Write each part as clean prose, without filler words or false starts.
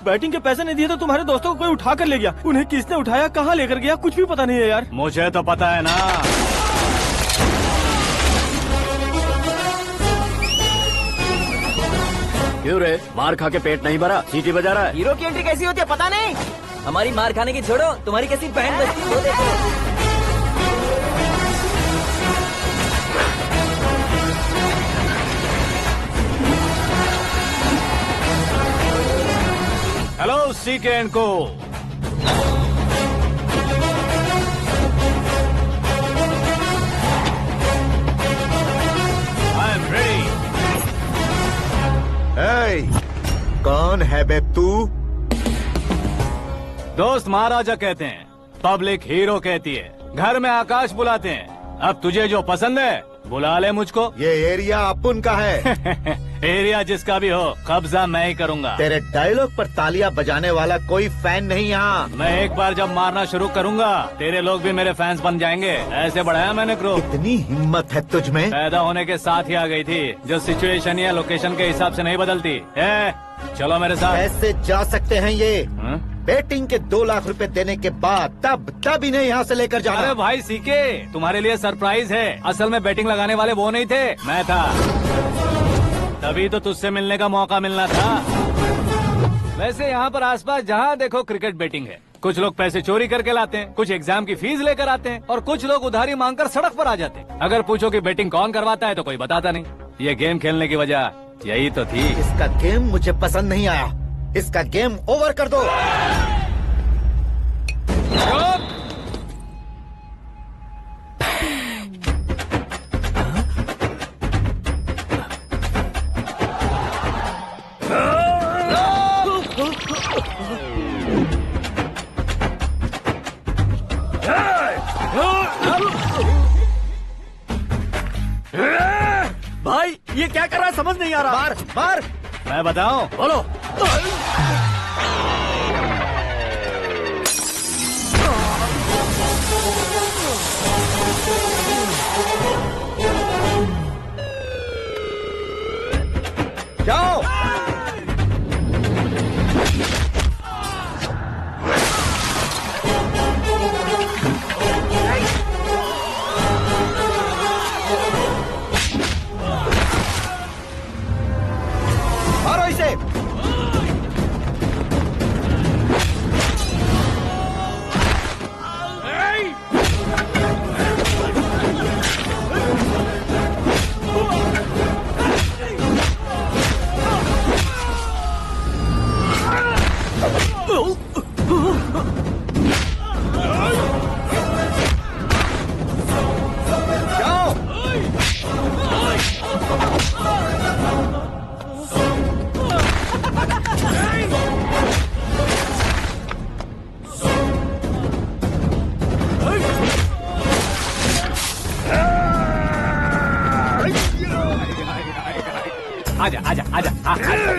Batting के पैसे नहीं दिए तो तुम्हारे दोस्तों को कोई उठा कर ले गया। उन्हें किसने उठाया, कहाँ लेकर गया, कुछ भी पता नहीं है यार। मुझे तो पता है ना। क्यों रे, मार खा के पेट नहीं भरा, सीटी बजा रहा है? हीरो की एंट्री कैसी होती है पता नहीं। हमारी मार खाने की छोड़ो, तुम्हारी कैसी बहन बचती है वो देखो। हेलो सीके एंड को। I am ready. कौन है बे तू? दोस्त महाराजा कहते हैं, पब्लिक हीरो कहती है, घर में आकाश बुलाते हैं। अब तुझे जो पसंद है बुला ले मुझको। ये एरिया अपुन का है। एरिया जिसका भी हो, कब्जा मैं ही करूंगा। तेरे डायलॉग पर तालियां बजाने वाला कोई फैन नहीं यहाँ। मैं एक बार जब मारना शुरू करूंगा, तेरे लोग भी मेरे फैंस बन जाएंगे। ऐसे बढ़ाया मैंने ग्रुप। इतनी हिम्मत है तुझ में? पैदा होने के साथ ही आ गई थी, जो सिचुएशन या लोकेशन के हिसाब से नहीं बदलती। चलो मेरे साथ। कैसे जा सकते हैं ये? हाँ? बेटिंग के 2 लाख रुपए देने के बाद तब इन्हें यहाँ से लेकर जाना। अरे भाई सीके, तुम्हारे लिए सरप्राइज है। असल में बैटिंग लगाने वाले वो नहीं थे, मैं था। तभी तो तुझसे मिलने का मौका मिलना था। वैसे यहाँ पर आसपास जहाँ देखो क्रिकेट बैटिंग है। कुछ लोग पैसे चोरी करके लाते हैं, कुछ एग्जाम की फीस लेकर आते हैं, और कुछ लोग उधारी मांगकर सड़क पर आ जाते हैं। अगर पूछो कि बैटिंग कौन करवाता है तो कोई बताता नहीं। ये गेम खेलने की वजह यही तो थी। इसका गेम मुझे पसंद नहीं आया। इसका गेम ओवर कर दो। भाई ये क्या कर रहा है, समझ नहीं आ रहा। मार मार। मैं बताऊं? बोलो। जाओ। मारो इसे। आजा आजा आजा आजा आजा।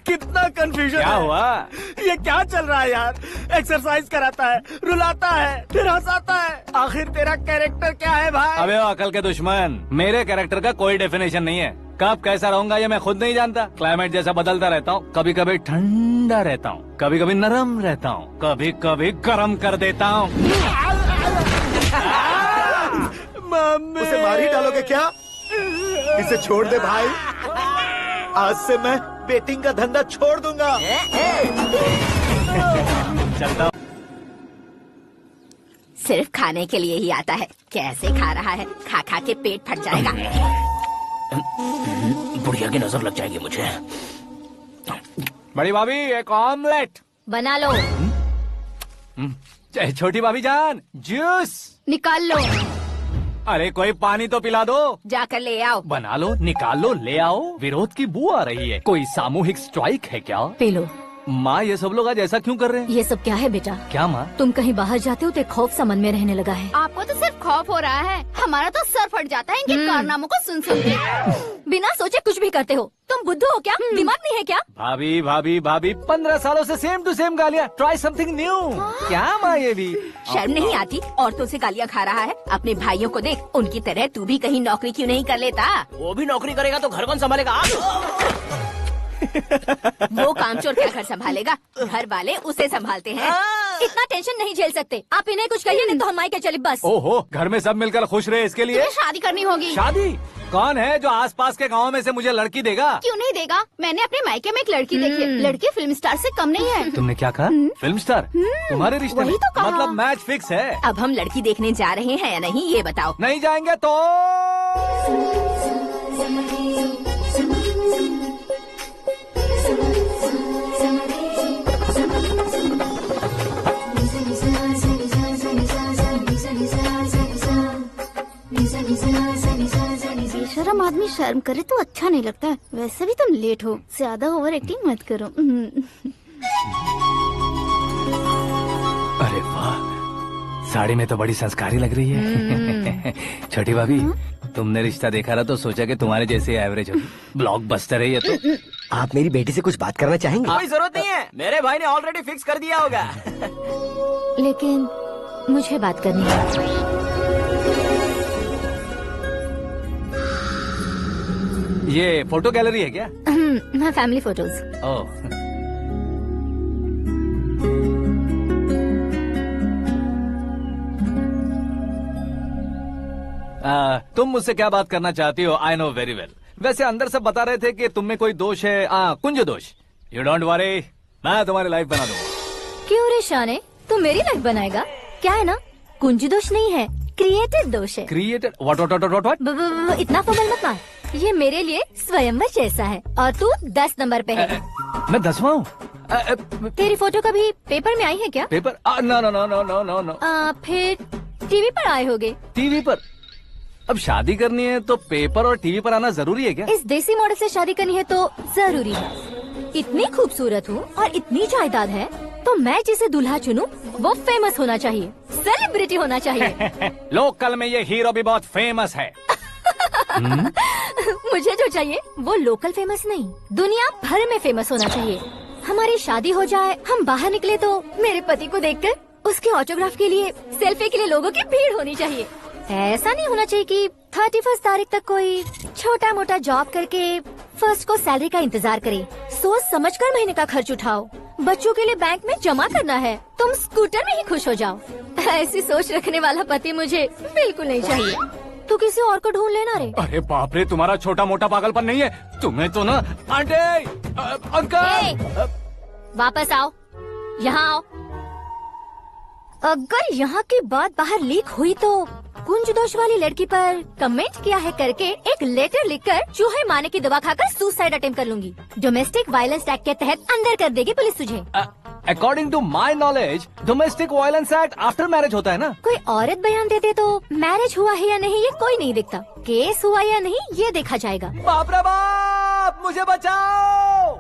कितना कंफ्यूजन क्या है। हुआ? ये क्या चल रहा है यार? एक्सरसाइज कराता है, रुलाता है, फिर हंसाता है। आखिर तेरा कैरेक्टर क्या है भाई? अबे ओ अकल के दुश्मन, मेरे कैरेक्टर का कोई डेफिनेशन नहीं है। कब कैसा रहूंगा ये मैं खुद नहीं जानता। क्लाइमेट जैसा बदलता रहता हूँ। कभी कभी ठंडा रहता हूँ, कभी कभी नरम रहता हूँ, कभी कभी गर्म कर देता हूँ। उसे मार ही डालोगे क्या? इसे छोड़ दे भाई। आज से मैं बेटिंग का धंधा छोड़ दूंगा। चलता। सिर्फ खाने के लिए ही आता है। कैसे खा रहा है, खा खा के पेट फट जाएगा। बुढ़िया की नजर लग जाएगी मुझे। बड़ी भाभी एक ऑमलेट बना लो। छोटी भाभी जान जूस निकाल लो। अरे कोई पानी तो पिला दो। जाकर ले आओ। बना लो, निकाल लो, ले आओ। विरोध की बू आ रही है। कोई सामूहिक स्ट्राइक है क्या? P low. माँ ये सब लोग आज ऐसा क्यों कर रहे हैं? ये सब क्या है बेटा? क्या माँ? तुम कहीं बाहर जाते हो तो एक खौफ सा मन में रहने लगा है। आपको तो सिर्फ खौफ हो रहा है, हमारा तो सर फट जाता है इनके कारनामों को सुन सुन के। बिना सोचे कुछ भी करते हो। तुम बुद्धू हो क्या? दिमाग नहीं है क्या? भाभी भाभी भाभी 15 सालों से सेम टू सेम गालियाँ। Try something new. क्या माँ ये भी? शर्म नहीं आती? औरतों से गालियाँ खा रहा है। अपने भाइयों को देख, उनकी तरह तू भी कहीं नौकरी क्यों नहीं कर लेता? वो भी नौकरी करेगा तो घर कौन संभालेगा? वो कामचोर क्या घर संभालेगा? घर वाले उसे संभालते हैं। इतना टेंशन नहीं झेल सकते आप। इन्हें कुछ कहिए नहीं तो हम मायके चले बस। ओहो, घर में सब मिलकर खुश रहे इसके लिए। तुम्हें शादी करनी होगी। शादी? कौन है जो आसपास के गाँव में से मुझे लड़की देगा? क्यों नहीं देगा? मैंने अपने मायके में एक लड़की देखी है। लड़की फिल्म स्टार से कम नहीं है। तुमने क्या कहा? Film star? तुम्हारे रिश्ते में? वही तो कहा। मतलब मैच फिक्स है? अब हम लड़की देखने जा रहे हैं या नहीं ये बताओ। नहीं जाएंगे तो? बेशरम आदमी शर्म करे तो अच्छा नहीं लगता है। वैसे भी तुम लेट हो, ज्यादा ओवर एक्टिंग मत करो। अरे वाह, साड़ी में तो बड़ी संस्कारी लग रही है। छोटी भाभी, तुमने रिश्ता देखा ना तो सोचा कि तुम्हारे जैसे एवरेज होगी। ब्लॉकबस्टर है ये तो। आप मेरी बेटी से कुछ बात करना चाहेंगे? कोई जरूरत नहीं है, मेरे भाई ने ऑलरेडी फिक्स कर दिया होगा। लेकिन मुझे बात करनी है। ये फोटो गैलरी है क्या? हाँ, फैमिली फोटोज। ओह, तुम मुझसे क्या बात करना चाहती हो? I know very well. वैसे अंदर सब बता रहे थे कि तुम में कोई दोष है, कुंज दोष। यू डोंट वरी, मैं तुम्हारी लाइफ बना दूंगा। क्यों रे शाने, तू मेरी लाइफ बनाएगा? क्या है ना, कुंज दोष नहीं है, क्रिएटेड दोष है। क्रिएटेड? व्हाट? इतना फबल मत मार। ये मेरे लिए स्वयंवर जैसा है और तू 10 नंबर पे है। मैं 10वां हूँ? तेरी फोटो कभी पेपर में आई है क्या? Paper? No no no no no no no. फिर टीवी पर आए होगे। टीवी पर? अब शादी करनी है तो पेपर और टीवी पर आना जरूरी है क्या? इस देसी मॉडल से शादी करनी है तो जरूरी है। इतनी खूबसूरत हूँ और इतनी जायदाद है तो मैं जिसे दूल्हा चुनूं वो फेमस होना चाहिए, सेलिब्रिटी होना चाहिए। लोकल में ये हीरो भी बहुत फेमस है। मुझे जो चाहिए वो लोकल फेमस नहीं, दुनिया भर में फेमस होना चाहिए। हमारी शादी हो जाए, हम बाहर निकले तो मेरे पति को देखकर उसके ऑटोग्राफ के लिए, सेल्फी के लिए लोगों की भीड़ होनी चाहिए। ऐसा नहीं होना चाहिए कि 31 तारीख तक कोई छोटा मोटा जॉब करके फर्स्ट को सैलरी का इंतजार करे। सोच समझकर महीने का खर्च उठाओ। बच्चों के लिए बैंक में जमा करना है, तुम स्कूटर में ही खुश हो जाओ। ऐसी सोच रखने वाला पति मुझे बिल्कुल नहीं चाहिए। तू किसी और को ढूंढ लेना रे। अरे बाप रे, तुम्हारा छोटा मोटा पागलपन नहीं है? तुम्हें तो ना आंटी, अंकल। वापस आओ, यहाँ आओ। अगर यहाँ की बात बाहर लीक हुई तो कुंज दोष वाली लड़की पर कमेंट किया है करके एक लेटर लिखकर चूहे मारने की दवा खाकर सुसाइड अटेम्प्ट कर लूंगी। डोमेस्टिक वायलेंस एक्ट के तहत अंदर कर देगी पुलिस तुझे। According to my knowledge domestic violence act after marriage होता है ना? कोई औरत बयान देते तो मैरिज हुआ है या नहीं ये कोई नहीं देखता, केस हुआ या नहीं ये देखा जाएगा। बाप रे बाप, मुझे बचाओ।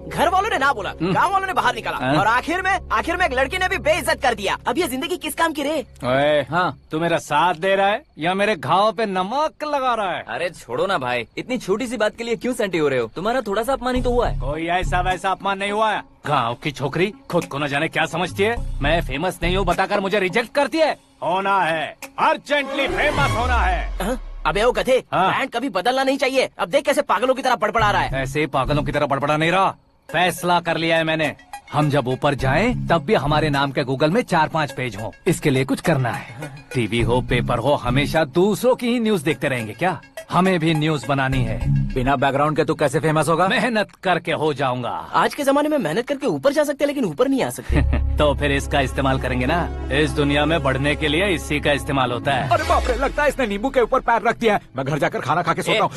घर वालों ने ना बोला, गांव वालों ने बाहर निकाला और आखिर में एक लड़की ने भी बेइज्जत कर दिया। अब ये जिंदगी किस काम की रे? ओए, हाँ, तू मेरा साथ दे रहा है या मेरे घाव पे नमक लगा रहा है? अरे छोड़ो ना भाई, इतनी छोटी सी बात के लिए क्यों सेंटी हो रहे हो? तुम्हारा थोड़ा सा अपमान ही तो हुआ है। कोई ऐसा वैसा अपमान नहीं हुआ है। गाँव की छोकरी खुद को न जाने क्या समझती है। मैं फेमस नहीं हूँ बताकर मुझे रिजेक्ट करती है। होना है, अर्जेंटली फेमस होना है। अबे ओ गधे, हाँ। ब्रांड कभी बदलना नहीं चाहिए। अब देख कैसे पागलों की तरह बड़बड़ा रहा है। ऐसे पागलों की तरह बड़बड़ा नहीं रहा, फैसला कर लिया है मैंने। हम जब ऊपर जाएं तब भी हमारे नाम के गूगल में 4-5 पेज हो। इसके लिए कुछ करना है। टीवी हो, पेपर हो, हमेशा दूसरों की ही न्यूज देखते रहेंगे क्या? हमें भी न्यूज बनानी है। बिना बैकग्राउंड के तू कैसे फेमस होगा? मेहनत करके हो जाऊंगा। आज के जमाने में मेहनत करके ऊपर जा सकते हैं लेकिन ऊपर नहीं आ सकते। तो फिर इसका इस्तेमाल करेंगे ना। इस दुनिया में बढ़ने के लिए इसी का इस्तेमाल होता है। अरे बाप रे, लगता है इसने नींबू के ऊपर पैर रख दिया है। मैं घर जाकर खाना खा के सोता हूँ।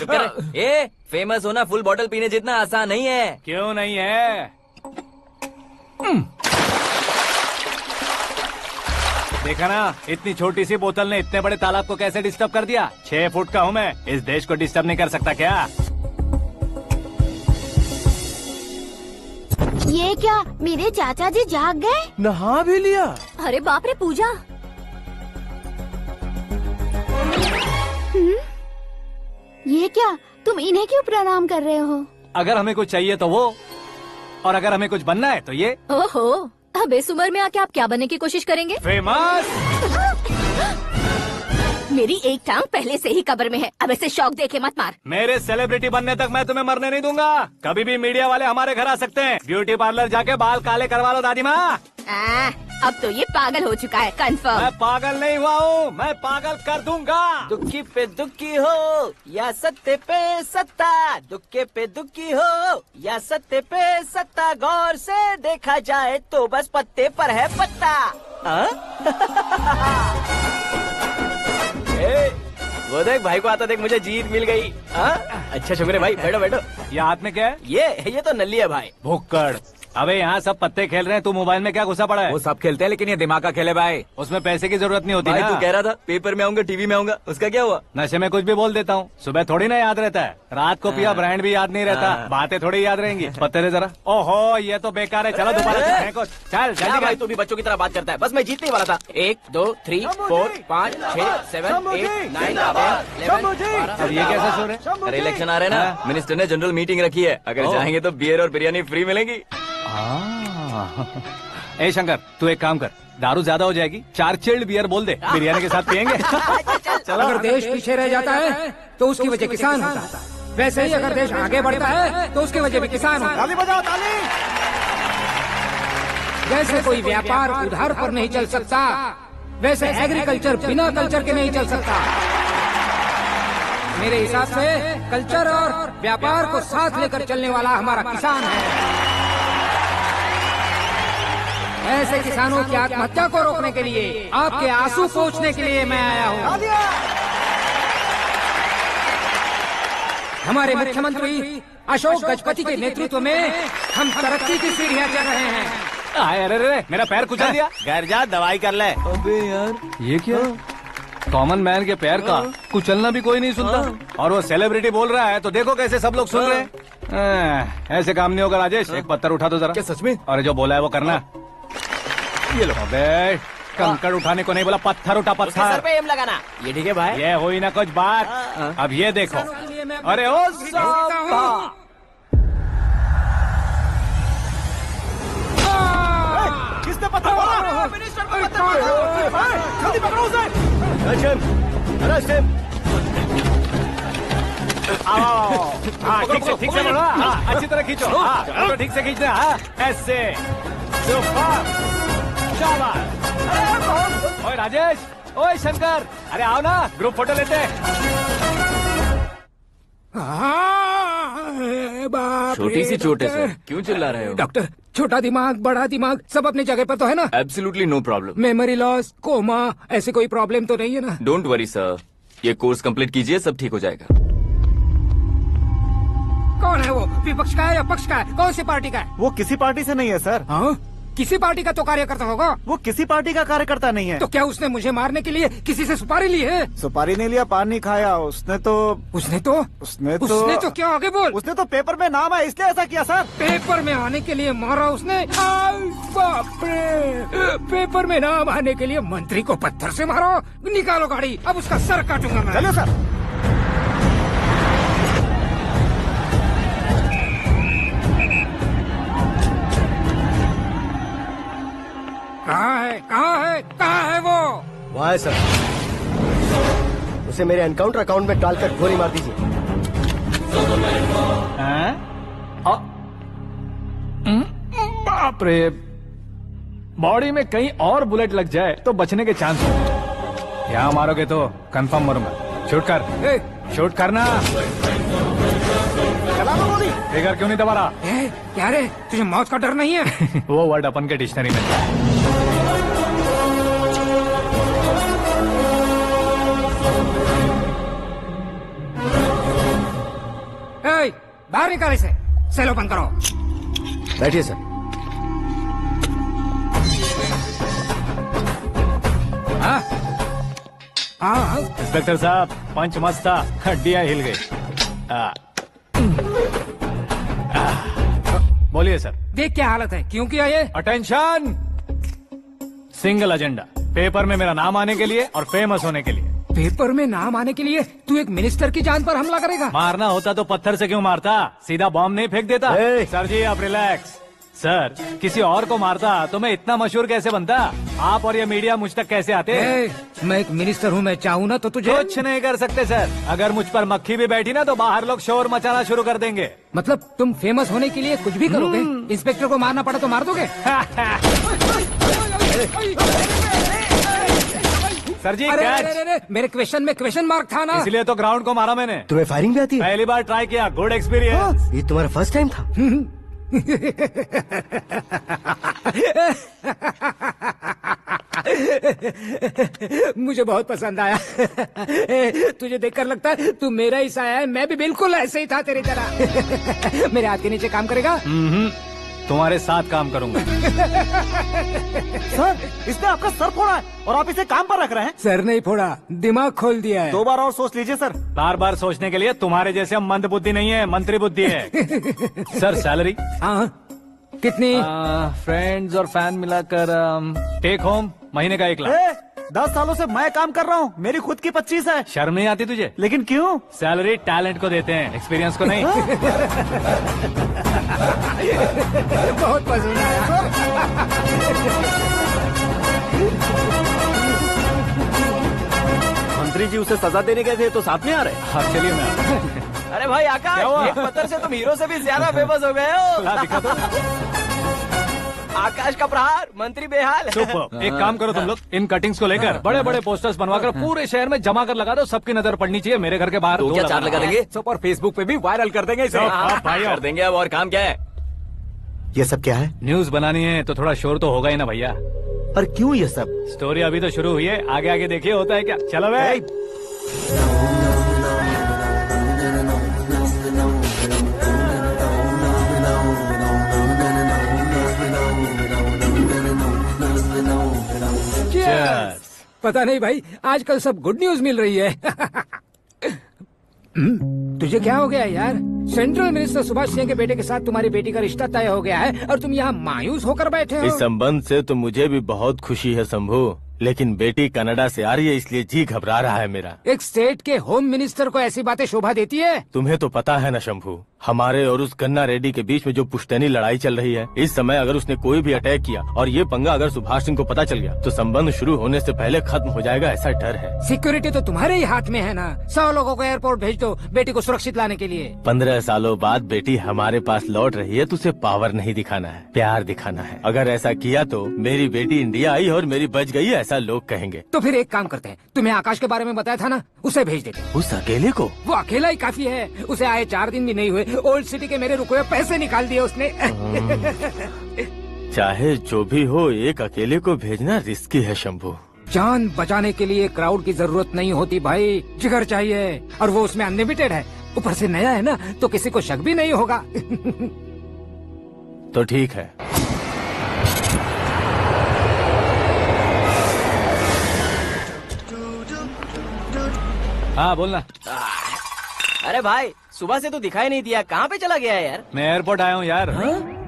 फेमस होना फुल बॉटल पीने जितना आसान नहीं है। क्यों नहीं है? देखा ना, इतनी छोटी सी बोतल ने इतने बड़े तालाब को कैसे डिस्टर्ब कर दिया। 6 फुट का हूँ मैं, इस देश को डिस्टर्ब नहीं कर सकता क्या? ये क्या, मेरे चाचा जी जाग गए? नहा भी लिया? अरे बाप रे पूजा। ये क्या, तुम इन्हें क्यों प्रणाम कर रहे हो? अगर हमें कुछ चाहिए तो वो, और अगर हमें कुछ बनना है तो ये। ओहो, अब इस उम्र में आके आप क्या बनने की कोशिश करेंगे? फेमस। मेरी एक टांग पहले से ही कब्र में है, अब ऐसे शौक देके मत मार। मेरे सेलिब्रिटी बनने तक मैं तुम्हें मरने नहीं दूंगा। कभी भी मीडिया वाले हमारे घर आ सकते हैं। ब्यूटी पार्लर जाके बाल काले करवा लो दादी माँ। अब तो ये पागल हो चुका है, कंफर्म। मैं पागल नहीं हुआ हूँ, मैं पागल कर दूंगा। दुखी पे दुखी हो या सत्ते पे सत्ता, दुखे पे दुखी हो या सत्ते पे सत्ता, गौर से देखा जाए तो बस पत्ते पर है पत्ता। वो देख भाई को आता देख, मुझे जीत मिल गई। अच्छा शुक्र भाई, बैठो बैठो। ये हाथ में क्या है? ये तो नल्ली है भाई। भुक्कड़। अबे यहाँ सब पत्ते खेल रहे हैं, तू मोबाइल में क्या घुसा पड़ा है? वो सब खेलते हैं लेकिन ये दिमाग का खेल है भाई। उसमें पैसे की जरूरत नहीं होती भाई ना। तू कह रहा था पेपर में आऊंगा, टीवी में आऊंगा, उसका क्या हुआ? नशे में कुछ भी बोल देता हूँ, सुबह थोड़ी ना याद रहता है। रात को पिया ब्रांड भी याद नहीं रहता, बातें थोड़ी याद रहेंगी। पत्ते दे जरा। ओहो ये तो बेकार है, चलो दोबारा फेंको। चल क्या जल्दी भाई कर। तू भी बच्चों की तरह बात करता है। बस मैं जीतने वाला था। 1 2 3 4 5 6 7 8 9 10 11 अब ये कैसे सो रहे? अरे इलेक्शन आ रहे हैं ना, मिनिस्टर ने जनरल मीटिंग रखी है, अगर जाएंगे तो बियर और बिरयानी फ्री मिलेगी। ए शंकर, तू एक काम कर, दारू ज्यादा हो जाएगी, 4 चिल्ड बियर बोल दे, बिरयानी के साथ पियेंगे। चलो। अगर देश पीछे रह जाता है तो उसकी वजह किसान होता है, वैसे ही अगर देश आगे बढ़ता है तो उसकी वजह भी किसान होता है। ताली बजाओ, ताली। जैसे कोई व्यापार उधार पर नहीं चल सकता, वैसे एग्रीकल्चर बिना कल्चर के नहीं चल सकता। मेरे हिसाब से कल्चर और व्यापार को साथ लेकर चलने वाला हमारा किसान है। ऐसे किसानों की आत्महत्या को रोकने के लिए, आपके आंसू पोंछने के लिए मैं आया हूँ। हमारे मुख्यमंत्री अशोक गजपति के नेतृत्व में हम तरक्की की सीढ़ियाँ चढ़ रहे हैं। अरे अरे मेरा पैर कुचल दिया। घर जा, दवाई कर ले। अबे यार ये क्या? कॉमन मैन के पैर का कुचलना भी कोई नहीं सुनता, और वो सेलिब्रिटी बोल रहा है तो देखो कैसे सब लोग सुन रहे हैं। ऐसे काम नहीं होगा राजेश, एक पत्थर उठा दो जरा। क्या सच में? और जो बोला है वो करना। ये लो। अबे कंकड़ उठाने को नहीं बोला, पत्थर उठा, उसके सर पत्थर। पे एम लगाना। ये ठीक है भाई। ये हुई ना कुछ बात। अब ये देखो। अरे ओ साहब, किसने पत्थर मारा? जल्दी पकड़ो उसे। Arrest him. आओ। हाँ ठीक से बोलो। हाँ अच्छी तरह खींचो। हाँ तो ठीक से खींचना। हाँ ऐसे। सुपर। शाबाश। ओए राजेश, ओए शंकर, अरे आओ ना, ग्रुप फोटो लेते हैं। छोटी सी चोट है सर, क्यों चिल्ला रहे हो? डॉक्टर, छोटा दिमाग बड़ा दिमाग सब अपनी जगह पर तो है ना? Absolutely no problem. Memory loss, coma, ऐसी कोई प्रॉब्लम तो नहीं है ना? डोंट वरी सर, ये कोर्स कंप्लीट कीजिए, सब ठीक हो जाएगा। कौन है वो? विपक्ष का है या पक्ष का है? कौन सी पार्टी का है? वो किसी पार्टी से नहीं है सर। हाँ? किसी पार्टी का तो कार्यकर्ता होगा। वो किसी पार्टी का कार्यकर्ता नहीं है। तो क्या उसने मुझे मारने के लिए किसी से सुपारी ली है? सुपारी नहीं लिया, पान नहीं खाया। उसने तो क्या आगे बोल? उसने तो पेपर में नाम है इसलिए ऐसा किया सर। पेपर में आने के लिए मारा उसने? आय बाप रे! पेपर में नाम आने के लिए मंत्री को पत्थर से मारो? निकालो गाड़ी, अब उसका सर काटूंगा मैं। चलो सर। कहाँ है वो? वहाँ है सर, उसे मेरे एनकाउंटर अकाउंट में डालकर गोली मार दीजिए। बाप रे, बॉडी में कहीं और बुलेट लग जाए तो बचने के चांस हो। यहाँ मारोगे तो कंफर्म मरूंगा। शूट कर, शूट करना। फिगर क्यों नहीं दबा रहा? क्या रे, तुझे मौत का डर नहीं है? वो वर्ड अपन के डिक्शनरी में है। बाहर निकाल इसे, सेल ओपन करो। बैठिए सर। हाँ हाँ इंस्पेक्टर साहब, पंच मस्त था, हड्डियां हिल गई। बोलिए सर। देख क्या हालत है, क्यों किया ये? अटेंशन, सिंगल एजेंडा, पेपर में मेरा नाम आने के लिए और फेमस होने के लिए। पेपर में नाम आने के लिए तू एक मिनिस्टर की जान पर हमला करेगा? मारना होता तो पत्थर से क्यों मारता, सीधा बॉम्ब नहीं फेंक देता। सर जी आप रिलैक्स। सर, किसी और को मारता तो मैं इतना मशहूर कैसे बनता? आप और ये मीडिया मुझ तक कैसे आते? मैं एक मिनिस्टर हूँ, मैं चाहूँ ना तो तुझे कुछ नहीं कर सकते सर। अगर मुझ पर मक्खी भी बैठी ना तो बाहर लोग शोर मचाना शुरू कर देंगे। मतलब तुम फेमस होने के लिए कुछ भी करोगे? इंस्पेक्टर को मारना पड़ा तो मार दोगे? सर जी अरे, कैच। अरे, अरे, मेरे क्वेश्चन में क्वेश्चन मार्क था ना, इसलिए तो ग्राउंड को मारा मैंने। तुम्हें फायरिंग भी आती है? पहली बार ट्राई किया, गुड एक्सपीरियंस। ये तुम्हारा फर्स्ट टाइम था? मुझे बहुत पसंद आया। तुझे देखकर लगता है तू मेरा ही साया है, मैं भी बिल्कुल ऐसे ही था तेरी तरह। मेरे हाथ के नीचे काम करेगा? तुम्हारे साथ काम करूंगा। सर, इसने आपका सर फोड़ा है और आप इसे काम पर रख रहे हैं। सर नहीं फोड़ा, दिमाग खोल दिया है। 2 बार और सोच लीजिए सर। बार बार सोचने के लिए तुम्हारे जैसे मंद बुद्धि नहीं है, मंत्री बुद्धि है। Sir salary? हाँ कितनी? फ्रेंड्स और फैन मिलाकर टेक होम महीने का 1 लाख। 10 सालों से मैं काम कर रहा हूँ, मेरी खुद की 25 है। शर्म नहीं आती तुझे? लेकिन क्यों? सैलरी टैलेंट को देते हैं, एक्सपीरियंस को नहीं। बहुत पसंद आया। मंत्री जी उसे सजा देने गए थे तो साथ में आ रहे। हाँ चलिए मैं। अरे भाई आकाश, एक पत्थर से तुम हीरो से भी ज्यादा फेमस हो गए हो। दिखा दो। आकाश का प्रहार, मंत्री बेहाल। सुपर। एक काम करो तुम लोग, इन कटिंग्स को लेकर बड़े बड़े पोस्टर्स बनवाकर पूरे शहर में जमा कर लगा दो, सबकी नजर पड़नी चाहिए। मेरे घर के बाहर तो क्या चार्ज लगा देंगे? सुपर, फेसबुक पे भी वायरल कर देंगे इसे। भाई कर देंगे। अब और काम क्या है? ये सब क्या है? न्यूज बनानी है तो थोड़ा शोर तो होगा ही ना भैया। पर क्यों ये सब? स्टोरी अभी तो शुरू हुई है, आगे आगे देखिए होता है क्या। चलो भाई। पता नहीं भाई, आजकल सब गुड न्यूज मिल रही है। तुझे क्या हो गया यार? सेंट्रल मिनिस्टर सुभाष सिंह के बेटे के साथ तुम्हारी बेटी का रिश्ता तय हो गया है और तुम यहाँ मायूस होकर बैठे हो। इस संबंध से तो मुझे भी बहुत खुशी है शंभू, लेकिन बेटी कनाडा से आ रही है इसलिए जी घबरा रहा है मेरा। एक स्टेट के होम मिनिस्टर को ऐसी बातें शोभा देती है? तुम्हें तो पता है ना शंभू, हमारे और उस गन्ना रेड्डी के बीच में जो पुश्तैनी लड़ाई चल रही है, इस समय अगर उसने कोई भी अटैक किया और ये पंगा अगर सुभाष सिंह को पता चल गया तो संबंध शुरू होने से पहले खत्म हो जाएगा, ऐसा डर है। सिक्योरिटी तो तुम्हारे ही हाथ में है ना। 100 लोगों को एयरपोर्ट भेज दो बेटी को सुरक्षित लाने के लिए। 15 सालों बाद बेटी हमारे पास लौट रही है तो उसे पावर नहीं दिखाना है, प्यार दिखाना है। अगर ऐसा किया तो मेरी बेटी इंडिया आई और मेरी बच गई, ऐसा लोग कहेंगे। तो फिर एक काम करते हैं, तुम्हें आकाश के बारे में बताया था ना, उसे भेज देते। उस अकेले को? वो अकेला ही काफी है, उसे आए 4 दिन भी नहीं हुए, ओल्ड सिटी के मेरे रुके हुए पैसे निकाल दिए उसने। चाहे जो भी हो, एक अकेले को भेजना रिस्की है शंभू। जान बचाने के लिए क्राउड की जरूरत नहीं होती भाई, जिगर चाहिए, और वो उसमें अनलिमिटेड है। ऊपर से नया है ना तो किसी को शक भी नहीं होगा। तो ठीक है। हाँ बोलना। अरे भाई, सुबह से तो दिखाई नहीं दिया, कहाँ पे चला गया है यार? मैं एयरपोर्ट आया हूँ यार।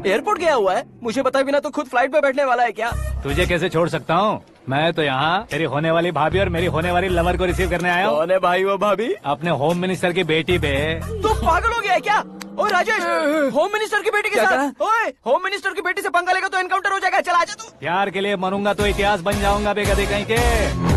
एयरपोर्ट गया हुआ है? मुझे बताए बिना तो खुद फ्लाइट पे बैठने वाला है क्या? तुझे कैसे छोड़ सकता हूँ? मैं तो यहाँ तेरी होने वाली भाभी और मेरी होने वाली लवर को रिसीव करने आया हूँ। कौन है भाई वो भाभी? अपने होम मिनिस्टर की बेटी बे। तू पागल हो गया है क्या? ओए राजेश, होम मिनिस्टर की बेटी के साथ? ओए, होम मिनिस्टर की बेटी से पंगा लेगा तो एनकाउंटर हो जाएगा, चल आजा तू। प्यार के लिए मरूंगा तो इतिहास बन जाऊंगा बेगधे कहीं के।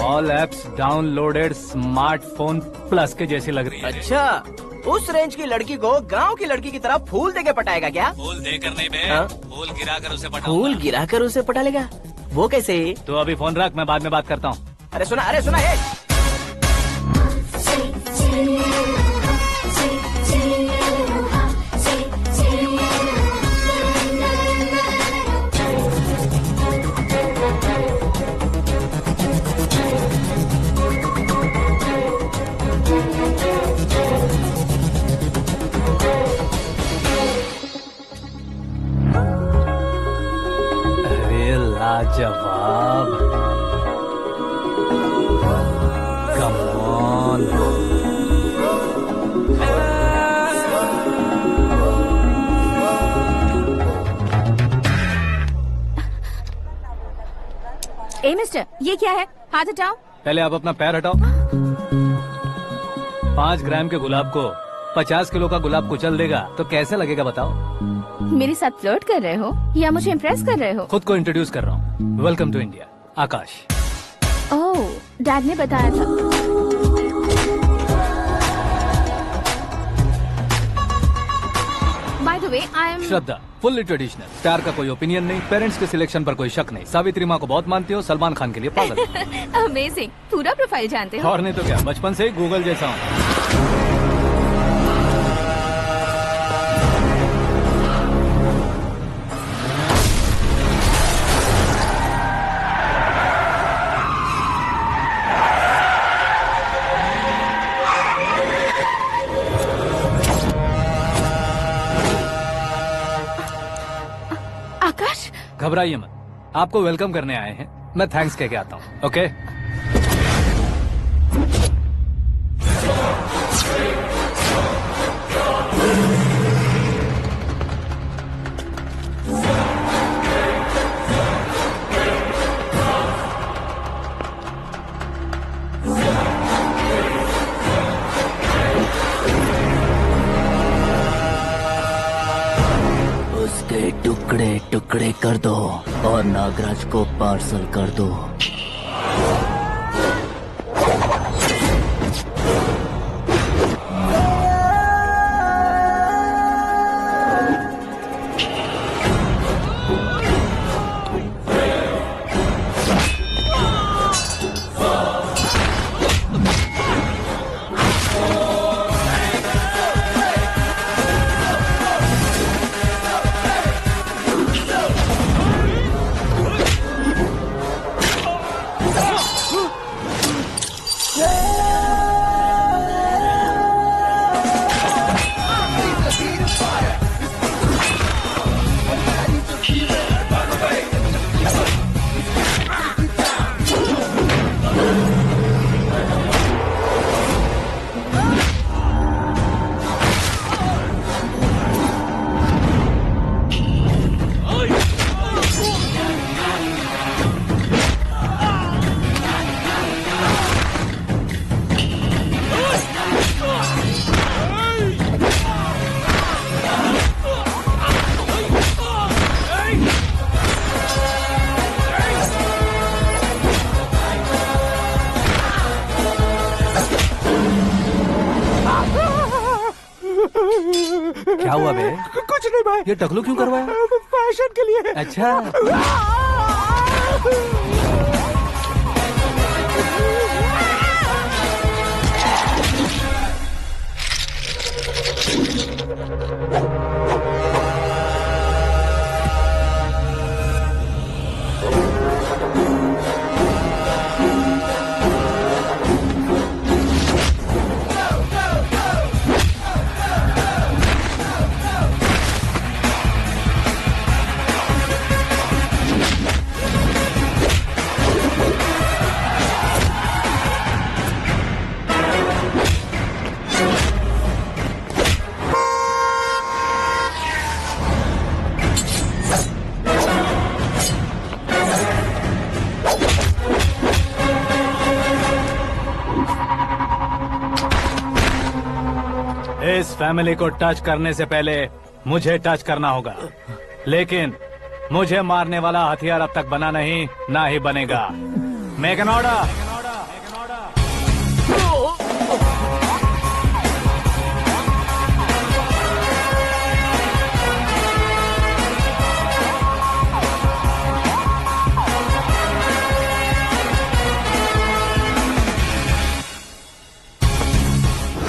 All apps downloaded smartphone plus के जैसी लग रही है। अच्छा, उस रेंज की लड़की को गांव की लड़की की तरह फूल देके पटाएगा क्या? फूल देकर नहीं बे, फूल गिराकर उसे पटा। फूल गिराकर उसे पटा लेगा? वो कैसे? तो अभी फोन रख, मैं बाद में बात करता हूँ। अरे सुना है। लाजवाब। Come on. ए मिस्टर, ये क्या है? हाथ हटाओ। पहले आप अपना पैर हटाओ। 5 ग्राम के गुलाब को 50 किलो का गुलाब कुचल देगा तो कैसे लगेगा बताओ? मेरे साथ फ्लर्ट कर रहे हो या मुझे इम्प्रेस कर रहे हो? खुद को इंट्रोड्यूस कर रहा हूँ। Welcome to India, Akash. Oh, dad ने बताया था। By the way, I am Shraddha, fully traditional. प्यार का कोई ओपिनियन नहीं, पेरेंट्स के सिलेक्शन पर कोई शक नहीं। सावित्री माँ को बहुत मानती हो, सलमान खान के लिए पागल। अमेजिंग, पूरा प्रोफाइल जानते हो। और नहीं तो क्या, बचपन से ही गूगल जैसा हूँ। आकाश, घबराइए मत, आपको वेलकम करने आए हैं। मैं थैंक्स कह के आता हूँ। ओके? उसके टुकड़े टुकड़े कर दो और नागराज को पार्सल कर दो। क्या हुआ बे? कुछ नहीं भाई। ये टकलू क्यों करवाया? फैशन के लिए। अच्छा। इस फैमिली को टच करने से पहले मुझे टच करना होगा, लेकिन मुझे मारने वाला हथियार अब तक बना नहीं, ना ही बनेगा। Make an order.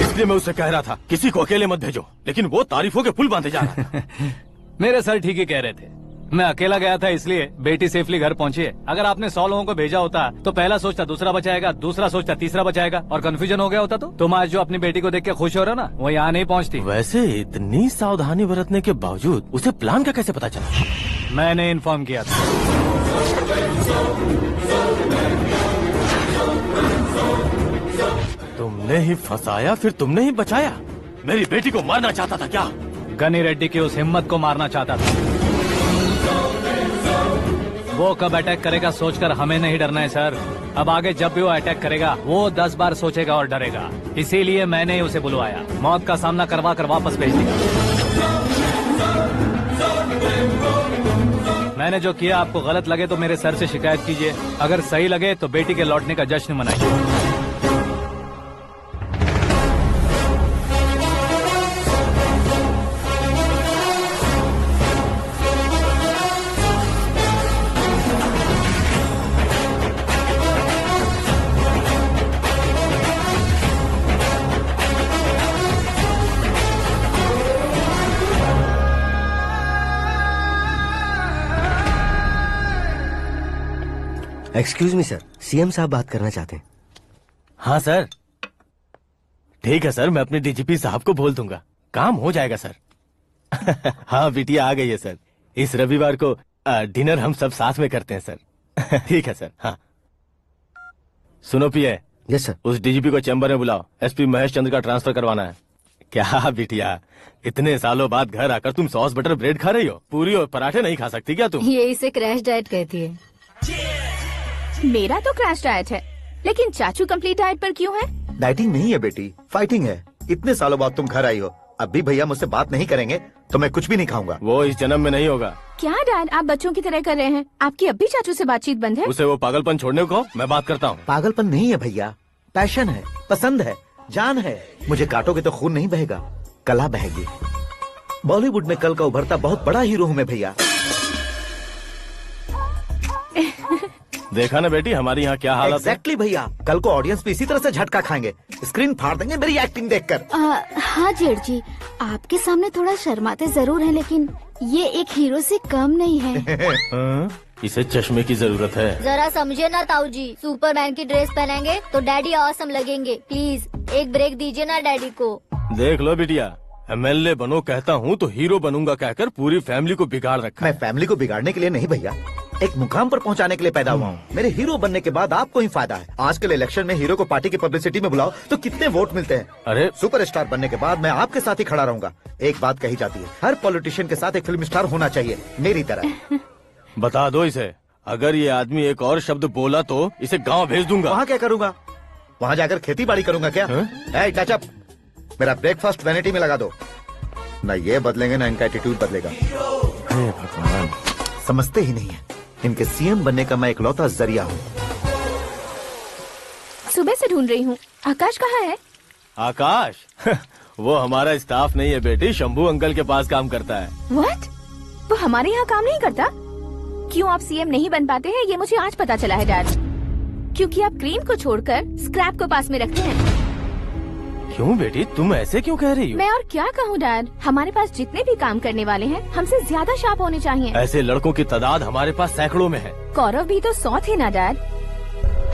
इसलिए मैं उससे कह रहा था किसी को अकेले मत भेजो, लेकिन वो तारीफों के पुल बांधे जा रहा है। मेरे सर ठीक ही कह रहे थे। मैं अकेला गया था इसलिए बेटी सेफली घर पहुंची है। अगर आपने 100 लोगों को भेजा होता तो पहला सोचता दूसरा बचाएगा, दूसरा सोचता तीसरा बचाएगा, और कंफ्यूजन हो गया होता तो तुम आज जो अपनी बेटी को देख के खुश हो रहे हो ना, वो यहाँ नहीं पहुँचती। वैसे इतनी सावधानी बरतने के बावजूद उसे प्लान का कैसे पता चला? मैंने इन्फॉर्म किया था। तुमने ही फंसाया, फिर तुमने ही बचाया। मेरी बेटी को मारना चाहता था क्या? गनी रेड्डी की उस हिम्मत को मारना चाहता था। वो कब अटैक करेगा सोचकर हमें नहीं डरना है सर। अब आगे जब भी वो अटैक करेगा वो 10 बार सोचेगा और डरेगा। इसीलिए मैंने ही उसे बुलवाया। मौत का सामना करवा कर वापस भेज दिया। मैंने जो किया आपको गलत लगे तो मेरे सर से शिकायत कीजिए, अगर सही लगे तो बेटी के लौटने का जश्न मनाइए। एक्सक्यूज मी सर, सीएम साहब बात करना चाहते हैं। हाँ सर, ठीक है सर, मैं अपने डीजीपी साहब को बोल दूंगा, काम हो जाएगा सर। हाँ बिटिया आ गई है सर। इस रविवार को डिनर हम सब साथ में करते हैं सर। ठीक है सर। हाँ सुनो पिए। Yes sir. उस डीजीपी को चैम्बर में बुलाओ, एसपी महेश चंद्र का ट्रांसफर करवाना है। क्या बिटिया, इतने सालों बाद घर आकर तुम सॉस बटर ब्रेड खा रही हो? पूरी और पराठे नहीं खा सकती क्या तुम? ये इसे क्रैश डाइट कहती है। मेरा तो क्रैश डाइट है, लेकिन चाचू कंप्लीट डाइट पर क्यों है? डाइटिंग नहीं है बेटी, फाइटिंग है। इतने सालों बाद तुम घर आई हो, अब भी भैया मुझसे बात नहीं करेंगे तो मैं कुछ भी नहीं खाऊंगा। वो इस जन्म में नहीं होगा। क्या डैड, आप बच्चों की तरह कर रहे हैं? आपकी अब भी चाचू से बातचीत बंद है? उसे वो पागलपन छोड़ने को मैं बात करता हूँ। पागलपन नहीं है भैया, पैशन है, पसंद है, जान है। मुझे काटोगे तो खून नहीं बहेगा, कला बहेगी। बॉलीवुड में कल का उभरता बहुत बड़ा हीरो हूँ मैं भैया। देखा ना बेटी हमारी यहाँ क्या हालत है। एग्जैक्टली भैया, कल को ऑडियंस भी इसी तरह से झटका खाएंगे, स्क्रीन फाड़ देंगे मेरी एक्टिंग देखकर। हाँ जेठ जी, आपके सामने थोड़ा शर्माते जरूर हैं, लेकिन ये एक हीरो से कम नहीं है। इसे चश्मे की जरूरत है। जरा समझे ना ताऊ जी, सुपरमैन की ड्रेस पहनेंगे तो डैडी ऑसम लगेंगे। प्लीज एक ब्रेक दीजिए ना डैडी को। देख लो बिटिया, एमएलए बनो कहता हूँ तो हीरो बनूंगा कहकर पूरी फैमिली को बिगाड़ रखा। मैं फैमिली को बिगाड़ने के लिए नहीं भैया, एक मुकाम पर पहुंचाने के लिए पैदा हुआ हूँ। मेरे हीरो बनने के बाद आपको ही फायदा है। आजकल इलेक्शन में हीरो को पार्टी की पब्लिसिटी में बुलाओ तो कितने वोट मिलते हैं। अरे सुपरस्टार बनने के बाद मैं आपके साथ ही खड़ा रहूंगा। एक बात कही जाती है, हर पॉलिटिशियन के साथ एक फिल्म स्टार होना चाहिए, मेरी तरह। बता दो इसे, अगर ये आदमी एक और शब्द बोला तो इसे गाँव भेज दूंगा। वहाँ क्या करूँगा? वहाँ जाकर खेती बाड़ी करूँगा क्या? टच अप, मेरा ब्रेकफास्ट वैनिटी में लगा दो। न ये बदलेंगे न इनका एटीट्यूड बदलेगा। भगवान, समझते ही नहीं है, इनके सीएम बनने का मैं इकलौता जरिया हूँ। सुबह से ढूंढ रही हूँ, आकाश कहाँ है? आकाश? वो हमारा स्टाफ नहीं है बेटी, शंभू अंकल के पास काम करता है। व्हाट? वो हमारे यहाँ काम नहीं करता? क्यों आप सीएम नहीं बन पाते हैं, ये मुझे आज पता चला है डैड। क्योंकि आप क्रीम को छोड़कर स्क्रैप को पास में रखते हैं। क्यों बेटी, तुम ऐसे क्यों कह रही हो? मैं और क्या कहूँ डैड, हमारे पास जितने भी काम करने वाले हैं हमसे ज्यादा शार्प होने चाहिए। ऐसे लड़कों की तादाद हमारे पास सैकड़ों में है। कौरव भी तो 100 थे ना डैड।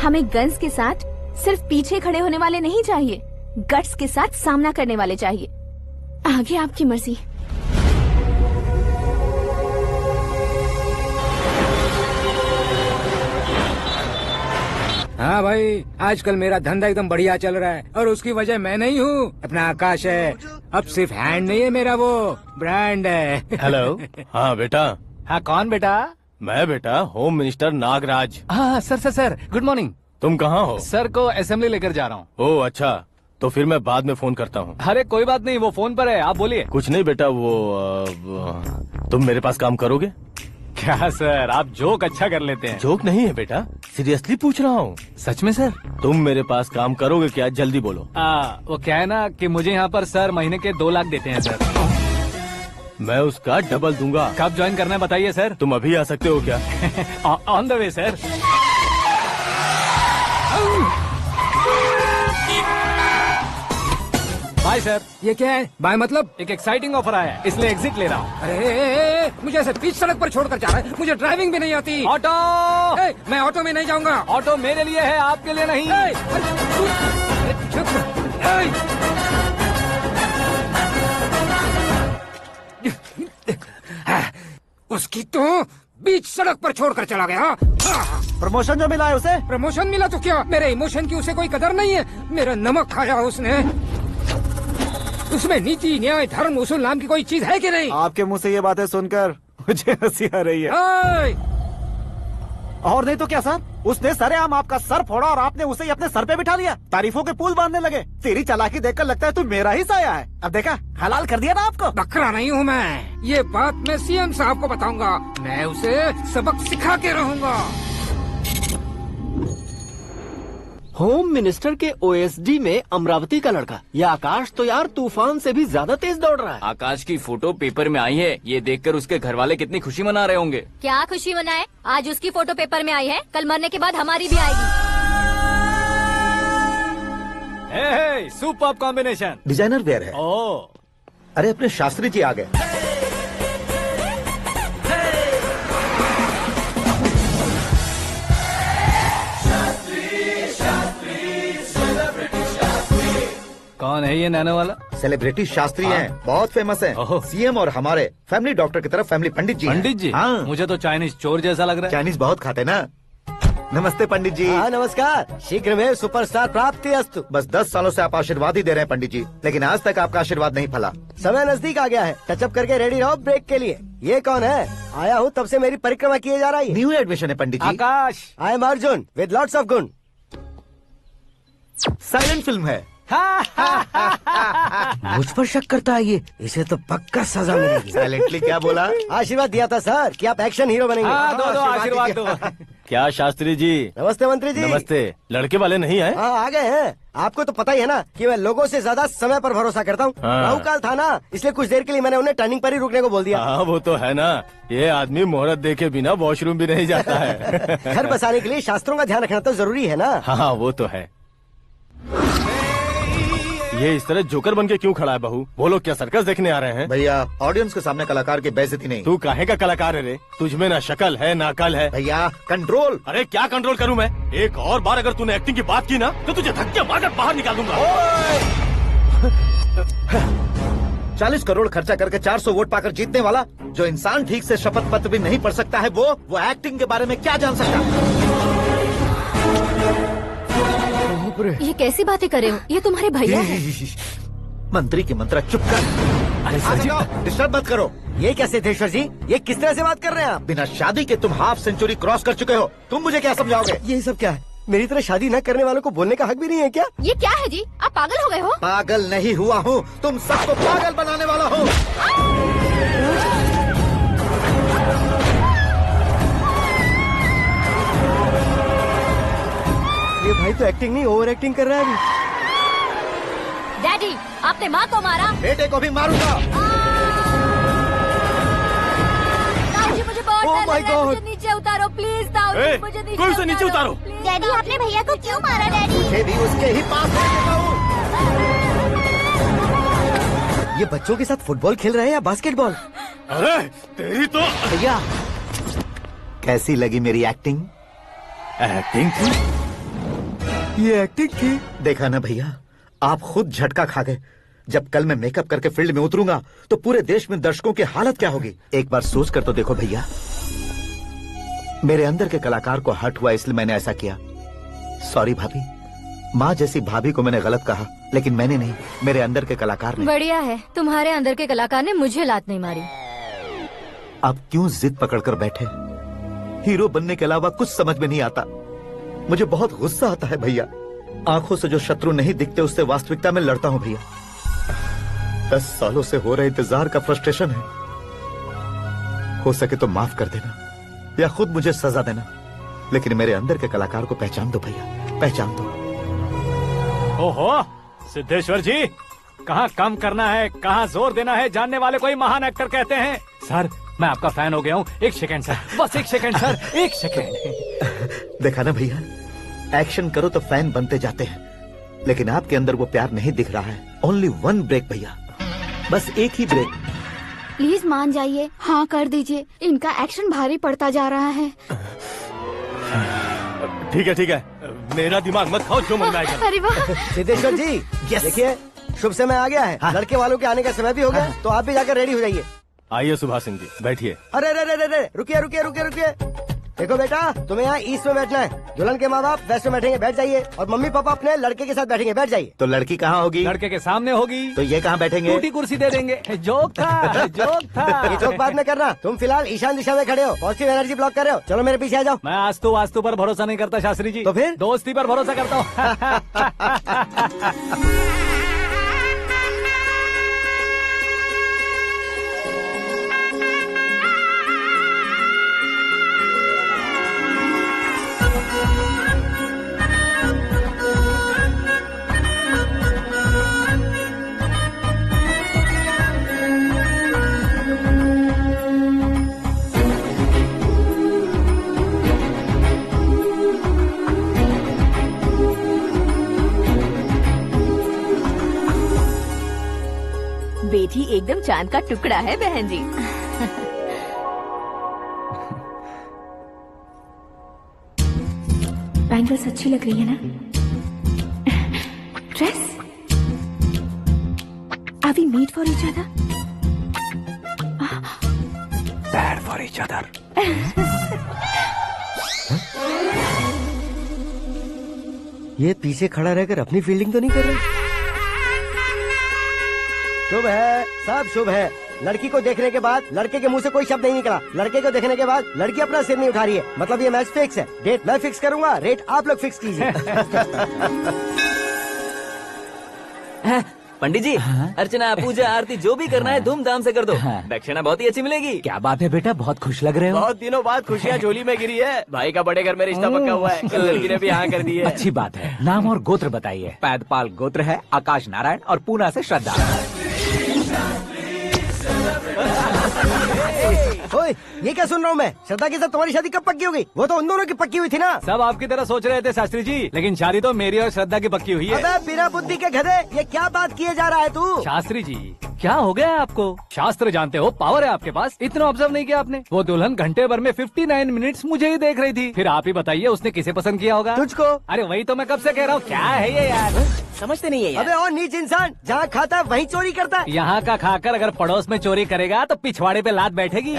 हमें गन्स के साथ सिर्फ पीछे खड़े होने वाले नहीं चाहिए, गट्स के साथ सामना करने वाले चाहिए। आगे आपकी मर्जी। हाँ भाई, आजकल मेरा धंधा एकदम बढ़िया चल रहा है और उसकी वजह मैं नहीं हूँ, अपना आकाश है। अब सिर्फ हैंड नहीं है मेरा, वो ब्रांड है। हेलो। हाँ बेटा। हाँ कौन बेटा? मैं बेटा होम मिनिस्टर नागराज। हाँ सर गुड मॉर्निंग। तुम कहाँ हो? सर को असेंबली लेकर जा रहा हूँ। ओह अच्छा, तो फिर मैं बाद में फोन करता हूँ। अरे कोई बात नहीं, वो फोन पर है, आप बोलिए। कुछ नहीं बेटा, तुम मेरे पास काम करोगे? क्या सर, आप जोक अच्छा कर लेते हैं। जोक नहीं है बेटा, सीरियसली पूछ रहा हूँ। सच में सर? तुम मेरे पास काम करोगे क्या? जल्दी बोलो। वो क्या है ना कि मुझे यहाँ पर सर महीने के 2 लाख देते हैं सर। मैं उसका डबल दूंगा। कब ज्वाइन करना है बताइए सर। तुम अभी आ सकते हो क्या? On the way sir. Bye sir. ये क्या है? बाय मतलब? एक एक्साइटिंग ऑफर आया है, इसलिए एग्जिट ले रहा हूँ। अरे मुझे ऐसे बीच सड़क पर छोड़कर जा रहा है, मुझे ड्राइविंग भी नहीं आती। ऑटो। मैं ऑटो में नहीं जाऊंगा। ऑटो मेरे लिए है, आपके लिए नहीं। उसकी तो बीच सड़क पर छोड़कर चला गया। प्रमोशन जो मिला है उसे? प्रमोशन मिला तो क्या, मेरे इमोशन की उसे कोई कदर नहीं है। मेरा नमक खाया उसने। उसमें नीति, न्याय, धर्म, उसूल नाम की कोई चीज है कि नहीं? आपके मुंह से ये बातें सुनकर मुझे हंसी आ रही है। और नहीं तो क्या सर, उसने सरेआम आपका सर फोड़ा और आपने उसे ही अपने सर पे बिठा लिया। तारीफों के पुल बांधने लगे। तेरी चालाकी देखकर लगता है तू मेरा ही साया है। अब देखा, हलाल कर दिया ना आपको। बकरा नहीं हूँ मैं, ये बात मैं सीएम साहब को बताऊंगा। मैं उसे सबक सिखा के रहूंगा। होम मिनिस्टर के ओएसडी में अमरावती का लड़का, ये आकाश तो यार तूफान से भी ज्यादा तेज दौड़ रहा है। आकाश की फोटो पेपर में आई है, ये देखकर उसके घर वाले कितनी खुशी मना रहे होंगे। क्या खुशी मनाए, आज उसकी फोटो पेपर में आई है, कल मरने के बाद हमारी भी आएगी। Super combination. डिजाइनर वेयर है। ओह, अरे अपने शास्त्री जी आ गए। कौन है ये नैनो वाला? सेलिब्रिटी शास्त्री हैं, बहुत फेमस हैं। सीएम और हमारे फैमिली डॉक्टर की तरफ फैमिली पंडित जी हैं। पंडित जी? हाँ। मुझे तो चाइनीज चोर जैसा लग रहा है। चाइनीज बहुत खाते ना। नमस्ते पंडित जी। हाँ नमस्कार, शीघ्र में सुपरस्टार प्राप्ति अस्तु। बस 10 सालों से आप आशीर्वाद ही दे रहे हैं पंडित जी, लेकिन आज तक आपका आशीर्वाद नहीं फला। समय नजदीक आ गया है, टचअप करके रेडी रहो ब्रेक के लिए। ये कौन है? आया हूँ तब से मेरी परिक्रमा किए जा रही है। न्यू एडमिशन है Pandit ji. Akash. I am Arjun with lots of गुण। साइलेंट फिल्म है। मुझ पर शक करता है ये, इसे तो पक्का सजा मिलेगी। साइलेंटली क्या बोला? आशीर्वाद दिया था सर कि आप एक्शन हीरो बनेंगे। हाँ, दो आशीर्वाद दो। क्या शास्त्री जी? नमस्ते मंत्री जी। नमस्ते। लड़के वाले नहीं आए? हाँ आ गए हैं। आपको तो पता ही है ना कि मैं लोगों से ज्यादा समय पर भरोसा करता हूँ। हाँ। राहु काल था ना, इसलिए कुछ देर के लिए मैंने उन्हें टर्निंग पर ही रुकने को बोल दिया। हाँ वो तो है ना, ये आदमी मुहूर्त देखे बिना वॉशरूम भी नहीं जाता है। घर बसाने के लिए शास्त्रों का ध्यान रखना तो जरूरी है ना। हाँ वो तो है। ये इस तरह जोकर बन के क्यों खड़ा है बहू? वो लोग क्या सर्कस देखने आ रहे हैं? भैया ऑडियंस के सामने कलाकार की बेइज्जती नहीं। तू काहे का कलाकार है रे? तुझ में ना शक्ल है ना अकल है। भैया कंट्रोल। अरे क्या कंट्रोल करूं मैं? एक और बार अगर तूने एक्टिंग की बात की ना तो तुझे धक्के मारकर बाहर निकाल दूंगा। 40 करोड़ खर्चा करके 400 वोट पाकर जीतने वाला, जो इंसान ठीक से शपथ पत्र भी नहीं पढ़ सकता है, वो एक्टिंग के बारे में क्या जान सकता? ये कैसी बातें कर रहे हो? ये तुम्हारे भैया हैं। मंत्री की मंत्रा चुप कर। डिस्टर्ब मत करो। ये क्या सिद्धेश्वर जी, ये किस तरह से बात कर रहे हैं आप? बिना शादी के तुम हाफ सेंचुरी क्रॉस कर चुके हो, तुम मुझे क्या समझाओगे? ये सब क्या है? मेरी तरह शादी न करने वालों को बोलने का हक भी नहीं है क्या? ये क्या है जी, आप पागल हो गए हो? पागल नहीं हुआ हूँ, तुम सबको पागल बनाने वाला हूँ। ये भाई तो एक्टिंग नहीं ओवर एक्टिंग कर रहा है अभी। डैडी, आपने माँ को मारा। बेटे को भी मारूंगा। ताऊजी मुझे बहुत Oh डर my लग रहा है, God! मुझे नीचे उतारो प्लीज। ताऊजी मुझे नीचे कोई उसे नीचे उतारो। डैडी आपने भैया को क्यों मारा? डैडी मुझे भी उसके ही पास लेके जाऊं। ये बच्चों के साथ फुटबॉल खेल रहे हैं या बास्केटबॉल? अरे तेरी तो भैया कैसी लगी मेरी एक्टिंग? एक्टिंग थी? ये एक्टिंग थी? देखा ना भैया, आप खुद झटका खा गए। जब कल मैं मेकअप करके फील्ड में उतरूंगा तो पूरे देश में दर्शकों की हालत क्या होगी? एक बार सोच कर तो देखो भैया। मेरे अंदर के कलाकार को हर्ट हुआ इसलिए मैंने ऐसा किया। सॉरी भाभी। माँ जैसी भाभी को मैंने गलत कहा, लेकिन मैंने नहीं, मेरे अंदर के कलाकार ने। बढ़िया है, तुम्हारे अंदर के कलाकार ने मुझे लात नहीं मारी। आप क्यों जिद पकड़कर बैठे? हीरो बनने के अलावा कुछ समझ में नहीं आता। मुझे बहुत गुस्सा आता है भैया। आंखों से जो शत्रु नहीं दिखते उससे वास्तविकता में लड़ता हूँ भैया। 10 सालों से हो रहे इंतजार का फ्रस्ट्रेशन है। हो सके तो माफ कर देना या खुद मुझे सजा देना, लेकिन मेरे अंदर के कलाकार को पहचान दो भैया, पहचान दो। ओहो सिद्धेश्वर जी, कहाँ कम करना है कहाँ जोर देना है, जानने वाले को ही महान एक्टर कहते हैं। सर मैं आपका फैन हो गया हूँ। एक सेकंड सर, बस एक सेकंड सर, एक सेकंड। देखा ना भैया, एक्शन करो तो फैन बनते जाते हैं, लेकिन आपके अंदर वो प्यार नहीं दिख रहा है। ओनली 1 ब्रेक भैया, बस एक ही ब्रेक। प्लीज मान जाइए, हाँ कर दीजिए, इनका एक्शन भारी पड़ता जा रहा है। ठीक है, मेरा दिमाग मत खाओ, जो मंगाएगा। अरे वाह सिद्धेश्वर जी, देखिए शुभ समय आ गया है। लड़के वालों के आने का समय भी हो गया, तो आप भी जाकर रेडी हो जाइए। आइए सुभाष सिंह जी, बैठिए। अरे अरे अरे अरे, रुकिए रुकिए रुकिए रुकिए। देखो बेटा, तुम्हें यहाँ ईस्ट में बैठना है। दुल्हन के माँ बाप वेस्ट में बैठेंगे, बैठ जाइए। और मम्मी पापा अपने लड़के के साथ बैठेंगे, बैठ जाइए। तो लड़की कहाँ होगी? लड़के के सामने होगी। तो ये कहाँ बैठेंगे? टूटी कुर्सी दे देंगे। जोक था, जोक था। ये जोक बाद में करना। तुम फिलहाल ईशान दिशा में खड़े हो, पॉजिटिव एनर्जी ब्लॉक कर रहे हो। चलो मेरे पीछे आ जाओ। मैं आस्तु वास्तु पर भरोसा नहीं करता शास्त्री जी। तो फिर? दोस्ती पर भरोसा करता हूँ। बेटी एकदम चांद का टुकड़ा है बहन जी। बैंगल्स अच्छी लग रही है ना? Dress? Are we made for each other? Bad for each other. ये पीछे खड़ा रहकर अपनी फील्डिंग तो नहीं कर रहा? शुभ है, सब शुभ है। लड़की को देखने के बाद लड़के के मुंह से कोई शब्द नहीं निकला। लड़के को देखने के बाद लड़की अपना सिर नहीं उठा रही है। मतलब ये मैच फिक्स है। डेट मैं फिक्स करूंगा, रेट आप लोग फिक्स कीजिए। पंडित जी, अर्चना पूजा आरती जो भी करना है धूमधाम से कर दो। दक्षिणा बहुत ही अच्छी मिलेगी। क्या बात है बेटा, बहुत खुश लग रहे हो। बहुत दिनों बाद खुशियाँ झोली में गिरी है। भाई का बड़े घर में रिश्ता पक्का हुआ है। कल लड़की ने भी हाँ कर दी है। अच्छी बात है। नाम और गोत्र बताइए। पैदपाल गोत्र है, आकाश नारायण, और पूना से श्रद्धा। ओए, ये क्या सुन रहा हूँ मैं? श्रद्धा के साथ तुम्हारी शादी कब पक्की हो गई? वो तो उन दोनों की पक्की हुई थी ना। सब आपकी तरह सोच रहे थे शास्त्री जी, लेकिन शादी तो मेरी और श्रद्धा की पक्की हुई है। अबे बिना बुद्धि के गधे, ये क्या बात किए जा रहा है तू? शास्त्री जी, क्या हो गया है आपको? शास्त्र जानते हो, पावर है आपके पास। इतना ऑब्जर्व नहीं किया आपने? वो दुल्हन घंटे भर में 59 मिनट्स मुझे ही देख रही थी। फिर आप ही बताइए उसने किसे पसंद किया होगा? तुझको। अरे वही तो मैं कब से कह रहा हूँ, क्या है ये यार? समझते नहीं है यार। अबे और नीच इंसान, जहाँ खाता है वहीं चोरी करता है। यहाँ का खाकर अगर पड़ोस में चोरी करेगा तो पिछवाड़े पे लात बैठेगी।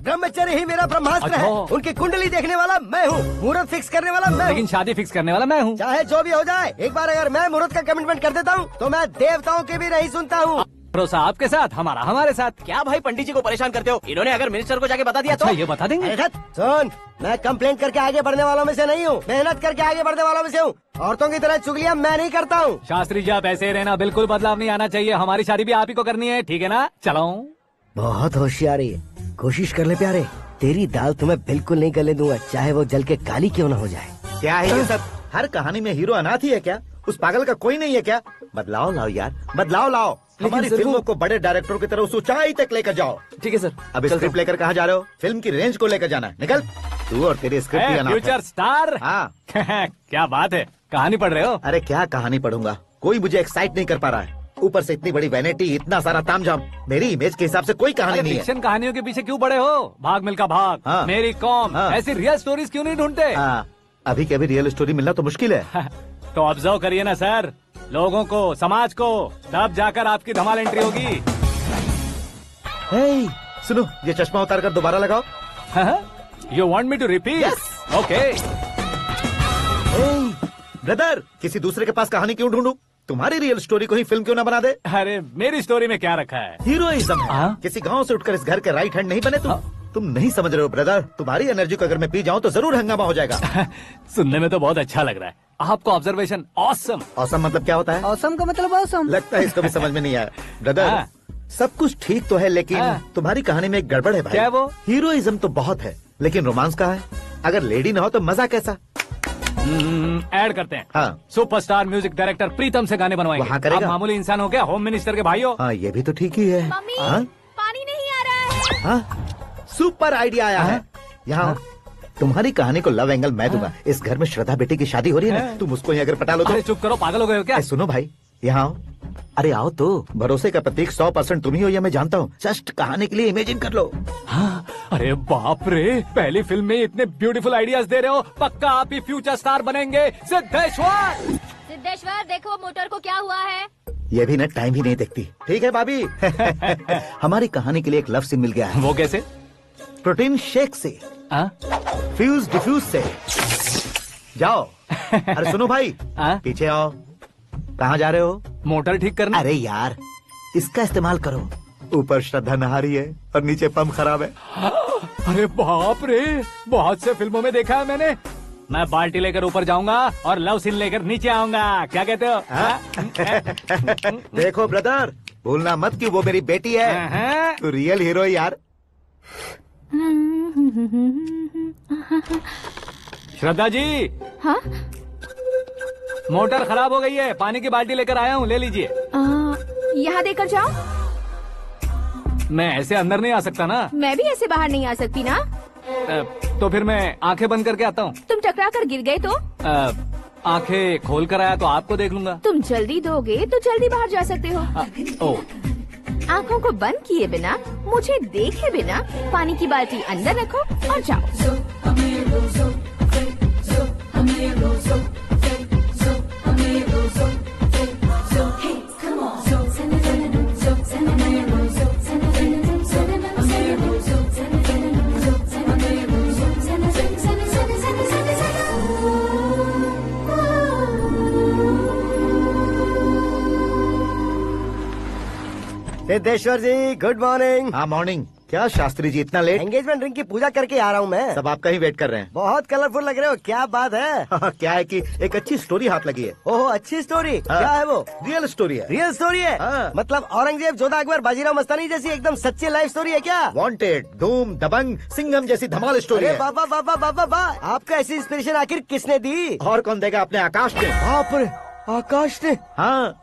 ब्रह्मचर्य ही मेरा ब्रह्मास्त्र है। उनकी कुंडली देखने वाला मैं हूँ, मुहूर्त फिक्स करने वाला मैं हूँ। लेकिन शादी फिक्स करने वाला मैं हूँ। चाहे जो भी हो जाए, एक बार अगर मैं मुहूर्त का कमिटमेंट कर देता हूँ तो मैं देवताओं की भी नहीं सुनता हूँ। भरोसा आपके साथ, हमारा हमारे साथ। क्या भाई पंडित जी को परेशान करते हो? इन्होंने अगर मिनिस्टर को जाके बता दिया अच्छा, तो ये बता देंगे। अरे सुन, मैं कंप्लेंट करके आगे बढ़ने वालों में से नहीं हूँ, मेहनत करके आगे बढ़ने वालों में से हूँ। औरतों की तरह चुगलियाँ मैं नहीं करता हूँ। शास्त्री जी आप ऐसे ही रहना, बिल्कुल बदलाव नहीं आना चाहिए। हमारी शादी भी आप ही को करनी है, ठीक है ना? चलो। बहुत होशियारी है, कोशिश कर ले प्यारे। तेरी दाल तुम्हें बिल्कुल नहीं गलने दूंगा, चाहे वो जल के काली क्यों न हो जाए। क्या है ये सब? हर कहानी में हीरो अनाथ ही है क्या? उस पागल का कोई नहीं है क्या? बदलाव लाओ यार, बदलाव लाओ। हमारी फिल्मों को बड़े डायरेक्टरों की तरह उस ऊंचाई तक लेकर जाओ। ठीक है सर। अब स्क्रिप्ट लेकर कहाँ जा रहे हो? फिल्म की रेंज को लेकर जाना है। निकल तू और तेरी स्क्रिप्ट भी अनाथ है। Future star. हाँ। क्या बात है, कहानी पढ़ रहे हो? अरे क्या कहानी पढ़ूंगा, कोई मुझे एक्साइट नहीं कर पा रहा है। ऊपर से इतनी बड़ी वैनिटी, इतना सारा तामझाम। मेरी इमेज के हिसाब से कोई कहानी नहीं है। फिक्शन कहानियों के पीछे क्यों पड़े हो? भाग मिल्खा भाग, हाँ। मेरी कॉम, हाँ। ऐसी रियल स्टोरीज क्यों नहीं ढूंढते? हाँ, अभी के अभी रियल स्टोरी मिलना तो मुश्किल है। तो ऑब्जर्व करिए ना सर, लोगों को, समाज को, तब जाकर आपकी धमाल एंट्री होगी। सुनो, ये चश्मा उतार कर दोबारा लगाओ। You want me to repeat? Okay. Brother, किसी दूसरे के पास कहानी क्यों ढूंढूं? तुम्हारी रियल स्टोरी को ही फिल्म क्यों ना बना दे? अरे मेरी स्टोरी में क्या रखा है? हीरोइज्म है। किसी गांव से उठकर इस घर के राइट हैंड नहीं बने तुम नहीं समझ रहे हो ब्रदर। तुम्हारी एनर्जी को अगर मैं पी जाऊं तो जरूर हंगामा हो जाएगा। सुनने में तो बहुत अच्छा लग रहा है। आपको ऑब्जर्वेशन ऑसम। ऑसम मतलब क्या होता है? ऑसम का मतलब ऑसम। लगता है इसको भी समझ में नहीं आया। ब्रदर, सब कुछ ठीक तो है, लेकिन तुम्हारी कहानी में एक गड़बड़ है भाई। क्या वो? हीरोइज्म तो बहुत है, लेकिन रोमांस कहाँ है? अगर लेडी ना हो तो मजा कैसा? ऐड करते हैं। हाँ। सुपरस्टार म्यूजिक डायरेक्टर प्रीतम से गाने बनवाएंगे। वहाँ करेगा? आप मामूली इंसान हो क्या? होम मिनिस्टर के भाई हो। हाँ, ये भी तो ठीक ही है। मम्मी, हाँ? पानी नहीं आ रहा है। हाँ? सुपर आइडिया आया है। यहाँ तुम्हारी कहानी को लव एंगल मैं दूंगा। इस घर में श्रद्धा बेटी की शादी हो रही है ना, तुम उसको ही अगर पटा लो तो। अरे चुप करो, पागल हो गए हो क्या? सुनो भाई, यहाँ आओ। अरे आओ तो। भरोसे का प्रतीक 100% तुम ही हो, यह मैं जानता हूँ। जस्ट कहानी के लिए इमेजिन कर लो। हाँ, अरे बाप रे, पहली फिल्म में इतने ब्यूटीफुल आइडियाज दे रहे हो। पक्का आप ही फ्यूचर स्टार बनेंगे। सिद्धेश्वर, सिद्धेश्वर देखो मोटर को क्या हुआ है। ये भी ना टाइम ही नहीं देखती। ठीक है भाभी। हमारी कहानी के लिए एक लव सीन मिल गया है। वो कैसे? प्रोटीन शेक से, फ्यूज डिफ्यूज से। जाओ। अरे सुनो भाई, पीछे आओ। कहाँ जा रहे हो? मोटर ठीक करना। अरे यार, इसका इस्तेमाल करो। ऊपर श्रद्धा नहा रही है और नीचे पंप खराब है। अरे बाप रे, बहुत से फिल्मों में देखा है मैंने। मैं बाल्टी लेकर ऊपर जाऊंगा और लव सीन लेकर नीचे आऊंगा। क्या कहते हो? देखो ब्रदर, भूलना मत कि वो मेरी बेटी है। तू रियल हीरो है यार। श्रद्धा जी। हाँ? मोटर खराब हो गई है, पानी की बाल्टी लेकर आया हूँ, ले लीजिए। यहाँ देकर जाओ। मैं ऐसे अंदर नहीं आ सकता ना। मैं भी ऐसे बाहर नहीं आ सकती ना। तो फिर मैं आंखें बंद करके आता हूँ। तुम टकरा कर गिर गए तो? आंखें खोल कर आया तो आपको देख लूंगा। तुम जल्दी दोगे तो जल्दी बाहर जा सकते हो। आंखों को बंद किए बिना, मुझे देखे बिना पानी की बाल्टी अंदर रखो और जाओ। सिद्धेश्वर जी, गुड मॉर्निंग। हाँ मॉर्निंग। क्या शास्त्री जी इतना लेट? एंगेजमेंट रिंग की पूजा करके आ रहा हूँ मैं। सब आपका ही वेट कर रहे हैं। बहुत कलरफुल लग रहे हो, क्या बात है? क्या है कि एक अच्छी स्टोरी हाथ लगी है। ओह, अच्छी स्टोरी। क्या है वो? रियल स्टोरी है। रियल स्टोरी है? मतलब औरंगजेब, जोधा अकबर, बाजीराव मस्तानी जैसी एकदम सच्ची लाइफ स्टोरी है क्या? वांटेड, धूम, दबंग, सिंघम जैसी धमाल स्टोरी है। बाबा बाबा बाबा बा, आपको ऐसी इंस्पिरेशन आखिर किसने दी? और कौन देगा? अपने आकाश ने। बाप रे, आकाश ने? हाँ।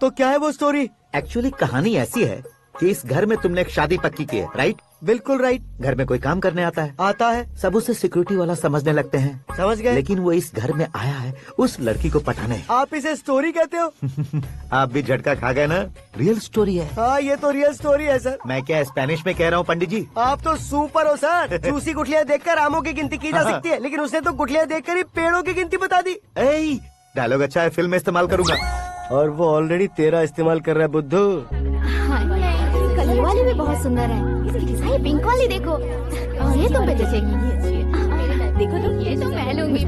तो क्या है वो स्टोरी? एक्चुअली कहानी ऐसी है कि इस घर में तुमने एक शादी पक्की की है, राइट? बिल्कुल राइट। घर में कोई काम करने आता है? आता है। सब उसे सिक्योरिटी वाला समझने लगते हैं। समझ गए। लेकिन वो इस घर में आया है उस लड़की को पटाने। आप इसे स्टोरी कहते हो? आप भी झटका खा गए ना। रियल स्टोरी है। हाँ, ये तो रियल स्टोरी है सर। मैं क्या स्पेनिश में कह रहा हूँ पंडित जी? आप तो सुपर हो सर। चूसी गुठलियाँ देखकर आमों की गिनती की जा सकती है, लेकिन उसने तो गुठलियाँ देखकर ही पेड़ों की गिनती बता दी। डायलॉग अच्छा है, फिल्म में इस्तेमाल करूंगा। और वो ऑलरेडी तेरा इस्तेमाल कर रहा है बुद्धू। ये वाली भी बहुत सुंदर है। इसकी डिजाइन पिंक वाली देखो। और ये तुम पे जचेगी। देखो तो, ये तो मैं लूंगी।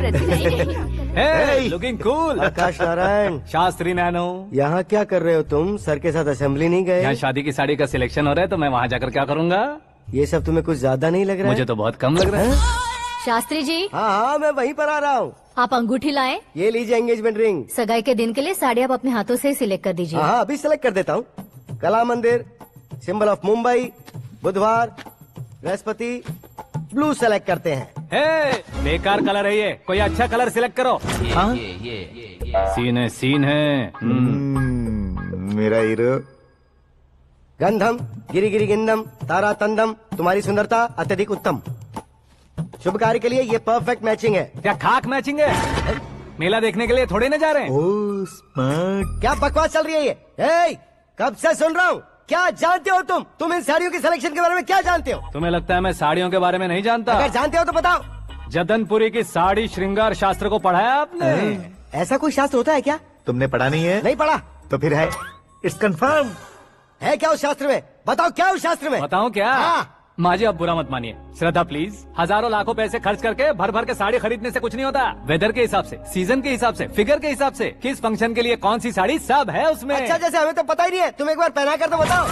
Looking cool. Akash Narayan. Shastri nano. यहाँ क्या कर रहे हो तुम? सर के साथ असेंबली नहीं गए? यहाँ शादी की साड़ी का सिलेक्शन हो रहा है, तो मैं वहाँ जाकर क्या करूँगा? ये सब तुम्हें कुछ ज्यादा नहीं लग रहा है? मुझे तो बहुत कम लग रहा है। शास्त्री जी। हाँ, मैं वहीं पर आ रहा हूँ। आप अंगूठी लाए। ये लीजिए एंगेजमेंट रिंग। सगाई के दिन के लिए साड़ी आप अपने हाथों से सिलेक्ट कर दीजिए। हाँ, अभी सिलेक्ट कर देता हूँ। कला मंदिर, सिंबल ऑफ मुंबई, बुधवार, बृहस्पति, ब्लू सेलेक्ट करते हैं। बेकार कलर है ये, कोई अच्छा कलर सिलेक्ट करो। ये सीन है। मेरा हीरो। गंधम, गिरी गिरी गिंदम, तारा तंदम, तुम्हारी सुंदरता अत्यधिक उत्तम। शुभ कार्य के लिए ये परफेक्ट मैचिंग है। क्या खाक मैचिंग है? मेला देखने के लिए थोड़े न जा रहे हैं। Oh smart. क्या बकवास चल रही है ये? कब से सुन रहा हूँ। क्या जानते हो तुम इन साड़ियों की सिलेक्शन के बारे में क्या जानते हो? तुम्हें लगता है मैं साड़ियों के बारे में नहीं जानता? अगर जानते हो तो बताओ। जदनपुरी की साड़ी श्रृंगार शास्त्र को पढ़ा है आपने? ऐसा कोई शास्त्र होता है क्या? तुमने पढ़ा नहीं है? नहीं पढ़ा। तो फिर है, इट्स कंफर्म। है क्या उस शास्त्र में? बताओ क्या उस शास्त्र में? बताऊं क्या? हाँ। माजी, अब बुरा मत मानिए। श्रद्धा प्लीज, हजारों लाखों पैसे खर्च करके भर भर के साड़ी खरीदने से कुछ नहीं होता। वेदर के हिसाब से, सीजन के हिसाब से, फिगर के हिसाब से, किस फंक्शन के लिए कौन सी साड़ी, सब है उसमें। अच्छा, जैसे हमें तो पता ही नहीं है। तुम एक बार पहना कर तो बताओ।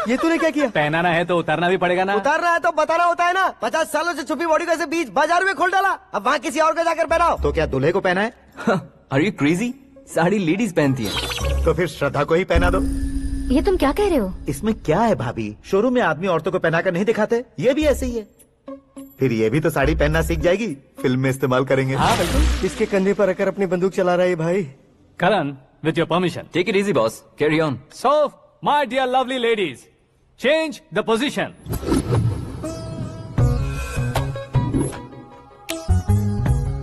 ये तूने क्या किया? पहनाना है तो उतारना भी पड़ेगा ना। उतारना है तो बताना होता है ना। 50 सालों से छुपी बॉडी को ऐसे बीच बाजार में खोल डाला, अब वहाँ किसी और को जाकर पहनाओ। तो क्या दूल्हे को पहना है? Are you crazy? Sari ladies पहनती है। तो फिर श्रद्धा को ही पहना दो। ये तुम क्या कह रहे हो? इसमें क्या है भाभी? शोरूम में आदमी औरतों को पहनाकर नहीं दिखाते? ये भी ऐसे ही है। फिर ये भी तो साड़ी पहनना सीख जाएगी, फिल्म में इस्तेमाल करेंगे। हाँ बिल्कुल। इसके कंधे पर रखकर अपनी बंदूक चला रहा है भाई। Karan, with your permission. Take it easy boss, carry on. So my dear lovely ladies, change the position.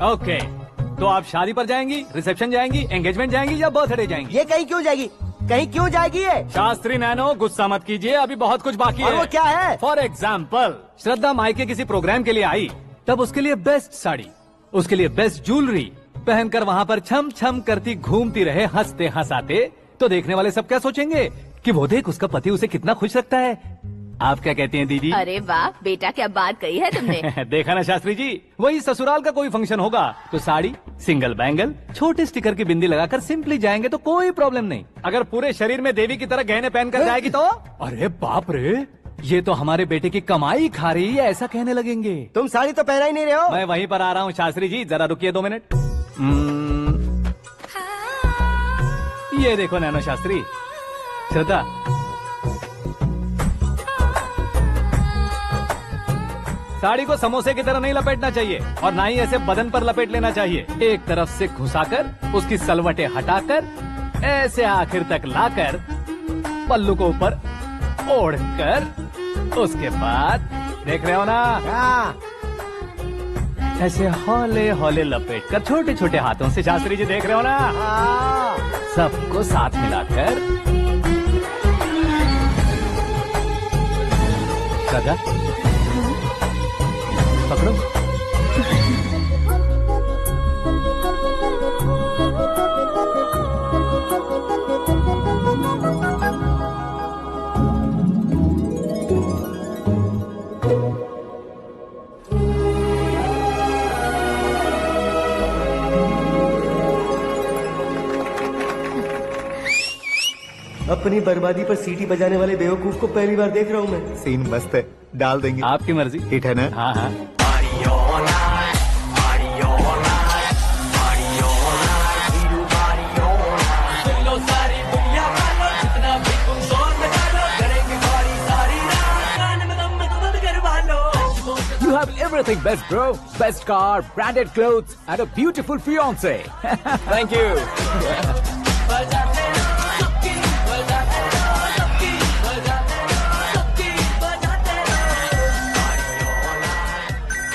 Okay, तो आप शादी पर जाएंगी, रिसेप्शन जाएंगी, एंगेजमेंट जाएंगी या बर्थडे जाएंगी? ये कहीं क्यों जाएगी? कहीं क्यों जाएगी ये? शास्त्री नैनो गुस्सा मत कीजिए, अभी बहुत कुछ बाकी और है। वो क्या है? फॉर एग्जाम्पल, श्रद्धा मायके किसी प्रोग्राम के लिए आई, तब उसके लिए बेस्ट साड़ी, उसके लिए बेस्ट ज्वेलरी पहनकर वहाँ पर छम छम करती घूमती रहे हंसते हंसाते, तो देखने वाले सब क्या सोचेंगे कि वो देख उसका पति उसे कितना खुश रखता है। आप क्या कहती हैं दीदी? अरे वाह बेटा, क्या बात कही है तुमने। देखा ना शास्त्री जी, वही ससुराल का कोई फंक्शन होगा तो साड़ी, सिंगल बैंगल, छोटे स्टिकर की बिंदी लगाकर सिंपली जाएंगे तो कोई प्रॉब्लम नहीं। अगर पूरे शरीर में देवी की तरह गहने पहन कर जाएगी तो अरे बाप रे, ये तो हमारे बेटे की कमाई खा रही है, ऐसा कहने लगेंगे। तुम साड़ी तो पहना ही नहीं रहे हो। मैं वहीं पर आ रहा हूँ शास्त्री जी, जरा रुकिए 2 मिनट। ये देखो नैनो शास्त्री, श्रद्धा साड़ी को समोसे की तरह नहीं लपेटना चाहिए और ना ही ऐसे बदन पर लपेट लेना चाहिए। एक तरफ से घुसाकर उसकी सलवटें हटाकर ऐसे आखिर तक लाकर पल्लू को ऊपर ओढ़कर उसके बाद देख रहे हो ना, ऐसे हौले हौले लपेट कर छोटे छोटे हाथों से, शास्त्री जी देख रहे हो ना, सबको साथ मिलाकर राजा पकड़ो। अपनी बर्बादी पर सीटी बजाने वाले बेवकूफ को पहली बार देख रहा हूँ मैं। सीन मस्त है, डाल देंगे। आपकी मर्जी। हिट है ना? हाँ हाँ। You have everything best, bro. Best car, branded clothes, and a beautiful fiance. Thank you.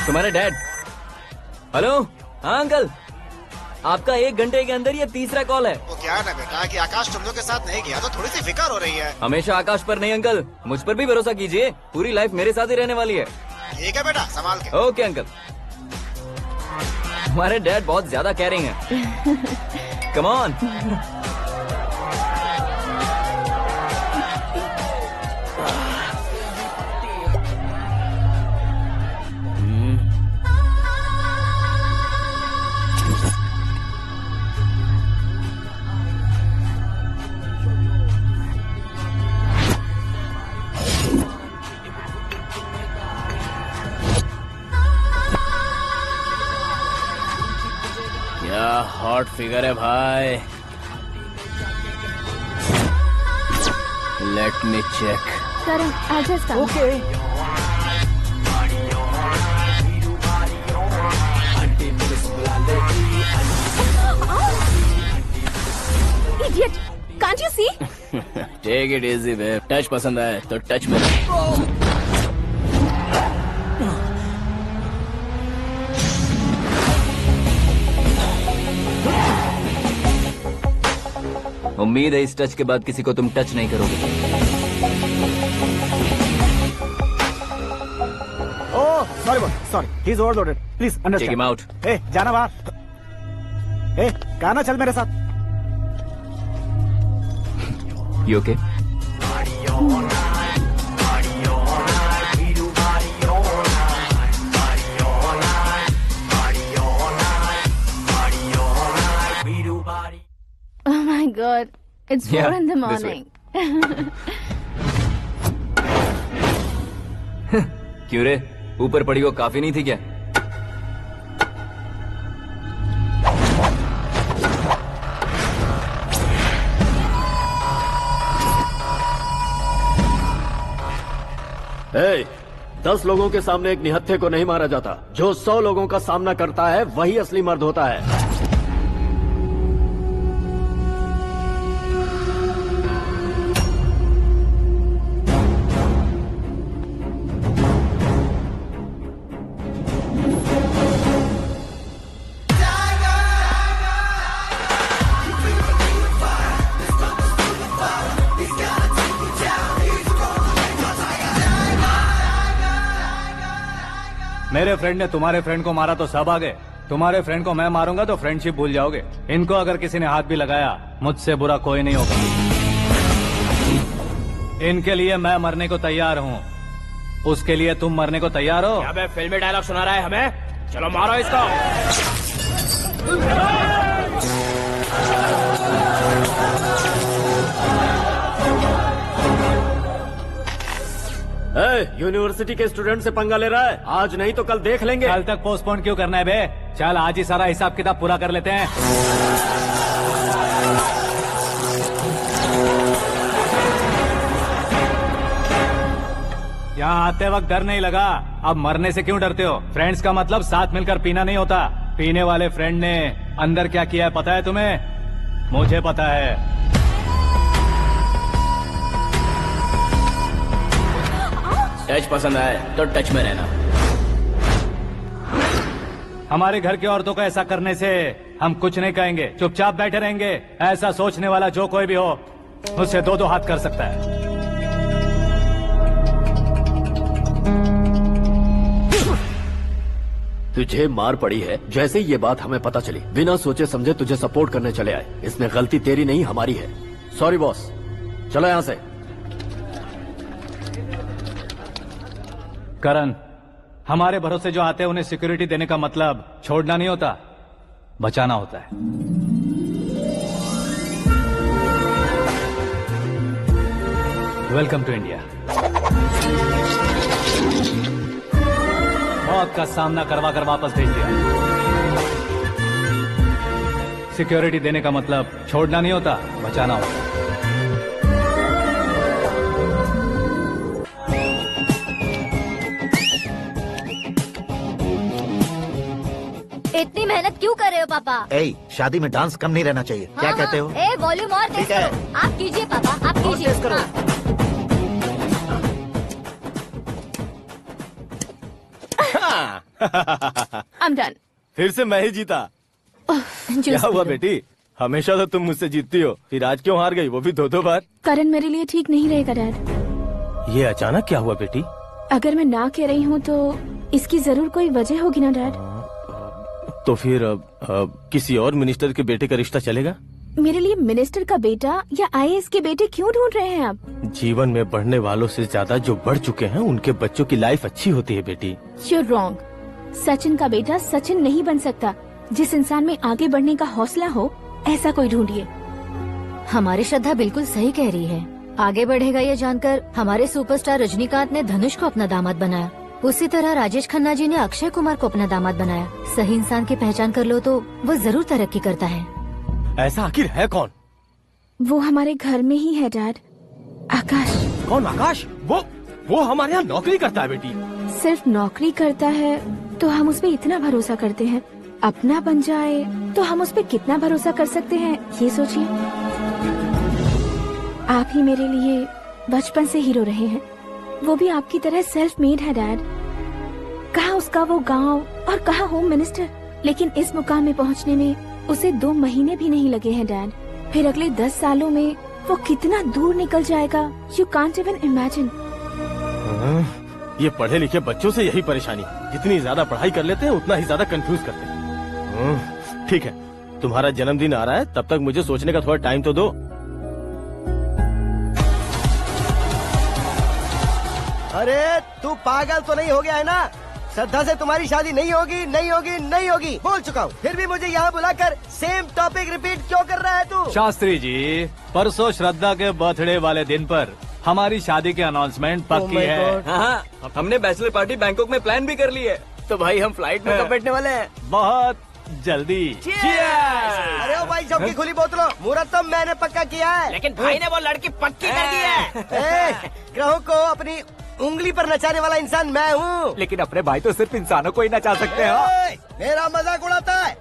तुम्हारे डैड। हेलो, हाँ अंकल, आपका 1 घंटे के अंदर ये तीसरा कॉल है। वो क्या है ना बेटा कि आकाश तुम लोग के साथ नहीं गया तो थोड़ी सी फिक्र हो रही है। हमेशा आकाश पर नहीं अंकल, मुझ पर भी भरोसा कीजिए, पूरी लाइफ मेरे साथ ही रहने वाली है। ठीक है बेटा, संभाल के। Okay uncle. हमारे डैड बहुत ज्यादा केयरिंग है। Come on. क्या हॉट फिगर है भाई। Let me check. Karan, I'll just come. Okay. Idiot! Can't you see? Take it easy babe. Touch पसंद आए तो टच में। उम्मीद है इस टच के बाद किसी को तुम टच नहीं करोगे। Oh sorry sorry, he is overloaded, please Take understand. him out. ए जाना बाहर। ए गाना चल मेरे साथ। You okay? Oh my God, it's 4 Yeah, in the this way. morning. क्यों रे, ऊपर पड़ी वो काफी नहीं थी क्या? ए, 10 लोगों के सामने एक निहत्थे को नहीं मारा जाता। जो 100 लोगों का सामना करता है वही असली मर्द होता है। मेरे फ्रेंड ने तुम्हारे फ्रेंड को मारा तो सब आ गए, तुम्हारे फ्रेंड को मैं मारूंगा तो फ्रेंडशिप भूल जाओगे। इनको अगर किसी ने हाथ भी लगाया, मुझसे बुरा कोई नहीं होगा। इनके लिए मैं मरने को तैयार हूँ, उसके लिए तुम मरने को तैयार हो? अबे फिल्मी डायलॉग सुना रहा है हमें? चलो मारो इसको। यूनिवर्सिटी के स्टूडेंट से पंगा ले रहा है, आज नहीं तो कल देख लेंगे। कल तक पोस्टपोन क्यों करना है बे? चल आज ही सारा हिसाब किताब पूरा कर लेते हैं। यहाँ आते वक्त डर नहीं लगा, अब मरने से क्यों डरते हो? फ्रेंड्स का मतलब साथ मिलकर पीना नहीं होता। पीने वाले फ्रेंड ने अंदर क्या किया है पता है तुम्हें? मुझे पता है। टच पसंद आए तो टच में रहना। हमारे घर की औरतों को ऐसा करने से हम कुछ नहीं कहेंगे, चुपचाप बैठे रहेंगे। ऐसा सोचने वाला जो कोई भी हो, उससे दो दो हाथ कर सकता है। तुझे मार पड़ी है, जैसे ये बात हमें पता चली बिना सोचे समझे तुझे सपोर्ट करने चले आए। इसमें गलती तेरी नहीं हमारी है। सॉरी बॉस, चलो यहाँ से। करण, हमारे भरोसे जो आते हैं उन्हें सिक्योरिटी देने का मतलब छोड़ना नहीं होता, बचाना होता है। Welcome to India. मौत का सामना करवा कर वापस भेज दिया। सिक्योरिटी देने का मतलब छोड़ना नहीं होता, बचाना होता है। इतनी मेहनत क्यों कर रहे हो पापा? ए, शादी में डांस कम नहीं रहना चाहिए। क्या कहते हो? ए वॉल्यूम और तेज करो। आप कीजिए पापा, आप कीजिए। I'm done. फिर से मैं ही जीता। क्या हुआ बेटी? हमेशा तो तुम मुझसे जीतती हो, फिर आज क्यों हार गई, वो भी दो दो बार? करण मेरे लिए ठीक नहीं रहेगा डैड। ये अचानक क्या हुआ बेटी? अगर मैं ना कह रही हूँ तो इसकी जरूर कोई वजह होगी ना डैड। तो फिर किसी और मिनिस्टर के बेटे का रिश्ता चलेगा? मेरे लिए मिनिस्टर का बेटा या IAS के बेटे क्यों ढूंढ रहे हैं आप? जीवन में बढ़ने वालों से ज्यादा जो बढ़ चुके हैं उनके बच्चों की लाइफ अच्छी होती है बेटी। You're wrong. सचिन का बेटा सचिन नहीं बन सकता। जिस इंसान में आगे बढ़ने का हौसला हो, ऐसा कोई ढूंढिए। हमारी श्रद्धा बिल्कुल सही कह रही है। आगे बढ़ेगा ये जानकर हमारे सुपरस्टार रजनीकांत ने धनुष को अपना दामाद बनाया, उसी तरह राजेश खन्ना जी ने अक्षय कुमार को अपना दामाद बनाया। सही इंसान की पहचान कर लो तो वो जरूर तरक्की करता है। ऐसा आखिर है कौन? वो हमारे घर में ही है डैड, आकाश। कौन आकाश? वो हमारे यहाँ नौकरी करता है बेटी। सिर्फ नौकरी करता है तो हम उस पे इतना भरोसा करते हैं, अपना बन जाए तो हम उस पे कितना भरोसा कर सकते हैं, ये सोचिए। आप ही मेरे लिए बचपन से हीरो रहे हैं, वो भी आपकी तरह सेल्फ मेड है डैड। कहाँ उसका वो गांव और कहाँ होम मिनिस्टर, लेकिन इस मुकाम में पहुँचने में उसे 2 महीने भी नहीं लगे हैं डैड। फिर अगले 10 सालों में वो कितना दूर निकल जाएगा, यू कांट इवन इमेजिन। ये पढ़े लिखे बच्चों से यही परेशानी, जितनी ज्यादा पढ़ाई कर लेते हैं उतना ही ज्यादा कंफ्यूज करते हैं। ठीक है, तुम्हारा जन्मदिन आ रहा है, तब तक मुझे सोचने का थोड़ा टाइम तो दो। अरे तू पागल तो नहीं हो गया है ना? श्रद्धा से तुम्हारी शादी नहीं होगी, नहीं होगी, नहीं होगी, बोल चुका हूँ। फिर भी मुझे यहाँ बुलाकर सेम टॉपिक रिपीट क्यों कर रहा है तू? शास्त्री जी, परसों श्रद्धा के बर्थडे वाले दिन पर हमारी शादी की अनाउंसमेंट पक्की है। हाँ, हमने बैचलर पार्टी बैंकॉक में प्लान भी कर ली है। तो भाई हम फ्लाइट में कब बैठने वाले हैं? बहुत जल्दी। अरे ओ भाई, सबकी खुली बोतलों, मुहूर्त तो मैंने पक्का किया है। लेकिन भाई ने वो लड़की पक्की कर दी है। ग्रहों को अपनी उंगली पर नचाने वाला इंसान मैं हूँ। लेकिन अपने भाई तो सिर्फ इंसानों को ही नचा सकते हो। मेरा मजाक उड़ाता है।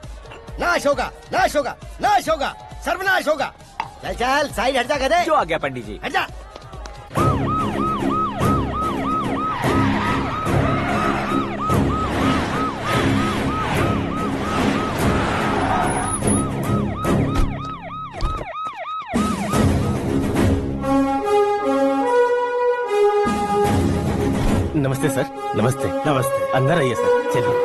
नाश होगा, नाश होगा, नाश होगा, सर्वनाश होगा। चल चल साइड हट जा गधे। जो आ गया पंडित जी। हट जा। नमस्ते सर। नमस्ते। नमस्ते। अंदर आइए सर, चलिए।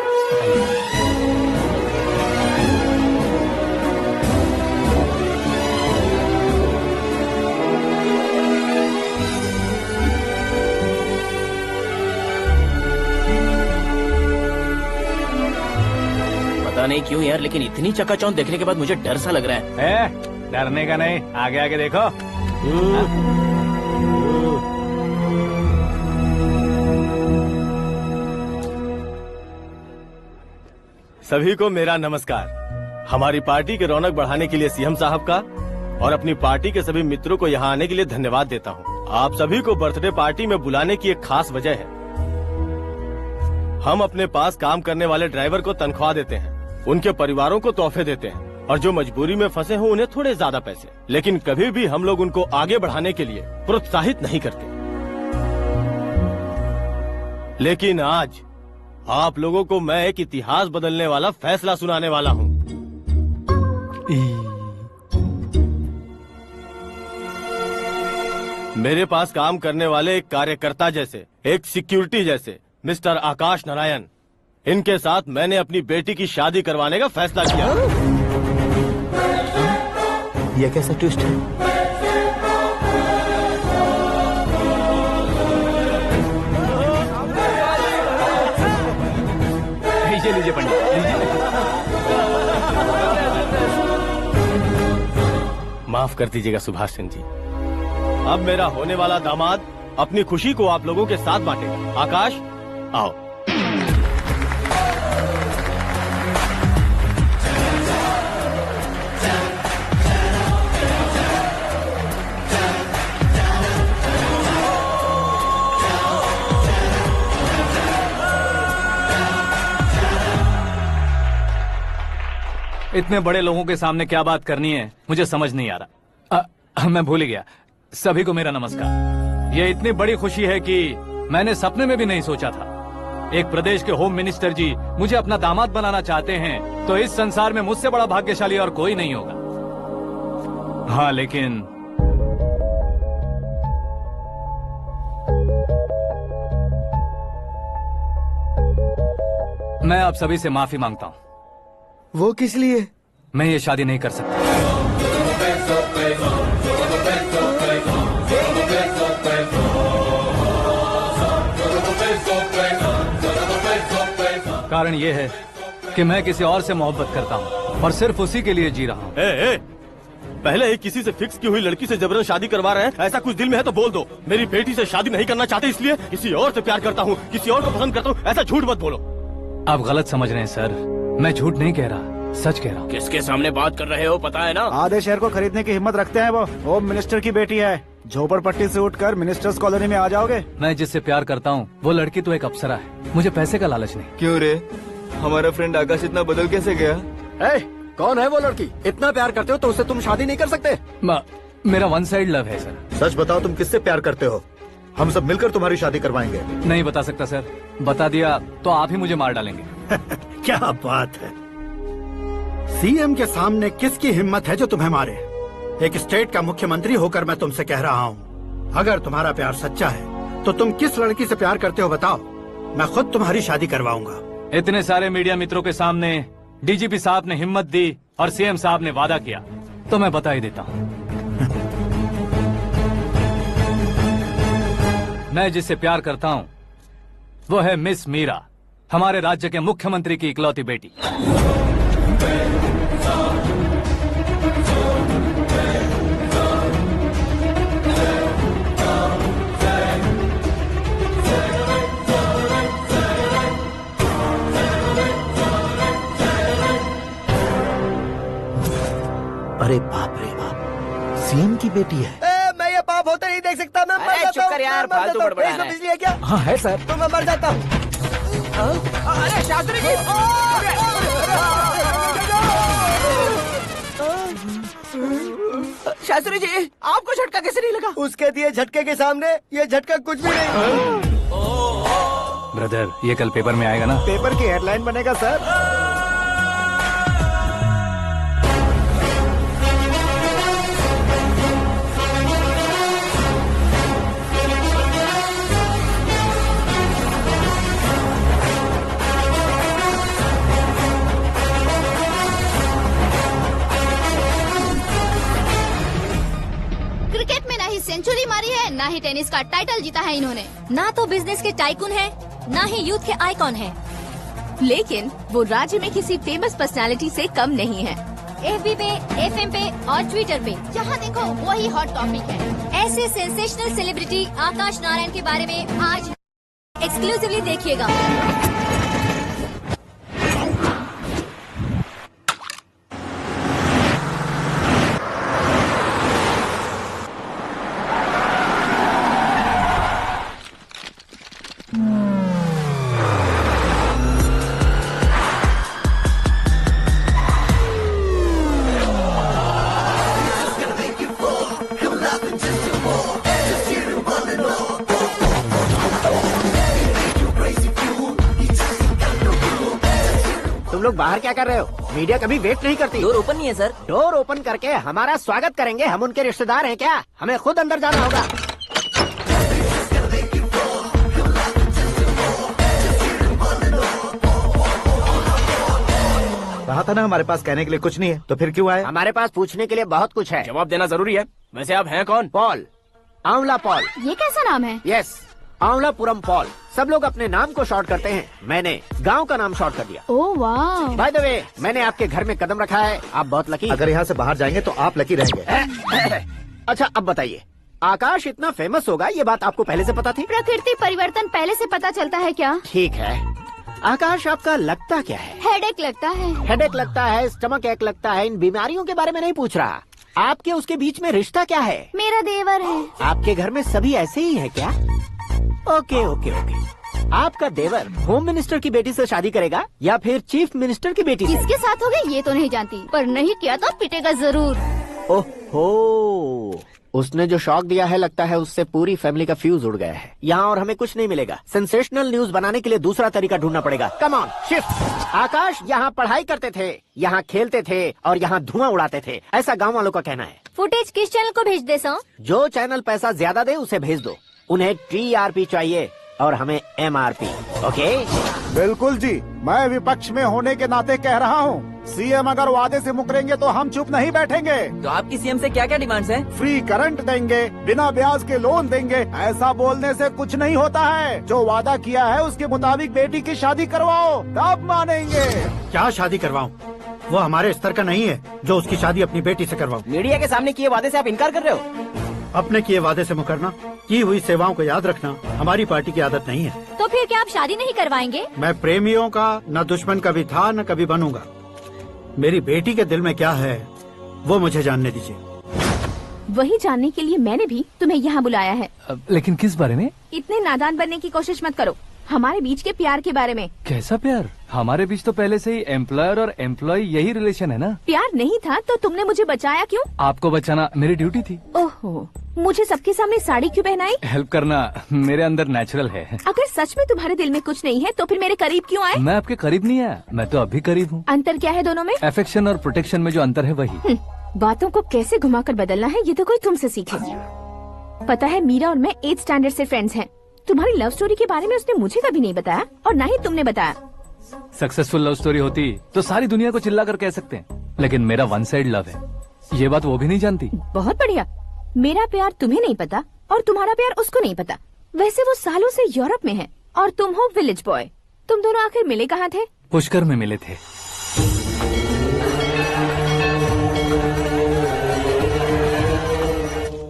पता नहीं क्यों यार, लेकिन इतनी चकाचौंध देखने के बाद मुझे डर सा लग रहा है। डरने का नहीं, आगे आगे देखो। सभी को मेरा नमस्कार। हमारी पार्टी की रौनक बढ़ाने के लिए सीएम साहब का और अपनी पार्टी के सभी मित्रों को यहाँ आने के लिए धन्यवाद देता हूँ। आप सभी को बर्थडे पार्टी में बुलाने की एक खास वजह है। हम अपने पास काम करने वाले ड्राइवर को तनख्वाह देते हैं, उनके परिवारों को तोहफे देते हैं और जो मजबूरी में फंसे हो उन्हें थोड़े ज्यादा पैसे, लेकिन कभी भी हम लोग उनको आगे बढ़ाने के लिए प्रोत्साहित नहीं करते। लेकिन आज आप लोगों को मैं एक इतिहास बदलने वाला फैसला सुनाने वाला हूँ। मेरे पास काम करने वाले एक कार्यकर्ता जैसे, एक सिक्योरिटी जैसे मिस्टर आकाश नारायण, इनके साथ मैंने अपनी बेटी की शादी करवाने का फैसला किया। यह कैसा ट्विस्ट है? लीजिए पंडित, माफ कर दीजिएगा सुभाष सिंह जी। अब मेरा होने वाला दामाद अपनी खुशी को आप लोगों के साथ बांटेगा। आकाश, आओ। इतने बड़े लोगों के सामने क्या बात करनी है मुझे समझ नहीं आ रहा। मैं भूल ही गया। सभी को मेरा नमस्कार। ये इतनी बड़ी खुशी है कि मैंने सपने में भी नहीं सोचा था। एक प्रदेश के होम मिनिस्टर जी मुझे अपना दामाद बनाना चाहते हैं तो इस संसार में मुझसे बड़ा भाग्यशाली और कोई नहीं होगा। हाँ, लेकिन मैं आप सभी से माफी मांगता हूँ। वो किस लिए? मैं ये शादी नहीं कर सकता। कारण ये है कि मैं किसी और से मोहब्बत करता हूँ और सिर्फ उसी के लिए जी रहा हूँ। पहले ही किसी से फिक्स की हुई लड़की से जबरन शादी करवा रहे हैं, ऐसा कुछ दिल में है तो बोल दो। मेरी बेटी से शादी नहीं करना चाहते इसलिए किसी और से प्यार करता हूँ, किसी और को पसंद करता हूँ, ऐसा झूठ मत बोलो। आप गलत समझ रहे हैं सर, मैं झूठ नहीं कह रहा, सच कह रहा हूँ। किसके सामने बात कर रहे हो पता है ना? आधे शहर को खरीदने की हिम्मत रखते हैं वो। होम मिनिस्टर की बेटी है। झोपड़पट्टी से उठकर मिनिस्टर्स कॉलोनी में आ जाओगे। मैं जिससे प्यार करता हूँ वो लड़की तो एक अप्सरा है, मुझे पैसे का लालच नहीं। क्यों रे, हमारा फ्रेंड आकाश इतना बदल कैसे गया? कौन है वो लड़की? इतना प्यार करते हो तो उससे तुम शादी नहीं कर सकते? मेरा वन साइड लव है सर। सच बताओ, तुम किससे प्यार करते हो? हम सब मिलकर तुम्हारी शादी करवाएंगे। नहीं बता सकता सर, बता दिया तो आप ही मुझे मार डालेंगे। क्या बात है, सीएम के सामने किसकी हिम्मत है जो तुम्हें मारे? एक स्टेट का मुख्यमंत्री होकर मैं तुमसे कह रहा हूँ, अगर तुम्हारा प्यार सच्चा है तो तुम किस लड़की से प्यार करते हो बताओ, मैं खुद तुम्हारी शादी करवाऊंगा। इतने सारे मीडिया मित्रों के सामने डीजीपी साहब ने हिम्मत दी और सीएम साहब ने वादा किया तो मैं बता ही देता हूँ। मैं जिससे प्यार करता हूँ वो है मिस मीरा, हमारे राज्य के मुख्यमंत्री की इकलौती बेटी। अरे बाप रे बाप, सीएम की बेटी है। मैं ये पाप होते नहीं देख सकता। मैं मर जाता हूँ। चुप कर यार, फालतू बड़बड़ा रहा है। बिजली है क्या? हाँ है सर। तो मैं मर जाता हूँ। अरे शास्त्री जी, शास्त्री जी आपको झटका कैसे नहीं लगा? उसके दिए झटके के सामने ये झटका कुछ भी नहीं। ब्रदर, ये कल पेपर में आएगा ना? पेपर की हेडलाइन बनेगा सर। ना ही टेनिस का टाइटल जीता है इन्होंने, ना तो बिजनेस के टाइकून है, ना ही यूथ के आइकॉन है। लेकिन वो राज्य में किसी फेमस पर्सनालिटी से कम नहीं है। FB पे, FM पे और ट्विटर पे जहाँ देखो वही हॉट टॉपिक है। ऐसे सेंसेशनल सेलिब्रिटी आकाश नारायण के बारे में आज एक्सक्लूसिवली देखिएगा। तुम लोग बाहर क्या कर रहे हो? मीडिया कभी वेट नहीं करती। डोर ओपन नहीं है सर। डोर ओपन करके हमारा स्वागत करेंगे। हम उनके रिश्तेदार हैं क्या? हमें खुद अंदर जाना होगा। कहा था ना हमारे पास कहने के लिए कुछ नहीं है, तो फिर क्यों आए? हमारे पास पूछने के लिए बहुत कुछ है। जवाब देना जरूरी है। वैसे आप हैं कौन? पॉल, आंवला पॉल। ये कैसा नाम है? Yes, Anwalapuram Paul. सब लोग अपने नाम को शॉर्ट करते हैं, मैंने गांव का नाम शॉर्ट कर दिया। ओह वाह। बाय द वे, मैंने आपके घर में कदम रखा है। आप बहुत लकी। अगर यहाँ से बाहर जाएंगे तो आप लकी रहेंगे। अच्छा अब बताइए, आकाश इतना फेमस होगा ये बात आपको पहले से पता थी? प्रकृति परिवर्तन पहले से पता चलता है क्या? ठीक है, आकाश आपका लगता क्या है? हेडेक लगता है। हेडेक लगता है, स्टमक एक लगता है। इन बीमारियों के बारे में नहीं पूछ रहा। आपके उसके बीच में रिश्ता क्या है? मेरा देवर है। आपके घर में सभी ऐसे ही है क्या? Okay okay okay. आपका देवर होम मिनिस्टर की बेटी से शादी करेगा या फिर चीफ मिनिस्टर की बेटी से? किसके साथ होगा ये तो नहीं जानती, पर नहीं किया तो पिटेगा जरूर। ओहो, उसने जो शॉक दिया है लगता है उससे पूरी फैमिली का फ्यूज उड़ गया है। यहाँ और हमें कुछ नहीं मिलेगा। सेंसेशनल न्यूज बनाने के लिए दूसरा तरीका ढूंढना पड़ेगा। Come on, shift. आकाश यहाँ पढ़ाई करते थे, यहाँ खेलते थे और यहाँ धुआं उड़ाते थे, ऐसा गाँव वालों का कहना है। फुटेज किस चैनल को भेज दे सो? जो चैनल पैसा ज्यादा दे उसे भेज दो। उन्हें TRP चाहिए और हमें MRP। ओके? बिल्कुल जी, मैं विपक्ष में होने के नाते कह रहा हूँ, सीएम अगर वादे से मुकरेंगे तो हम चुप नहीं बैठेंगे। तो आपकी सीएम से क्या क्या डिमांड्स हैं? फ्री करंट देंगे, बिना ब्याज के लोन देंगे। ऐसा बोलने से कुछ नहीं होता है। जो वादा किया है उसके मुताबिक बेटी की शादी करवाओ, तब मानेंगे। क्या शादी करवाऊं? वो हमारे स्तर का नहीं है जो उसकी शादी अपनी बेटी से करवाऊं। मीडिया के सामने किए वादे से आप इनकार कर रहे हो? अपने किए वादे से मुकरना, की हुई सेवाओं को याद रखना हमारी पार्टी की आदत नहीं है। तो फिर क्या आप शादी नहीं करवाएंगे? मैं प्रेमियों का न दुश्मन कभी था न कभी बनूंगा। मेरी बेटी के दिल में क्या है वो मुझे जानने दीजिए। वही जानने के लिए मैंने भी तुम्हें यहाँ बुलाया है। लेकिन किस बारे में? इतने नादान बनने की कोशिश मत करो। हमारे बीच के प्यार के बारे में। कैसा प्यार? हमारे बीच तो पहले से ही एम्प्लॉयर और एम्प्लॉय यही रिलेशन है ना। प्यार नहीं था तो तुमने मुझे बचाया क्यों? आपको बचाना मेरी ड्यूटी थी। ओहो, मुझे सबके सामने साड़ी क्यों पहनाई? हेल्प करना मेरे अंदर नेचुरल है। अगर सच में तुम्हारे दिल में कुछ नहीं है तो फिर मेरे करीब क्यों आए? मैं आपके करीब नहीं आया, मैं तो अभी करीब हूँ। अंतर क्या है दोनों में? अफेक्शन और प्रोटेक्शन में जो अंतर है वही। बातों को कैसे घुमाकर बदलना है ये तो कोई तुमसे सीखे। पता है, मीरा और मैं 8th स्टैंडर्ड से फ्रेंड्स हैं। तुम्हारी लव स्टोरी के बारे में उसने मुझे कभी नहीं बताया और न ही तुमने बताया। सक्सेसफुल लव स्टोरी होती तो सारी दुनिया को चिल्ला कर कह सकते हैं, लेकिन मेरा वन साइड लव है, ये बात वो भी नहीं जानती। बहुत बढ़िया। मेरा प्यार तुम्हें नहीं पता और तुम्हारा प्यार उसको नहीं पता। वैसे वो सालों से यूरोप में है और तुम हो विलेज बॉय। तुम दोनों आखिर मिले कहाँ थे? पुष्कर में मिले थे।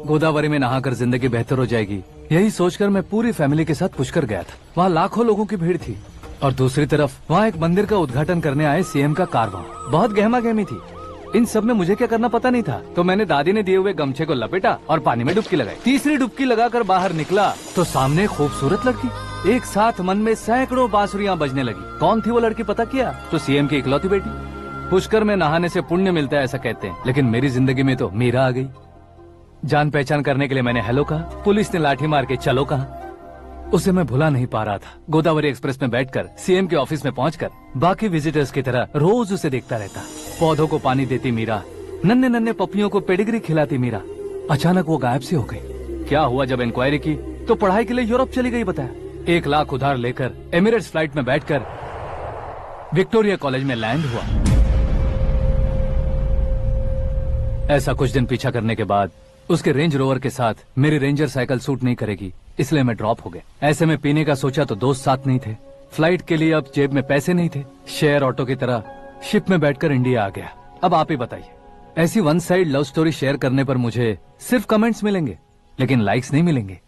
गोदावरी में नहाकर जिंदगी बेहतर हो जाएगी, यही सोचकर मैं पूरी फैमिली के साथ पुष्कर गया था। वहाँ लाखों लोगों की भीड़ थी और दूसरी तरफ वहाँ एक मंदिर का उद्घाटन करने आए सीएम का कारवां। बहुत गहमा गहमी थी। इन सब में मुझे क्या करना पता नहीं था, तो मैंने दादी ने दिए हुए गमछे को लपेटा और पानी में डुबकी लगाई। तीसरी डुबकी लगाकर बाहर निकला तो सामने खूबसूरत लड़की। एक साथ मन में सैकड़ों बांसुरियां बजने लगी। कौन थी वो लड़की पता किया? तो सीएम की इकलौती बेटी। पुष्कर में नहाने से पुण्य मिलता है ऐसा कहते हैं, लेकिन मेरी जिंदगी में तो मीरा आ गई। जान पहचान करने के लिए मैंने हेलो कहा, पुलिस ने लाठी मार के चलो कहा। उसे मैं भुला नहीं पा रहा था। गोदावरी एक्सप्रेस में बैठकर सीएम के ऑफिस में पहुंचकर बाकी विजिटर्स की तरह रोज उसे देखता रहता। पौधों को पानी देती मीरा, नन्हे नन्हे पपियों को पेडिग्री खिलाती मीरा। अचानक वो गायब सी हो गई। क्या हुआ? जब इंक्वायरी की तो पढ़ाई के लिए यूरोप चली गई बताया। 1 लाख उधार लेकर एमिरेट्स फ्लाइट में बैठकर विक्टोरिया कॉलेज में लैंड हुआ। ऐसा कुछ दिन पीछा करने के बाद उसके रेंज रोवर के साथ मेरी रेंजर साइकिल सूट नहीं करेगी, इसलिए मैं ड्रॉप हो गया। ऐसे में पीने का सोचा तो दोस्त साथ नहीं थे, फ्लाइट के लिए अब जेब में पैसे नहीं थे, शेयर ऑटो की तरह शिप में बैठकर इंडिया आ गया। अब आप ही बताइए, ऐसी one side love story share करने पर मुझे सिर्फ कमेंट्स मिलेंगे, लेकिन लाइक्स नहीं मिलेंगे।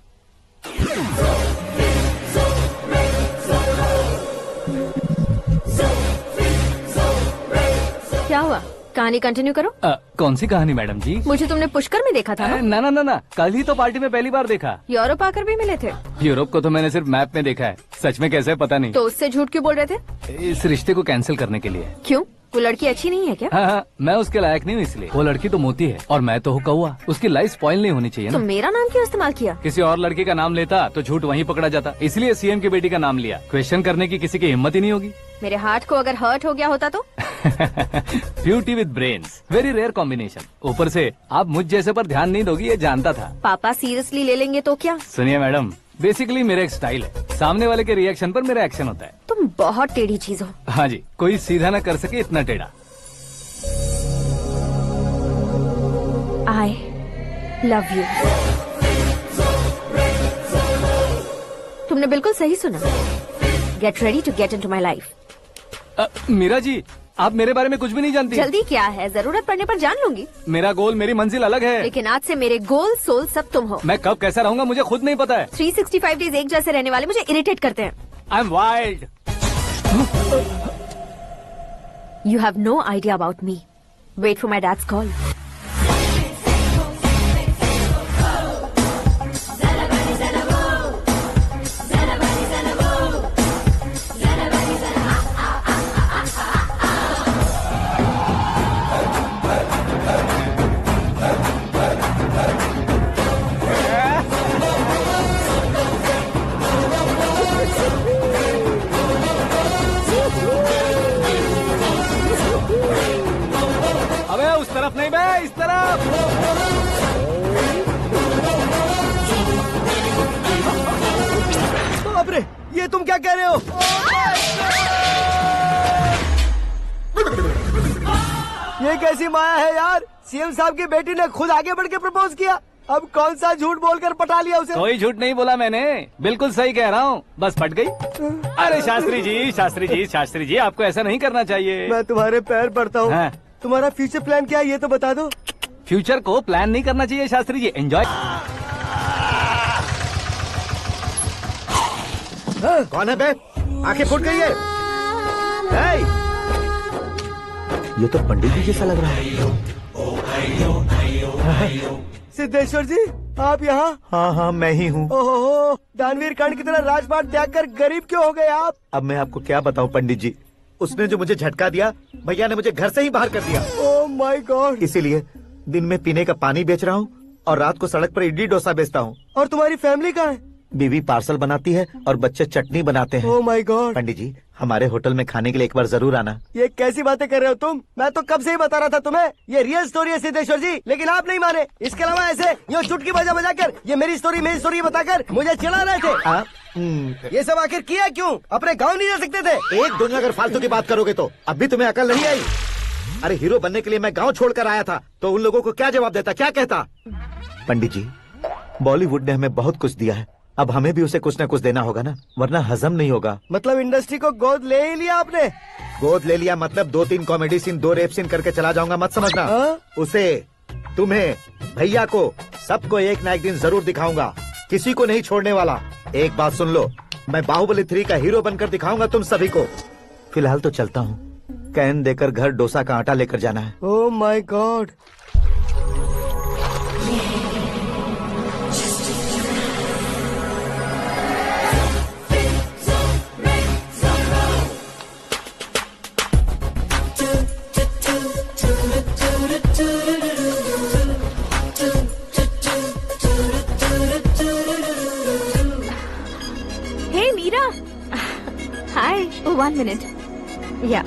क्या हुआ, कहानी कंटिन्यू करो। कौन सी कहानी मैडम जी? मुझे तुमने पुष्कर में देखा था ना? ना, कल ही तो पार्टी में पहली बार देखा। यूरोप आकर भी मिले थे? यूरोप को तो मैंने सिर्फ मैप में देखा है, सच में कैसे पता नहीं। तो उससे झूठ क्यों बोल रहे थे? इस रिश्ते को कैंसिल करने के लिए। क्यों, वो लड़की अच्छी नहीं है क्या? हाँ, मैं उसके लायक नहीं हूँ इसलिए। वो लड़की तो मोती है और मैं तो हूँ कौवा, उसकी लाइफ स्पॉइल नहीं होनी चाहिए तो ना। मेरा नाम क्यों इस्तेमाल किया? किसी और लड़की का नाम लेता तो झूठ वहीं पकड़ा जाता, इसलिए सीएम की बेटी का नाम लिया। क्वेश्चन करने की किसी की हिम्मत ही नहीं होगी। मेरे हार्ट को अगर हर्ट हो गया होता तो? Beauty with brains, very rare combination. ऊपर से आप मुझ जैसे पर ध्यान नहीं दोगी ये जानता था। पापा सीरियसली ले लेंगे तो क्या? सुनिए मैडम, बेसिकली मेरा एक स्टाइल है, सामने वाले के रिएक्शन पर मेरा एक्शन होता है। तुम बहुत टेढ़ी चीज हो। हाँ जी, कोई सीधा न कर सके इतना टेढ़ा। I love you। तुमने बिल्कुल सही सुना। Get ready to get into my life। Meera ji, आप मेरे बारे में कुछ भी नहीं जानती। जल्दी क्या है, जरूरत पड़ने पर जान लूंगी। मेरा गोल, मेरी मंजिल अलग है। लेकिन आज से मेरे गोल सोल सब तुम हो। मैं कब कैसा रहूंगा मुझे खुद नहीं पता है। 365 डेज एक जैसे रहने वाले मुझे इरिटेट करते हैं। I am wild. You have no idea about me। Wait for my dad's call। अबे उस तरफ नहीं बे, इस तरफ। बाप रे, ये तुम क्या कह रहे हो? ये कैसी माया है यार? सीएम साहब की बेटी ने खुद आगे बढ़ के प्रपोज किया, अब कौन सा झूठ बोलकर पटा लिया उसे? कोई झूठ नहीं बोला मैंने, बिल्कुल सही कह रहा हूँ, बस पट गई। अरे शास्त्री जी, शास्त्री जी, शास्त्री जी, आपको ऐसा नहीं करना चाहिए। मैं तुम्हारे पैर पड़ता हूँ। हाँ। तुम्हारा फ्यूचर प्लान क्या है ये तो बता दो। फ्यूचर को प्लान नहीं करना चाहिए शास्त्री जी, एंजॉय। कौन है बे? आंखें फूट गई है। ये तो पंडित जी जैसा लग रहा है। सिद्धेश्वर जी, आप यहाँ? हाँ हाँ, मैं ही हूँ। ओहो, दानवीर कर्ण की तरह राजपाट त्याग कर गरीब क्यों हो गए आप? अब मैं आपको क्या बताऊँ पंडित जी, उसने जो मुझे झटका दिया, भैया ने मुझे घर से ही बाहर कर दिया। Oh my God. इसीलिए दिन में पीने का पानी बेच रहा हूँ और रात को सड़क पर इडली डोसा बेचता हूँ। और तुम्हारी फैमिली कहाँ है? बीवी पार्सल बनाती है और बच्चे चटनी बनाते हैं। Oh my God. पंडित जी, हमारे होटल में खाने के लिए एक बार जरूर आना। ये कैसी बातें कर रहे हो तुम? मैं तो कब से ही बता रहा था तुम्हें, ये रियल स्टोरी है सिद्धेश्वर जी, लेकिन आप नहीं माने। इसके अलावा ऐसे यूँ चुटकी बजा बजा कर ये मेरी स्टोरी बताकर मुझे चिढ़ा रहे थे। ये सब आखिर किया क्यों? अपने गाँव नहीं जा सकते थे? एक दुनिया अगर फालतू की बात करोगे तो अब भी तुम्हें अकल नहीं आई। अरे हीरो बनने के लिए मैं गाँव छोड़कर आया था, तो उन लोगों को क्या जवाब देता, क्या कहता? पंडित जी, बॉलीवुड ने हमें बहुत कुछ दिया है, अब हमें भी उसे कुछ न कुछ देना होगा ना, वरना हजम नहीं होगा। मतलब इंडस्ट्री को गोद ले ही लिया आपने? गोद ले लिया मतलब 2-3 कॉमेडी सीन, 2 रेप सीन करके चला जाऊंगा मत समझना। उसे, तुम्हें, भैया को, सबको एक ना एक दिन जरूर दिखाऊंगा, किसी को नहीं छोड़ने वाला। एक बात सुन लो, मैं बाहुबली 3 का हीरो बनकर दिखाऊंगा तुम सभी को। फिलहाल तो चलता हूँ, कैन देकर घर डोसा का आटा लेकर जाना है। Oh my God. Hey Meera. Hi. Oh, 1 minute. Yeah.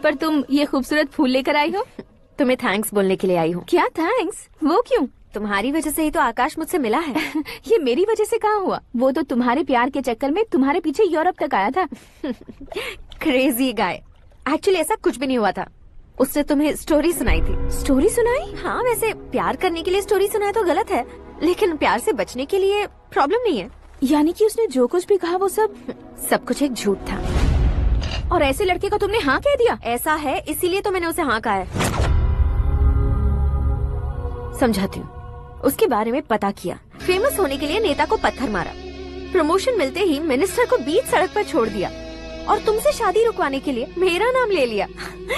पर तुम ये खूबसूरत फूल लेकर आई हो? तुम्हें थैंक्स बोलने के लिए आई हूँ। क्या थैंक्स? वो क्यों? तुम्हारी वजह से ही तो आकाश मुझसे मिला है। ये मेरी वजह से कहाँ हुआ? वो तो तुम्हारे प्यार के चक्कर में तुम्हारे पीछे यूरोप तक आया था। Crazy guy. एक्चुअली ऐसा कुछ भी नहीं हुआ था। उसने तुम्हें स्टोरी सुनाई थी। स्टोरी सुनाई? हाँ, वैसे प्यार करने के लिए स्टोरी सुनाए तो गलत है, लेकिन प्यार से बचने के लिए प्रॉब्लम नहीं है। यानी कि उसने जो कुछ भी कहा वो सब कुछ एक झूठ था। और ऐसे लड़के को तुमने हाँ कह दिया? ऐसा है, इसीलिए तो मैंने उसे हाँ कहा है। समझाती हूँ। उसके बारे में पता किया, फेमस होने के लिए नेता को पत्थर मारा, प्रमोशन मिलते ही मिनिस्टर को बीच सड़क पर छोड़ दिया और तुमसे शादी रुकवाने के लिए मेरा नाम ले लिया।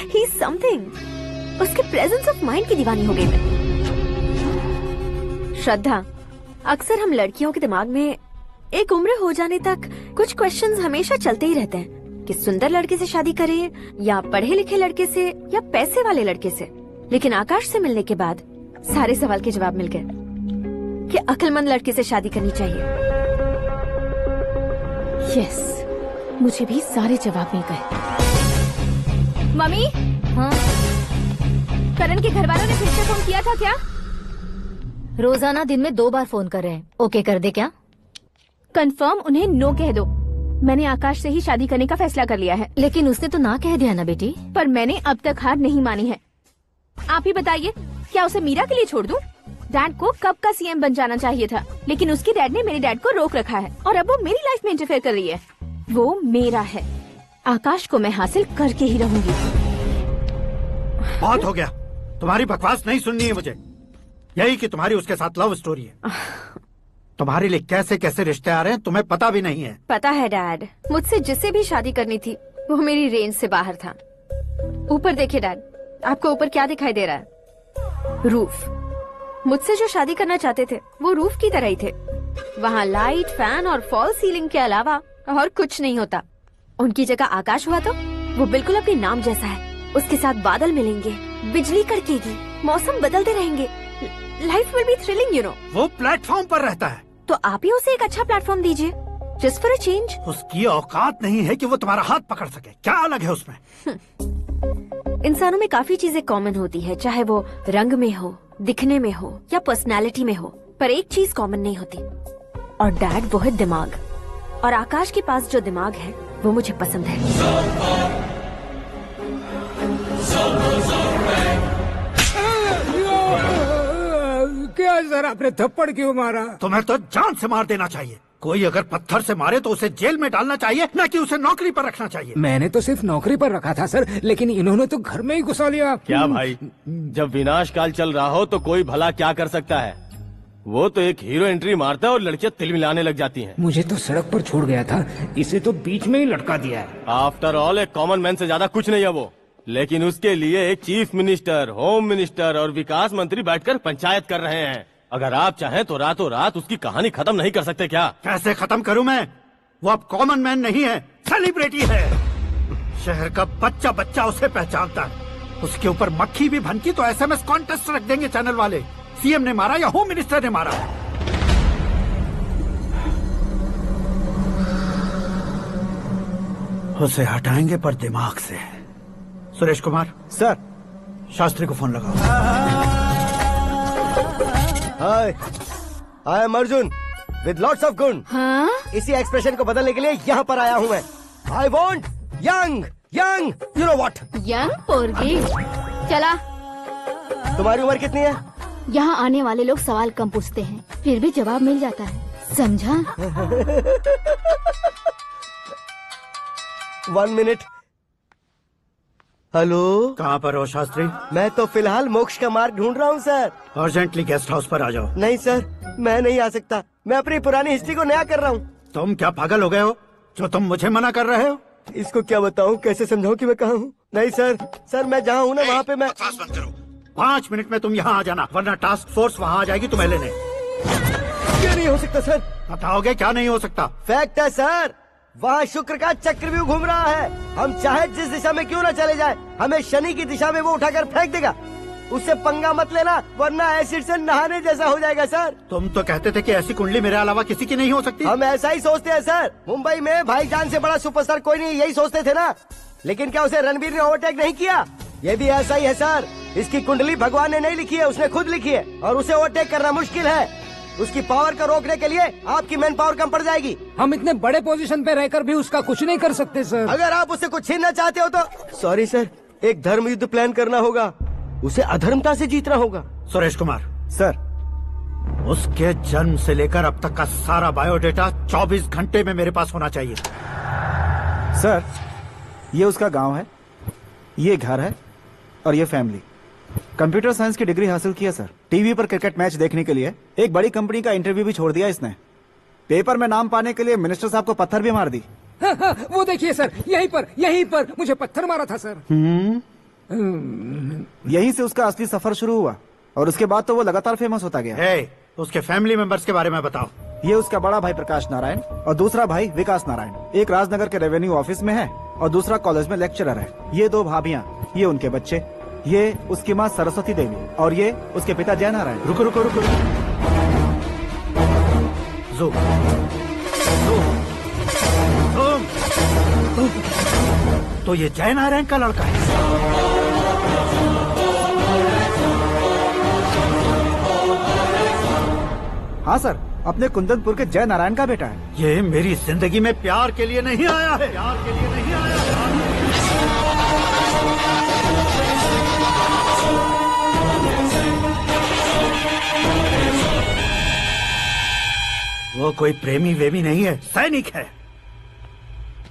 ही समथिंग। उसके प्रेजेंस ऑफ माइंड की दीवानी हो गई मैं। श्रद्धा, अक्सर हम लड़कियों के दिमाग में एक उम्र हो जाने तक कुछ क्वेश्चंस हमेशा चलते ही रहते हैं कि सुंदर लड़के से शादी करें या पढ़े लिखे लड़के से या पैसे वाले लड़के से। लेकिन आकाश से मिलने के बाद सारे सवाल के जवाब मिल गए कि अक्लमंद लड़के से शादी करनी चाहिए। यस, मुझे भी सारे जवाब मिल गए। मम्मी, हाँ? करण के घर वालों ने फिर से फोन किया था क्या? रोजाना दिन में 2 बार फोन कर रहे हैं। ओके कर दे क्या? कंफर्म उन्हें नो कह दो। मैंने आकाश से ही शादी करने का फैसला कर लिया है। लेकिन उसने तो ना कह दिया ना बेटी। पर मैंने अब तक हार नहीं मानी है। आप ही बताइए, क्या उसे मीरा के लिए छोड़ दूं? डैड को कब का सीएम बन जाना चाहिए था, लेकिन उसके डैड ने मेरे डैड को रोक रखा है और अब वो मेरी लाइफ में इंटरफेयर कर रही है। वो मेरा है। आकाश को मैं हासिल करके ही रहूंगी। बहुत हो गया, तुम्हारी बकवास नहीं सुननी है मुझे। यही कि तुम्हारी उसके साथ लव स्टोरी है। तुम्हारे लिए कैसे कैसे रिश्ते आ रहे हैं तुम्हें पता भी नहीं है। पता है डैड, मुझसे जिसे भी शादी करनी थी वो मेरी रेंज से बाहर था। ऊपर देखिए डैड, आपको ऊपर क्या दिखाई दे रहा है? रूफ। मुझसे जो शादी करना चाहते थे वो रूफ की तरह ही थे। वहाँ लाइट, फैन और फॉल सीलिंग के अलावा और कुछ नहीं होता। उनकी जगह आकाश हुआ तो वो बिल्कुल अपने नाम जैसा है। उसके साथ बादल मिलेंगे, बिजली कड़केगी, मौसम बदलते रहेंगे। Life will be thrilling, you know. वो प्लेटफॉर्म पर रहता है तो आप ही उसे एक अच्छा प्लेटफॉर्म दीजिए, जस्ट फॉर अ चेंज। उसकी औकात नहीं है कि वो तुम्हारा हाथ पकड़ सके। क्या अलग है उसमें? इंसानों में काफी चीजें कॉमन होती है, चाहे वो रंग में हो, दिखने में हो या पर्सनालिटी में हो, पर एक चीज कॉमन नहीं होती, और डैड वो है दिमाग। और आकाश के पास जो दिमाग है वो मुझे पसंद है। क्या सर, आपने थप्पड़ क्यों मारा? तुम्हें तो जान से मार देना चाहिए। कोई अगर पत्थर से मारे तो उसे जेल में डालना चाहिए, न कि उसे नौकरी पर रखना चाहिए। मैंने तो सिर्फ नौकरी पर रखा था सर, लेकिन इन्होंने तो घर में ही घुसा लिया। क्या भाई, जब विनाश काल चल रहा हो तो कोई भला क्या कर सकता है? वो तो एक हीरो एंट्री मारता है और लड़कियां तिल मिलाने लग जाती हैं। मुझे तो सड़क पर छोड़ गया था, इसे तो बीच में ही लटका दिया है। आफ्टर ऑल एक कॉमन मैन से ज्यादा कुछ नहीं है वो, लेकिन उसके लिए एक चीफ मिनिस्टर, होम मिनिस्टर और विकास मंत्री बैठकर पंचायत कर रहे हैं। अगर आप चाहें तो रातों रात उसकी कहानी खत्म नहीं कर सकते क्या? कैसे खत्म करूं मैं? वो अब कॉमन मैन नहीं है, सेलिब्रिटी है। शहर का बच्चा बच्चा उसे पहचानता है। उसके ऊपर मक्खी भी भनकी तो एसएमएस कॉन्टेस्ट रख देंगे चैनल वाले। सीएम ने मारा या होम मिनिस्टर ने मारा। उसे हटाएंगे पर दिमाग से। सुरेश कुमार सर, शास्त्री को फोन लगाओ। Hi, I am Arjun with lots of गुण। हाँ? इसी एक्सप्रेशन को बदलने के लिए यहाँ पर आया हूँ मैं। I want young young, you know what? Young पोरगी। चला। तुम्हारी उम्र कितनी है? यहाँ आने वाले लोग सवाल कम पूछते हैं, फिर भी जवाब मिल जाता है, समझा? 1 मिनट। हेलो, कहाँ पर हो शास्त्री? मैं तो फिलहाल मोक्ष का मार्ग ढूंढ रहा हूँ सर। अर्जेंटली गेस्ट हाउस पर आ जाओ। नहीं सर, मैं नहीं आ सकता। मैं अपनी पुरानी हिस्ट्री को नया कर रहा हूँ। तुम क्या पागल हो गए हो जो तुम मुझे मना कर रहे हो? इसको क्या बताऊँ, कैसे समझाऊँ कि मैं कहाँ हूँ? नहीं सर, सर मैं जहाँ हूँ ना वहाँ पे मैं। 5 मिनट में तुम यहाँ आ जाना, वरना टास्क फोर्स वहाँ आ जाएगी तुम्हें लेने। क्या नहीं हो सकता सर? बताओगे क्या नहीं हो सकता? फैक्ट है सर, वहाँ शुक्र का चक्रव्यूह घूम रहा है। हम चाहे जिस दिशा में क्यों न चले जाए, हमें शनि की दिशा में वो उठाकर फेंक देगा। उससे पंगा मत लेना, वरना एसिड से नहाने जैसा हो जाएगा सर। तुम तो कहते थे कि ऐसी कुंडली मेरे अलावा किसी की नहीं हो सकती। हम ऐसा ही सोचते हैं सर। मुंबई में भाईजान से बड़ा सुपरस्टार कोई नहीं, यही सोचते थे ना। लेकिन क्या उसे रणवीर ने ओवरटेक नहीं किया? ये भी ऐसा ही है सर। इसकी कुंडली भगवान ने नहीं लिखी है, उसने खुद लिखी है, और उसे ओवरटेक करना मुश्किल है। उसकी पावर को रोकने के लिए आपकी मैन पावर कम पड़ जाएगी। हम इतने बड़े पोजीशन पे रहकर भी उसका कुछ नहीं कर सकते सर। अगर आप उससे कुछ छीनना चाहते हो तो सॉरी सर, एक धर्म युद्ध प्लान करना होगा। उसे अधर्मता से जीतना होगा। सुरेश कुमार सर, उसके जन्म से लेकर अब तक का सारा बायोडेटा 24 घंटे में मेरे पास होना चाहिए। सर, ये उसका गांव है, ये घर है और ये फैमिली। कंप्यूटर साइंस की डिग्री हासिल की है सर। टीवी पर क्रिकेट मैच देखने के लिए एक बड़ी कंपनी का इंटरव्यू भी छोड़ दिया इसने। पेपर में नाम पाने के लिए मिनिस्टर साहब को पत्थर भी मार दी। हाँ, वो देखिए सर, यहीं पर मुझे पत्थर मारा था सर। यहीं से उसका असली सफर शुरू हुआ और उसके बाद तो वो लगातार फेमस होता गया। उसके फैमिली मेंबर्स के बारे में बताओ। ये उसका बड़ा भाई प्रकाश नारायण और दूसरा भाई विकास नारायण। एक राजनगर के रेवेन्यू ऑफिस में है और दूसरा कॉलेज में लेक्चरर है। ये 2 भाभियां, ये उनके बच्चे, ये उसकी माँ सरस्वती देवी और ये उसके पिता जय नारायण। रुको रुको रुको, तो ये जय नारायण का लड़का है। हाँ सर, अपने कुंदनपुर के जय नारायण का बेटा है। ये मेरी जिंदगी में प्यार के लिए नहीं आया है, प्यार के लिए नहीं आया है। वो कोई प्रेमी वेमी नहीं है, सैनिक है।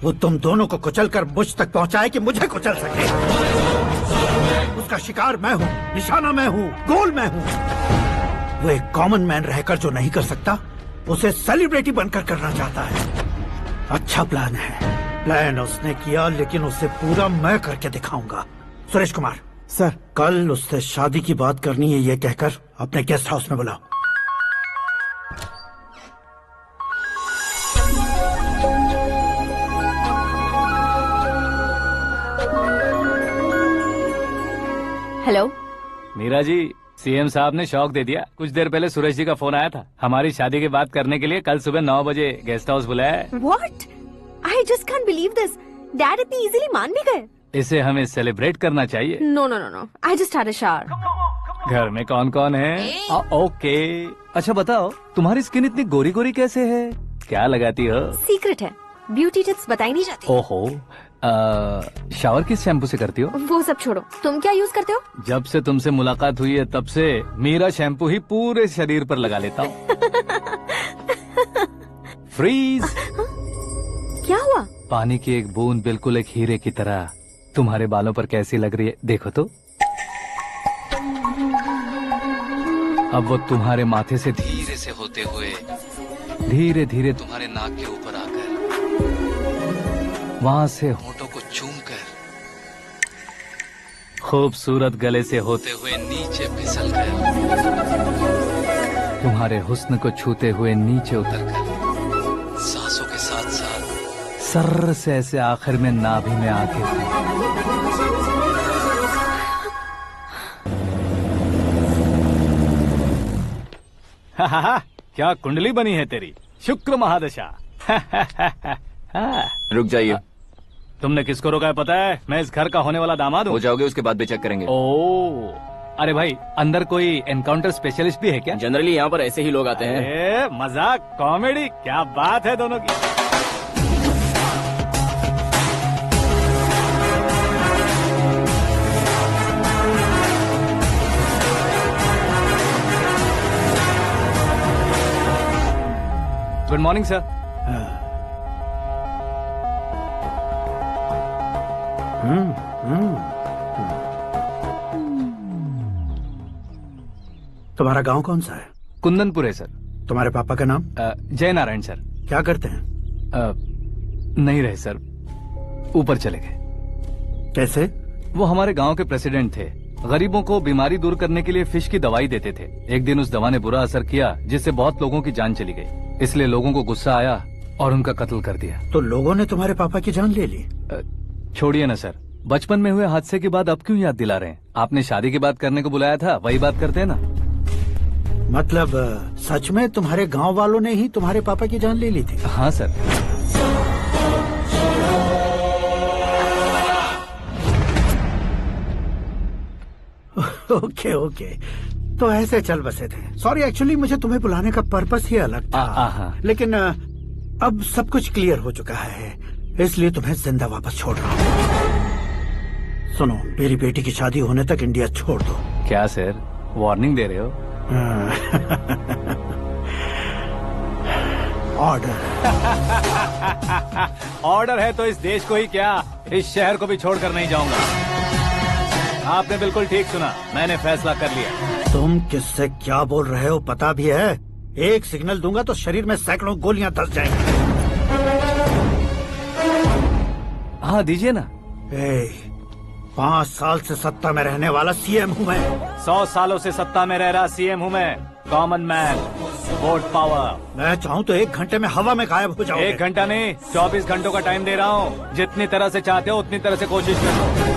वो तुम दोनों को कुचलकर मुझ तक पहुंचाए कि मुझे कुचल सके। उसका शिकार मैं हूँ, निशाना मैं हूँ, गोल मैं हूँ। वो एक कॉमन मैन रहकर जो नहीं कर सकता, उसे सेलिब्रिटी बनकर करना चाहता है। अच्छा प्लान है। प्लान उसने किया, लेकिन उसे पूरा मैं करके दिखाऊंगा। सुरेश कुमार सर, कल उससे शादी की बात करनी है, ये कहकर अपने गेस्ट हाउस में बुलाओ। हेलो मीरा जी, सीएम साहब ने शौक दे दिया। कुछ देर पहले सुरेश जी का फोन आया था, हमारी शादी की बात करने के लिए कल सुबह 9 बजे गेस्ट हाउस बुलाया है। What? I just can't believe this. Dad इतनी इजीली मान भी गए। इसे हमें सेलिब्रेट करना चाहिए। No, no, no, no. I just had a shower. घर में कौन कौन है? ओके। अच्छा बताओ, तुम्हारी स्किन इतनी गोरी गोरी कैसे है? क्या लगाती हो? सीक्रेट है, ब्यूटी टिप्स बताई नहीं जाती। ओहो, शावर किस शैम्पू से करती हो? वो सब छोड़ो, तुम क्या यूज करते हो? जब से तुमसे मुलाकात हुई है तब से मेरा शैम्पू ही पूरे शरीर पर लगा लेता हूँ। फ्रीज। क्या हुआ? पानी की एक बूंद बिल्कुल एक हीरे की तरह तुम्हारे बालों पर कैसी लग रही है, देखो तो। अब वो तुम्हारे माथे से धीरे से होते हुए धीरे धीरे तुम्हारे नाक के ऊपर आकर वहां से होठों को चूमकर खूबसूरत गले से होते हुए नीचे फिसल कर तुम्हारे हुस्न को छूते हुए नीचे उतरकर सांसों के साथ साथ सर से ऐसे आखिर में नाभि में आके क्या कुंडली बनी है तेरी, शुक्र महादशा। रुक जाइए। तुमने किसको रोका है पता है? मैं इस घर का होने वाला दामाद हूँ। हो जाओगे उसके बाद भी चेक करेंगे। ओ, अरे भाई, अंदर कोई एनकाउंटर स्पेशलिस्ट भी है क्या? जनरली यहाँ पर ऐसे ही लोग आते हैं। मजाक, कॉमेडी, क्या बात है दोनों की। Good morning sir. तुम्हारा गांव कौन सा है? कुंदनपुर है सर। तुम्हारे पापा का नाम? जय नारायण सर। क्या करते हैं? नहीं रहे सर, ऊपर चले गए। कैसे? वो हमारे गांव के प्रेसिडेंट थे। गरीबों को बीमारी दूर करने के लिए फिश की दवाई देते थे। एक दिन उस दवा ने बुरा असर किया जिससे बहुत लोगों की जान चली गई। इसलिए लोगों को गुस्सा आया और उनका कत्ल कर दिया। तो लोगों ने तुम्हारे पापा की जान ले ली? छोड़िए ना सर, बचपन में हुए हादसे की बात अब क्यों याद दिला रहे हैं? आपने शादी की बात करने को बुलाया था, वही बात करते हैं ना। मतलब सच में तुम्हारे गांव वालों ने ही तुम्हारे पापा की जान ले ली थी? हाँ सर। ओके ओके, तो ऐसे चल बसे थे। सॉरी, एक्चुअली मुझे तुम्हें बुलाने का पर्पस ही अलग था, लेकिन अब सब कुछ क्लियर हो चुका है, इसलिए तुम्हें जिंदा वापस छोड़ रहा हूँ। सुनो, मेरी बेटी की शादी होने तक इंडिया छोड़ दो। क्या सर, वार्निंग दे रहे हो? ऑर्डर। ऑर्डर है तो इस देश को ही क्या, इस शहर को भी छोड़कर नहीं जाऊंगा। आपने बिल्कुल ठीक सुना, मैंने फैसला कर लिया। तुम किससे क्या बोल रहे हो पता भी है? एक सिग्नल दूंगा तो शरीर में सैकड़ों गोलियां धस जाएंगी। हाँ दीजिए ना। 5 साल से सत्ता में रहने वाला सीएम हूँ मैं। 100 सालों से सत्ता में रह रहा सीएम हूँ मैं। Common man, vote power. मैं चाहूँ तो 1 घंटे में हवा में गायब हो जाऊँ। 1 घंटा नहीं, 24 घंटों का टाइम दे रहा हूँ। जितनी तरह से चाहते हो उतनी तरह से कोशिश करो।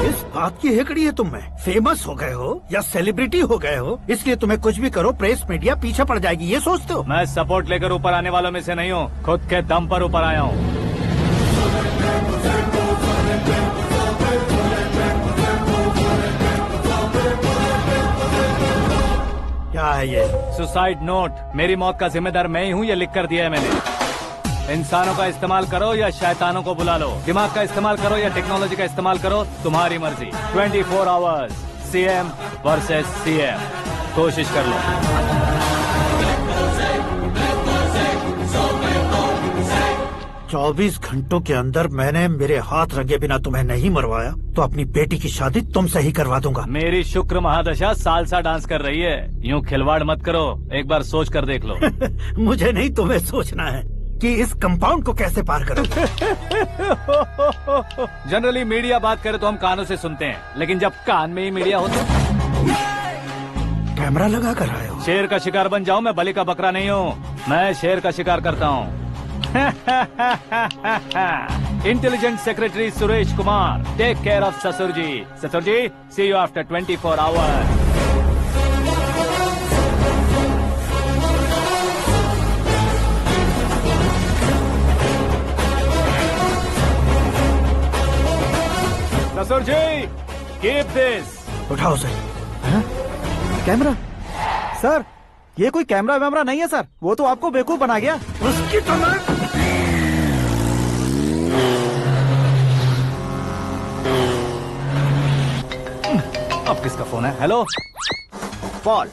इस बात की हेकड़ी है तुम में। फेमस हो गए हो या सेलिब्रिटी हो गए हो, इसलिए तुम्हें कुछ भी करो प्रेस मीडिया पीछे पड़ जाएगी, ये सोचते हो? मैं सपोर्ट लेकर ऊपर आने वालों में से नहीं हूँ, खुद के दम पर ऊपर आया हूँ। क्या है ये? Suicide note. मेरी मौत का जिम्मेदार मैं ही हूँ, ये लिख कर दिया है मैंने। इंसानों का इस्तेमाल करो या शैतानों को बुला लो, दिमाग का इस्तेमाल करो या टेक्नोलॉजी का इस्तेमाल करो, तुम्हारी मर्जी। 24 आवर्स, सीएम वर्सेस सीएम, कोशिश कर लो। 24 घंटों के अंदर मैंने मेरे हाथ रंगे बिना तुम्हें नहीं मरवाया तो अपनी बेटी की शादी तुमसे ही करवा दूंगा। मेरी शुक्र महादशा सालसा डांस कर रही है, यूँ खिलवाड़ मत करो, एक बार सोच कर देख लो। मुझे नहीं, तुम्हें सोचना है कि इस कंपाउंड को कैसे पार करो। जनरली मीडिया बात करे तो हम कानों से सुनते हैं, लेकिन जब कान में ही मीडिया हो तो कैमरा लगा कर आए हो। शेर का शिकार बन जाऊं, मैं बलि का बकरा नहीं हूँ, मैं शेर का शिकार करता हूँ। Intelligent secretary Suresh Kumar, take care of ससुर जी। ससुर जी, सी यू आफ्टर 24 आवर्स। ससुर जी, कीप दिस। उठाओ सर। कैमरा? सर, ये कोई कैमरा वैमरा नहीं है सर, वो तो आपको बेवकूफ बना गया। उसकी तो मैं... अब किसका फोन है? हेलो पॉल,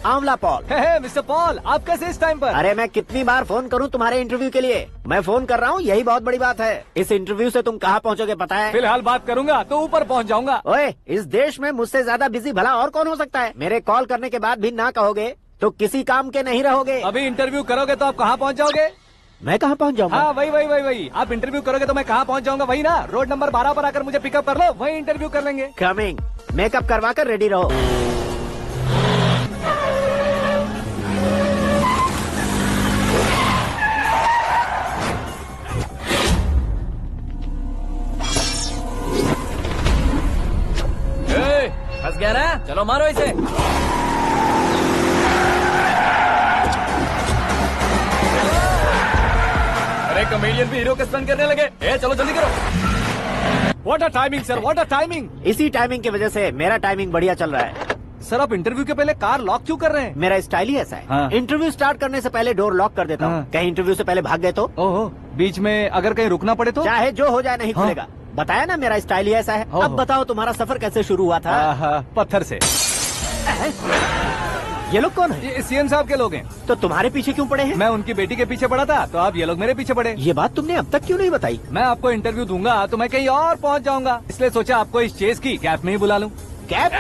आंवला पॉल। मिस्टर पॉल, आप कैसे इस टाइम पर? अरे मैं कितनी बार फोन करूं तुम्हारे इंटरव्यू के लिए? मैं फोन कर रहा हूं, यही बहुत बड़ी बात है। इस इंटरव्यू से तुम कहां पहुंचोगे पता है? फिलहाल बात करूंगा तो ऊपर पहुंच जाऊंगा। ओए, इस देश में मुझसे ज्यादा बिजी भला और कौन हो सकता है? मेरे कॉल करने के बाद भी ना कहोगे तो किसी काम के नहीं रहोगे। अभी इंटरव्यू करोगे तो आप कहाँ पहुँच जाओगे? मैं कहाँ पहुँच जाऊंगा? हाँ, वही। आप इंटरव्यू करोगे तो मैं कहाँ पहुँच जाऊंगा? वही ना, रोड नंबर 12 पर आकर मुझे पिकअप कर लो, वही इंटरव्यू कर लेंगे। कमिंग। मेकअप करवा कर रेडी रहो। फंस गया ना, चलो मारो इसे। अरे कमेडियन भी हीरो के स्टंट करने लगे। चलो जल्दी करो। What a timing sir, what a timing. इसी टाइमिंग की वजह से मेरा टाइमिंग बढ़िया चल रहा है। सर, आप इंटरव्यू के पहले कार लॉक क्यों कर रहे हैं? मेरा स्टाइल ही ऐसा है। हाँ। इंटरव्यू स्टार्ट करने से पहले डोर लॉक कर देता हूँ। कहीं इंटरव्यू से पहले भाग गए तो? ओहो, बीच में अगर कहीं रुकना पड़े तो? चाहे जो हो जाए नहीं खुलेगा। बताया ना, मेरा स्टाइल ही ऐसा है। अब बताओ तुम्हारा सफर कैसे शुरू हुआ था? पत्थर से। ये लोग कौन है? ये सीएम साहब के लोग हैं। तो तुम्हारे पीछे क्यों पड़े हैं? मैं उनकी बेटी के पीछे पड़ा था, तो अब ये लोग मेरे पीछे पड़े। ये बात तुमने अब तक क्यों नहीं बताई? मैं आपको इंटरव्यू दूंगा तो मैं कहीं और पहुंच जाऊंगा, इसलिए सोचा आपको इस चेस की कैप में ही बुला लूं। कैप में?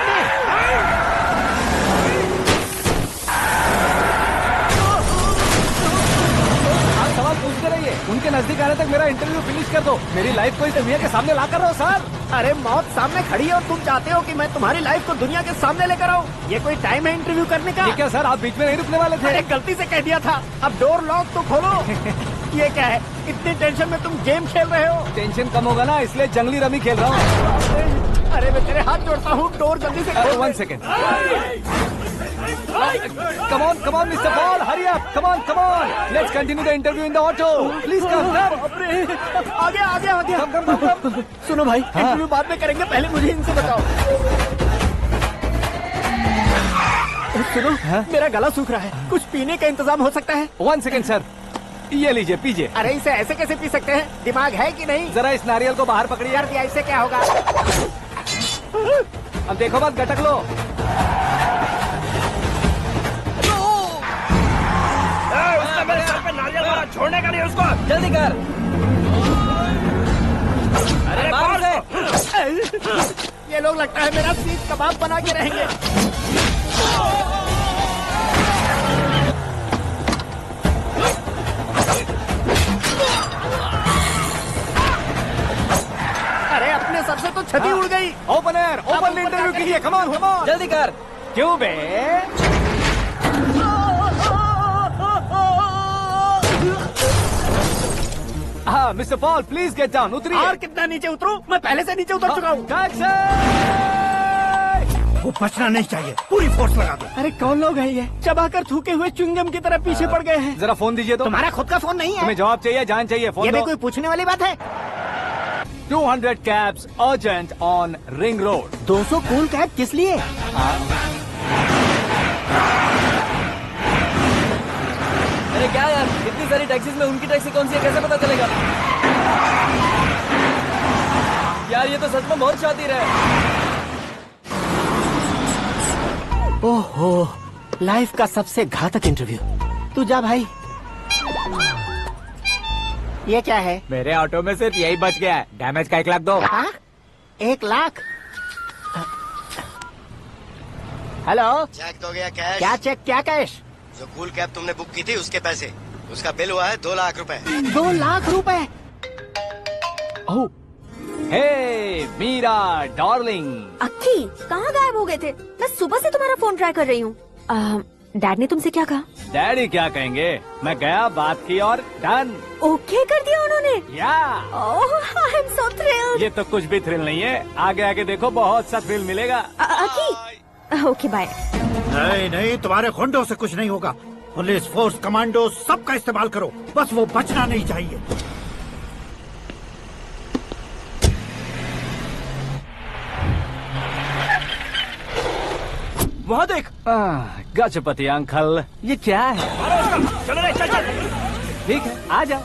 सवाल पूछते रहिए, उनके नजदीक आने तक मेरा इंटरव्यू फिनिश कर दो। मेरी लाइफ को इस दुनिया के सामने ला कर रहो सर। अरे मौत सामने खड़ी है और तुम चाहते हो कि मैं तुम्हारी लाइफ को दुनिया के सामने लेकर आऊं? ये कोई टाइम है इंटरव्यू करने का? ठीक है सर, आप बीच में नहीं रुकने वाले थे। अरे गलती से कह दिया था। अब डोर लॉक तो खोलो। ये क्या है? इतनी टेंशन में तुम गेम खेल रहे हो? टेंशन कम होगा ना, इसलिए जंगली रमी खेल रहा हूँ। अरे मैं तेरे हाथ जोड़ता हूँ, डोर जल्दी से खोल। 1 second. Come on, Mr. Paul, hurry up. Come on. Let's continue the interview in the auto. Please come. आगे। Come. सुनो भाई, इंटरव्यू बाद में करेंगे, पहले मुझे इनसे बताओ। सुनो, मेरा गला सूख रहा है, कुछ पीने का इंतजाम हो सकता है? 1 सेकेंड सर, ये लीजिए पीजिए। अरे इसे ऐसे कैसे पी सकते हैं? दिमाग है कि नहीं? जरा इस नारियल को बाहर पकड़िए। यार दिया, इससे क्या होगा? अब देखो मत, गटक लो। उसने मेरे सर पे नारियल मारा, छोड़ने का नहीं उसको। जल्दी कर। अरे मार उसे। ये लोग लगता है मेरा सीख कबाब बना के रहेंगे। अरे अपने सर से तो छती उड़ गई। ओपन एयर, ओपन इंटरव्यू कीजिए। कम ऑन कम ऑन, जल्दी कर। क्यों बे? हाँ mister Paul, please get down. उतरिए। और कितना नीचे उतरूं? मैं पहले से नीचे उतर चुका हूँ। वो बचना नहीं चाहिए, पूरी फोर्स लगा दो। अरे कौन लोग हैं ये? चबाकर थूके हुए च्युइंगम की तरह पीछे पड़ गए हैं। जरा फोन दीजिए तो। तुम्हारा खुद का फोन नहीं है? तुम्हें जवाब चाहिए, जान चाहिए, फोन ये भी दो। कोई पूछने वाली बात है? 200 cabs urgent on Ring Road। 200 cool cab किस लिए? अरे क्या यार, इतनी सारी टैक्सीज में उनकी टैक्सी कौन सी है, कैसे पता चलेगा? यार ये तो सच में बहुत शातिर है। ओहो, लाइफ का सबसे घातक इंटरव्यू। तू जा भाई। ये क्या है? मेरे ऑटो में सिर्फ यही बच गया है, डैमेज का 1 लाख दो। 1 लाख? हेलो, चेक तो गया कैश। क्या चेक, क्या कैश? जो कूल कैब तुमने बुक की थी उसके पैसे, उसका बिल हुआ है 2 लाख रुपए। 2 लाख रुपए? ओह, हे मीरा डार्लिंग। अक्की, कहाँ गायब हो गए थे? मैं सुबह से तुम्हारा फोन ट्राई कर रही हूँ। डैड ने तुमसे क्या कहा? डैडी क्या कहेंगे, मैं गया, बात की और डन। ओके कर दिया उन्होंने? या ओह, आई एम सो थ्रिल्ड। ये तो कुछ भी थ्रिल नहीं है, आगे आगे देखो बहुत सा थ्रिल मिलेगा। अक्की, ओके बाय। नहीं नहीं, तुम्हारे गुंडों से कुछ नहीं होगा। पुलिस फोर्स, कमांडो, सबका इस्तेमाल करो, बस वो बचना नहीं चाहिए। वहाँ देख। गजपति अंकल, ये क्या है? चलो रे, चल चल। ठीक है, आ जा।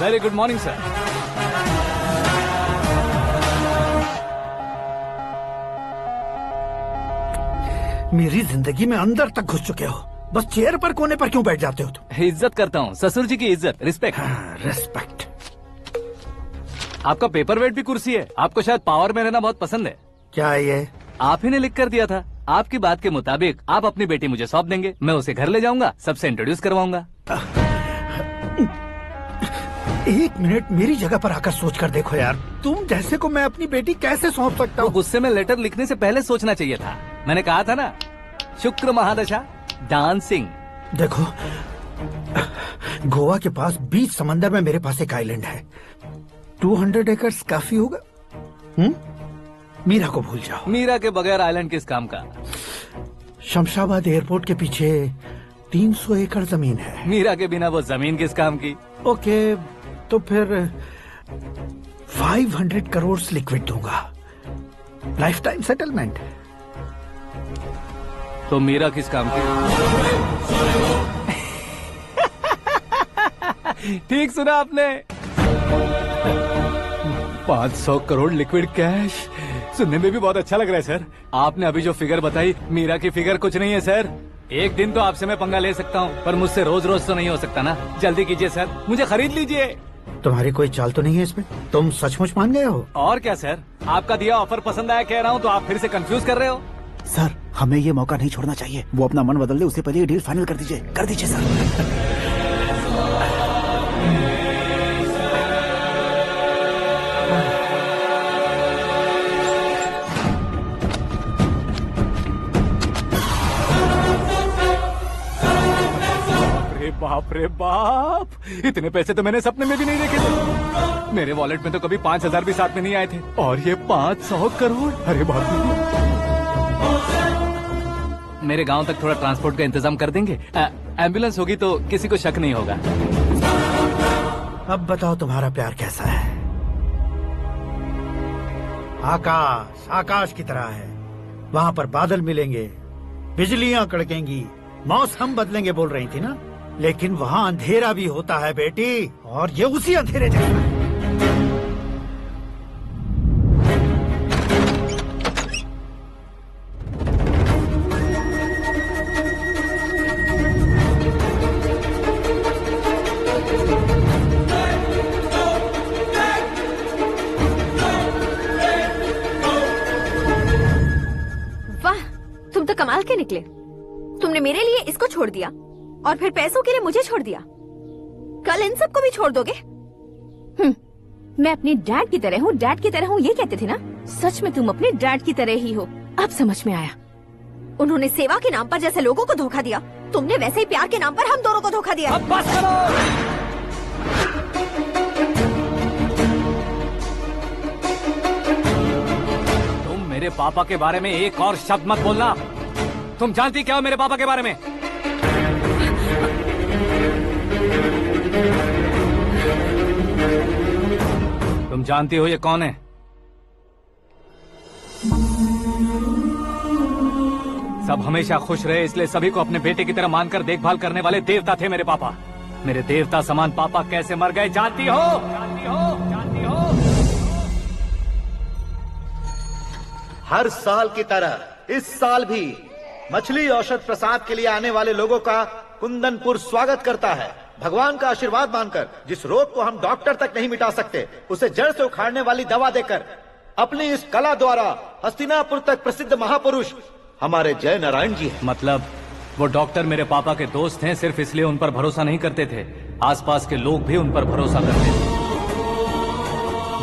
Very good morning sir. मेरी जिंदगी में अंदर तक घुस चुके हो, बस चेयर पर कोने पर क्यों बैठ जाते हो तुम? इज्जत करता हूँ, ससुर जी की इज्जत, रिस्पेक्ट। रिस्पेक्ट। आपका पेपर वेट भी कुर्सी है। आपको शायद पावर में रहना बहुत पसंद है। क्या ये? आप ही ने लिख कर दिया था। आपकी बात के मुताबिक आप अपनी बेटी मुझे सौंप देंगे, मैं उसे घर ले जाऊंगा, सबसे इंट्रोड्यूस करवाऊंगा। एक मिनट मेरी जगह पर आकर सोच कर देखो यार, तुम जैसे को मैं अपनी बेटी कैसे सौंप सकता हूँ? गुस्से में लेटर लिखने से पहले सोचना चाहिए था। मैंने कहा था ना, शुक्र महादशा डांसिंग। देखो, गोवा के पास बीच समंदर में मेरे पास एक आइलैंड है, 200 एकर्स काफी होगा। मीरा को भूल जाओ। मीरा के बगैर आइलैंड किस काम का? शमशाबाद एयरपोर्ट के पीछे 300 एकड़ जमीन है। मीरा के बिना वो जमीन किस काम की? ओके, तो फिर 500 करोड़ लिक्विड दूंगा, लाइफ टाइम सेटलमेंट। तो मीरा किस काम की? ठीक सुना आपने, 500 करोड़ लिक्विड कैश। सुनने में भी बहुत अच्छा लग रहा है सर। आपने अभी जो फिगर बताई, मीरा की फिगर कुछ नहीं है सर। एक दिन तो आपसे मैं पंगा ले सकता हूँ, पर मुझसे रोज रोज तो नहीं हो सकता ना। जल्दी कीजिए सर, मुझे खरीद लीजिए। तुम्हारी कोई चाल तो नहीं है इसमें? तुम सचमुच मान गए हो? और क्या सर, आपका दिया ऑफर पसंद आया कह रहा हूँ, तो आप फिर से कंफ्यूज कर रहे हो। सर, हमें ये मौका नहीं छोड़ना चाहिए। वो अपना मन बदल दे, उससे पहले ये डील फाइनल कर दीजिए सर। बाप रे बाप, इतने पैसे तो मैंने सपने में भी नहीं देखे थे। मेरे वॉलेट में तो कभी 5,000 भी साथ में नहीं आए थे, और ये 500 करोड़। अरे बाप रे। मेरे गांव तक थोड़ा ट्रांसपोर्ट का इंतजाम कर देंगे? एम्बुलेंस होगी तो किसी को शक नहीं होगा। अब बताओ तुम्हारा प्यार कैसा है? आकाश आकाश की तरह है, वहाँ पर बादल मिलेंगे, बिजलियां कड़केंगी, मौसम बदलेंगे बोल रही थी ना, लेकिन वहाँ अंधेरा भी होता है बेटी, और ये उसी अंधेरे जैसा है। वाह, तुम तो कमाल के निकले। तुमने मेरे लिए इसको छोड़ दिया और फिर पैसों के लिए मुझे छोड़ दिया। कल इन सबको भी छोड़ दोगे? मैं अपने डैड की तरह हूँ, डैड की तरह हूँ, ये कहते थे ना। सच में तुम अपने डैड की तरह ही हो, अब समझ में आया। उन्होंने सेवा के नाम पर जैसे लोगों को धोखा दिया, तुमने वैसे ही प्यार के नाम पर हम दोनों को धोखा दिया। अब बस करो। तुम मेरे पापा के बारे में एक और शब्द मत बोलना। तुम जानती क्या हो मेरे पापा के बारे में? तुम जानती हो ये कौन है? सब हमेशा खुश रहे इसलिए सभी को अपने बेटे की तरह मानकर देखभाल करने वाले देवता थे मेरे पापा। मेरे देवता समान पापा कैसे मर गए जानती हो? जानती हो? जानती हो? हर साल की तरह इस साल भी मछली औषध प्रसाद के लिए आने वाले लोगों का कुंदनपुर स्वागत करता है। भगवान का आशीर्वाद मानकर जिस रोग को हम डॉक्टर तक नहीं मिटा सकते, उसे जड़ से उखाड़ने वाली दवा देकर अपनी इस कला द्वारा हस्तिनापुर तक प्रसिद्ध महापुरुष हमारे जय नारायण जी हैं। मतलब वो डॉक्टर मेरे पापा के दोस्त हैं, सिर्फ इसलिए उन पर भरोसा नहीं करते थे, आसपास के लोग भी उन पर भरोसा करते थे।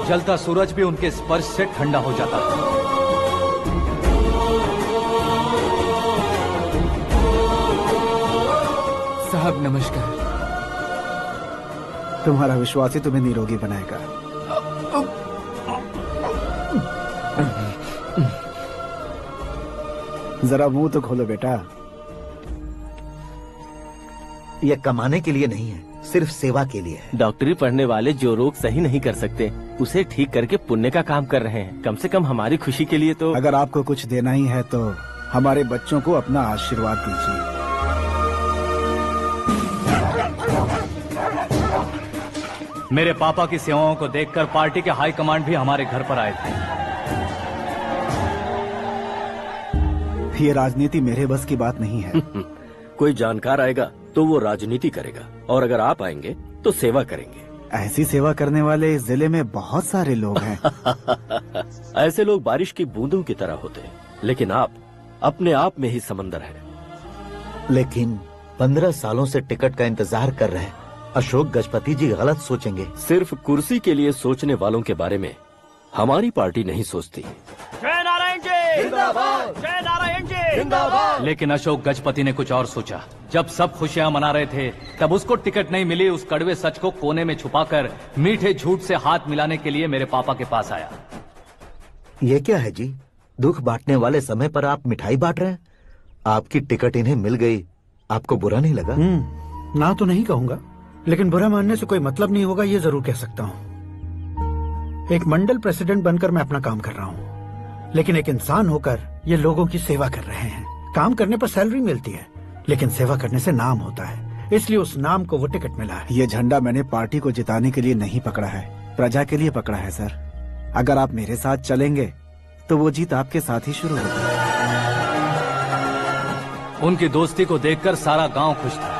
जलता सूरज भी उनके स्पर्श से ठंडा हो जाता था। साहब नमस्कार। तुम्हारा विश्वास ही तुम्हें निरोगी बनाएगा। जरा मुंह तो खोलो बेटा। यह कमाने के लिए नहीं है, सिर्फ सेवा के लिए है। डॉक्टरी पढ़ने वाले जो रोग सही नहीं कर सकते, उसे ठीक करके पुण्य का काम कर रहे हैं। कम से कम हमारी खुशी के लिए तो। अगर आपको कुछ देना ही है तो हमारे बच्चों को अपना आशीर्वाद दीजिए। मेरे पापा की सेवाओं को देखकर पार्टी के हाई कमांड भी हमारे घर पर आए थे। ये राजनीति मेरे बस की बात नहीं है। कोई जानकार आएगा तो वो राजनीति करेगा, और अगर आप आएंगे तो सेवा करेंगे। ऐसी सेवा करने वाले इस जिले में बहुत सारे लोग हैं। ऐसे लोग बारिश की बूंदों की तरह होते हैं, लेकिन आप अपने आप में ही समंदर हैं। लेकिन 15 सालों से टिकट का इंतजार कर रहे हैं। अशोक गजपति जी गलत सोचेंगे। सिर्फ कुर्सी के लिए सोचने वालों के बारे में हमारी पार्टी नहीं सोचती। जय नारायण जी जिंदाबाद, जय नारायण जी जिंदाबाद। लेकिन अशोक गजपति ने कुछ और सोचा। जब सब खुशियां मना रहे थे, तब उसको टिकट नहीं मिली। उस कड़वे सच को कोने में छुपाकर मीठे झूठ से हाथ मिलाने के लिए मेरे पापा के पास आया। ये क्या है जी? दुख बांटने वाले समय पर आप मिठाई बांट रहे हैं। आपकी टिकट इन्हें मिल गई, आपको बुरा नहीं लगा? ना तो नहीं कहूंगा, लेकिन बुरा मानने से कोई मतलब नहीं होगा, ये जरूर कह सकता हूँ। एक मंडल प्रेसिडेंट बनकर मैं अपना काम कर रहा हूँ, लेकिन एक इंसान होकर ये लोगों की सेवा कर रहे हैं। काम करने पर सैलरी मिलती है, लेकिन सेवा करने से नाम होता है, इसलिए उस नाम को वो टिकट मिला है। ये झंडा मैंने पार्टी को जिताने के लिए नहीं पकड़ा है, प्रजा के लिए पकड़ा है सर। अगर आप मेरे साथ चलेंगे तो वो जीत आपके साथ ही शुरू होगी। उनकी दोस्ती को देखकर सारा गांव खुश था,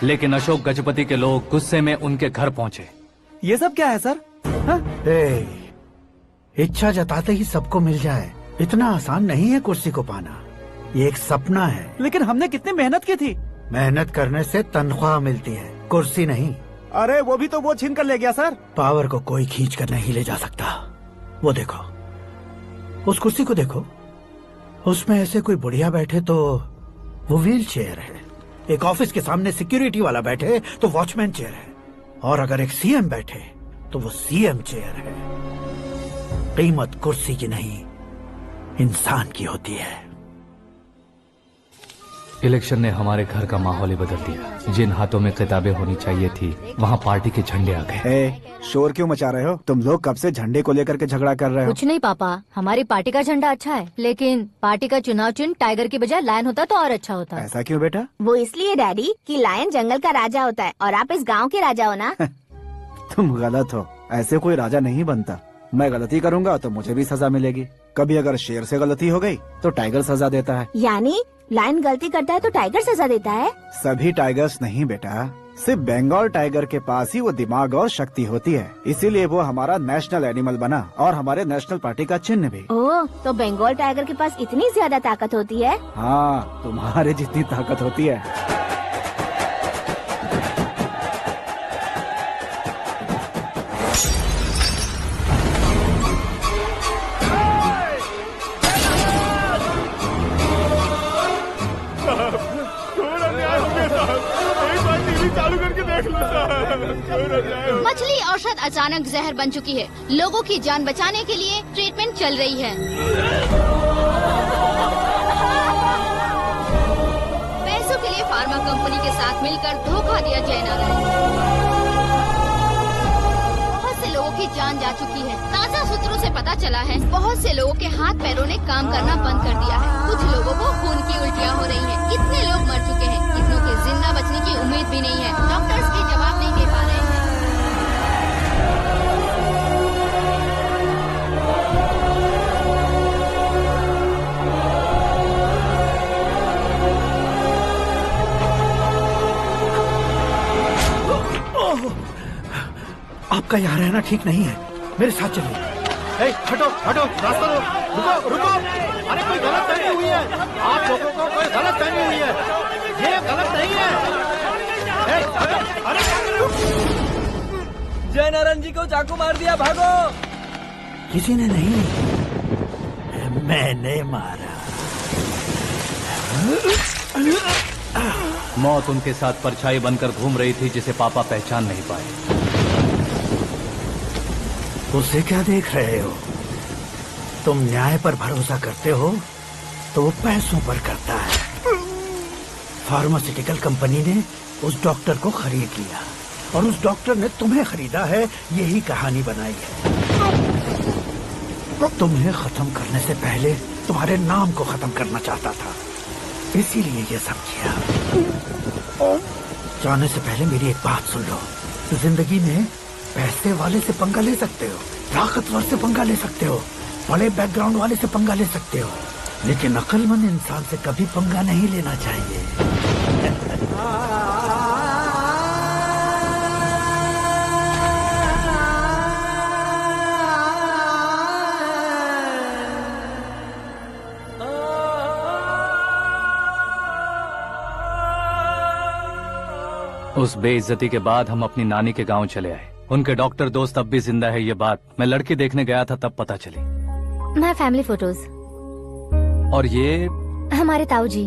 लेकिन अशोक गजपति के लोग गुस्से में उनके घर पहुंचे। ये सब क्या है सर? इच्छा जताते ही सबको मिल जाए, इतना आसान नहीं है कुर्सी को पाना। ये एक सपना है। लेकिन हमने कितनी मेहनत की थी। मेहनत करने से तनख्वाह मिलती है, कुर्सी नहीं। अरे वो भी तो वो छीन कर ले गया सर। पावर को कोई खींच कर नहीं ले जा सकता। वो देखो, उस कुर्सी को देखो, उसमें ऐसे कोई बुढ़िया बैठे तो वो व्हील चेयर है, एक ऑफिस के सामने सिक्योरिटी वाला बैठे तो वॉचमैन चेयर है, और अगर एक सीएम बैठे तो वो सीएम चेयर है। कीमत कुर्सी की नहीं, इंसान की होती है। इलेक्शन ने हमारे घर का माहौल ही बदल दिया। जिन हाथों में किताबें होनी चाहिए थी, वहाँ पार्टी के झंडे आ गए। शोर क्यों मचा रहे हो? तुम लोग कब से झंडे को लेकर के झगड़ा कर रहे हो? कुछ नहीं पापा, हमारी पार्टी का झंडा अच्छा है, लेकिन पार्टी का चुनाव चिन्ह टाइगर की बजाय लायन होता तो और अच्छा होता। ऐसा क्यों बेटा? वो इसलिए डैडी कि लायन जंगल का राजा होता है और आप इस गांव के राजा हो ना। तुम गलत हो, ऐसे कोई राजा नहीं बनता। मैं गलती करूंगा तो मुझे भी सजा मिलेगी। कभी अगर शेर से गलती हो गई तो टाइगर सजा देता है। यानी लायन गलती करता है तो टाइगर सजा देता है? सभी टाइगर्स नहीं बेटा, सिर्फ बंगाल टाइगर के पास ही वो दिमाग और शक्ति होती है, इसीलिए वो हमारा नेशनल एनिमल बना और हमारे नेशनल पार्टी का चिन्ह भी। ओह, तो बंगाल टाइगर के पास इतनी ज्यादा ताकत होती है? हाँ, तुम्हारे जितनी ताकत होती है। मछली औषध अचानक जहर बन चुकी है। लोगों की जान बचाने के लिए ट्रीटमेंट चल रही है। पैसों के लिए फार्मा कंपनी के साथ मिलकर धोखा दिया जयनारायण। बहुत से लोगों की जान जा चुकी है। ताज़ा सूत्रों से पता चला है बहुत से लोगों के हाथ पैरों ने काम करना बंद कर दिया है। कुछ लोगों को खून की उल्टियाँ हो रही हैं। कितने लोग मर चुके हैं, कितनों के जिंदा बचने की उम्मीद भी नहीं है। डॉक्टर्स भी जवाब नहीं दे पा रहे हैं। आपका यहाँ रहना ठीक नहीं है, मेरे साथ चलिए। हटो हटो, रास्ता रुको रुको। अरे कोई गलत फहमी हुई है, आप लोगों को कोई गलत फहमी हुई है, ये गलत नहीं है। जय नारायण जी को चाकू मार दिया, भागो। किसी ने नहीं, मैंने मारा। मौत उनके साथ परछाई बनकर घूम रही थी, जिसे पापा पहचान नहीं पाए। उसे क्या देख रहे हो? तुम न्याय पर भरोसा करते हो तो वो पैसों पर करता है। फार्मास्यूटिकल कंपनी ने उस डॉक्टर को खरीद लिया और उस डॉक्टर ने तुम्हें खरीदा है, यही कहानी बनाई है। तुम्हें खत्म करने से पहले तुम्हारे नाम को खत्म करना चाहता था, इसीलिए ये सब किया। जाने से पहले मेरी एक बात सुन लो। जिंदगी में पैसे वाले से पंगा ले सकते हो, ताकतवर से पंगा ले सकते हो, बड़े बैकग्राउंड वाले से पंगा ले सकते हो, लेकिन अक्लमंद इंसान से कभी पंगा नहीं लेना चाहिए। उस बेइज्जती के बाद हम अपनी नानी के गांव चले आए। उनके डॉक्टर दोस्त अब भी जिंदा है, ये बात मैं लड़की देखने गया था तब पता चली। My family photos. और ये हमारे ताऊ जी।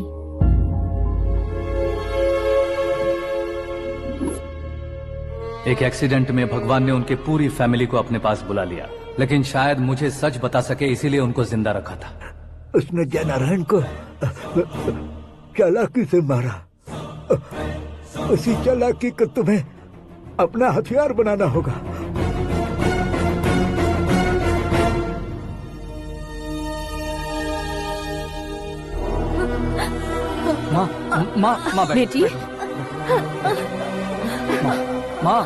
एक एक्सीडेंट में भगवान ने उनकी पूरी फैमिली को अपने पास बुला लिया, लेकिन शायद मुझे सच बता सके इसीलिए उनको जिंदा रखा था। उसने जयनारायण को चालाकी से मारा। उसी चालाकी को तुम्हें अपना हथियार बनाना होगा। माँ बेटी। माँ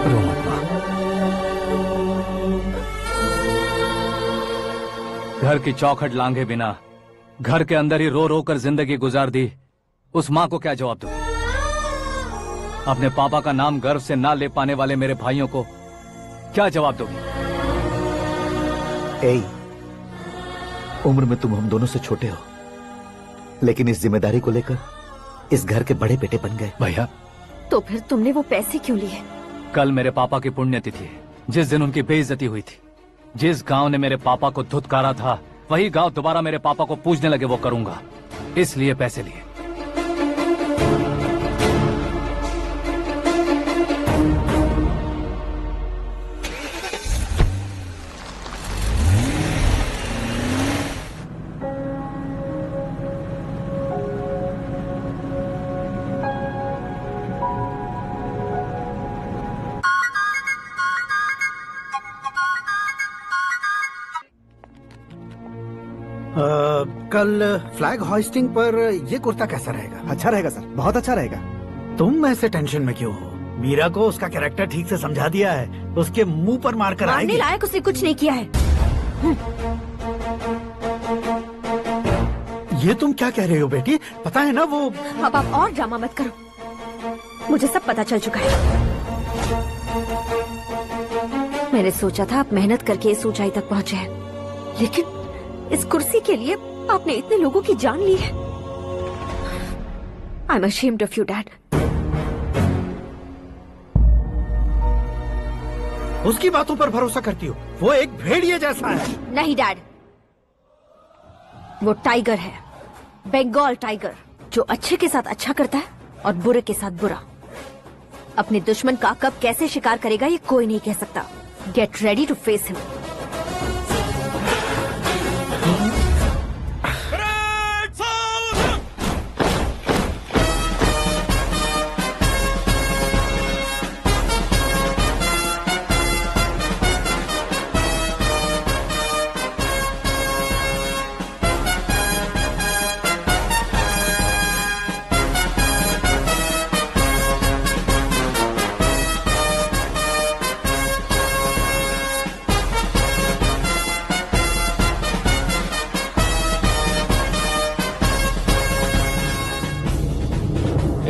रो मत माँ। घर की चौखट लांघे बिना घर के अंदर ही रो रो कर जिंदगी गुजार दी उस माँ को क्या जवाब दूं? अपने पापा का नाम गर्व से ना ले पाने वाले मेरे भाइयों को क्या जवाब दोगी? उम्र में तुम हम दोनों से छोटे हो, लेकिन इस जिम्मेदारी को लेकर इस घर के बड़े बेटे बन गए। भैया, तो फिर तुमने वो पैसे क्यों लिए? कल मेरे पापा की पुण्यतिथि है, जिस दिन उनकी बेइज्जती हुई थी। जिस गांव ने मेरे पापा को धुतकारा था वही गांव दोबारा मेरे पापा को पूजने लगे, वो करूंगा, इसलिए पैसे लिए। कल फ्लैग होइस्टिंग पर ये कुर्ता कैसा रहेगा? अच्छा रहेगा सर, बहुत अच्छा रहेगा। तुम ऐसे टेंशन में क्यों हो? मीरा को उसका कैरेक्टर ठीक से समझा दिया है, उसके मुंह पर मारकर मारने आएगी। लायक उसने कुछ नहीं किया है। ये तुम क्या कह रहे हो बेटी? पता है ना वो। अब आप और ड्रामा मत करो, मुझे सब पता चल चुका है। मैंने सोचा था आप मेहनत करके इस ऊंचाई तक पहुंचे हैं, लेकिन इस कुर्सी के लिए आपने इतने लोगों की जान ली है। I am ashamed of you dad. उसकी बातों पर भरोसा करती हो? वो एक भेड़िए जैसा है। नहीं डैड, वो टाइगर है, बंगाल टाइगर, जो अच्छे के साथ अच्छा करता है और बुरे के साथ बुरा। अपने दुश्मन का कब कैसे शिकार करेगा ये कोई नहीं कह सकता। Get ready to face him.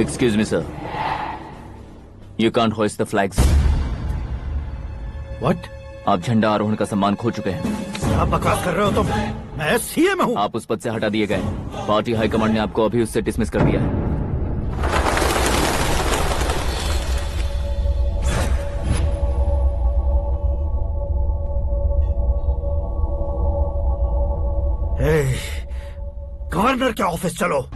Excuse me, sir. You can't hoist the flags. What? आप झंडा आरोहण का सम्मान खो चुके हैं। क्या बकवास कर रहे हो तुम? मैं सीएम हूँ। आप उस पद से हटा दिए गए। पार्टी हाईकमांड ने आपको अभी उससे डिसमिस कर दिया है। गवर्नर के ऑफिस चलो।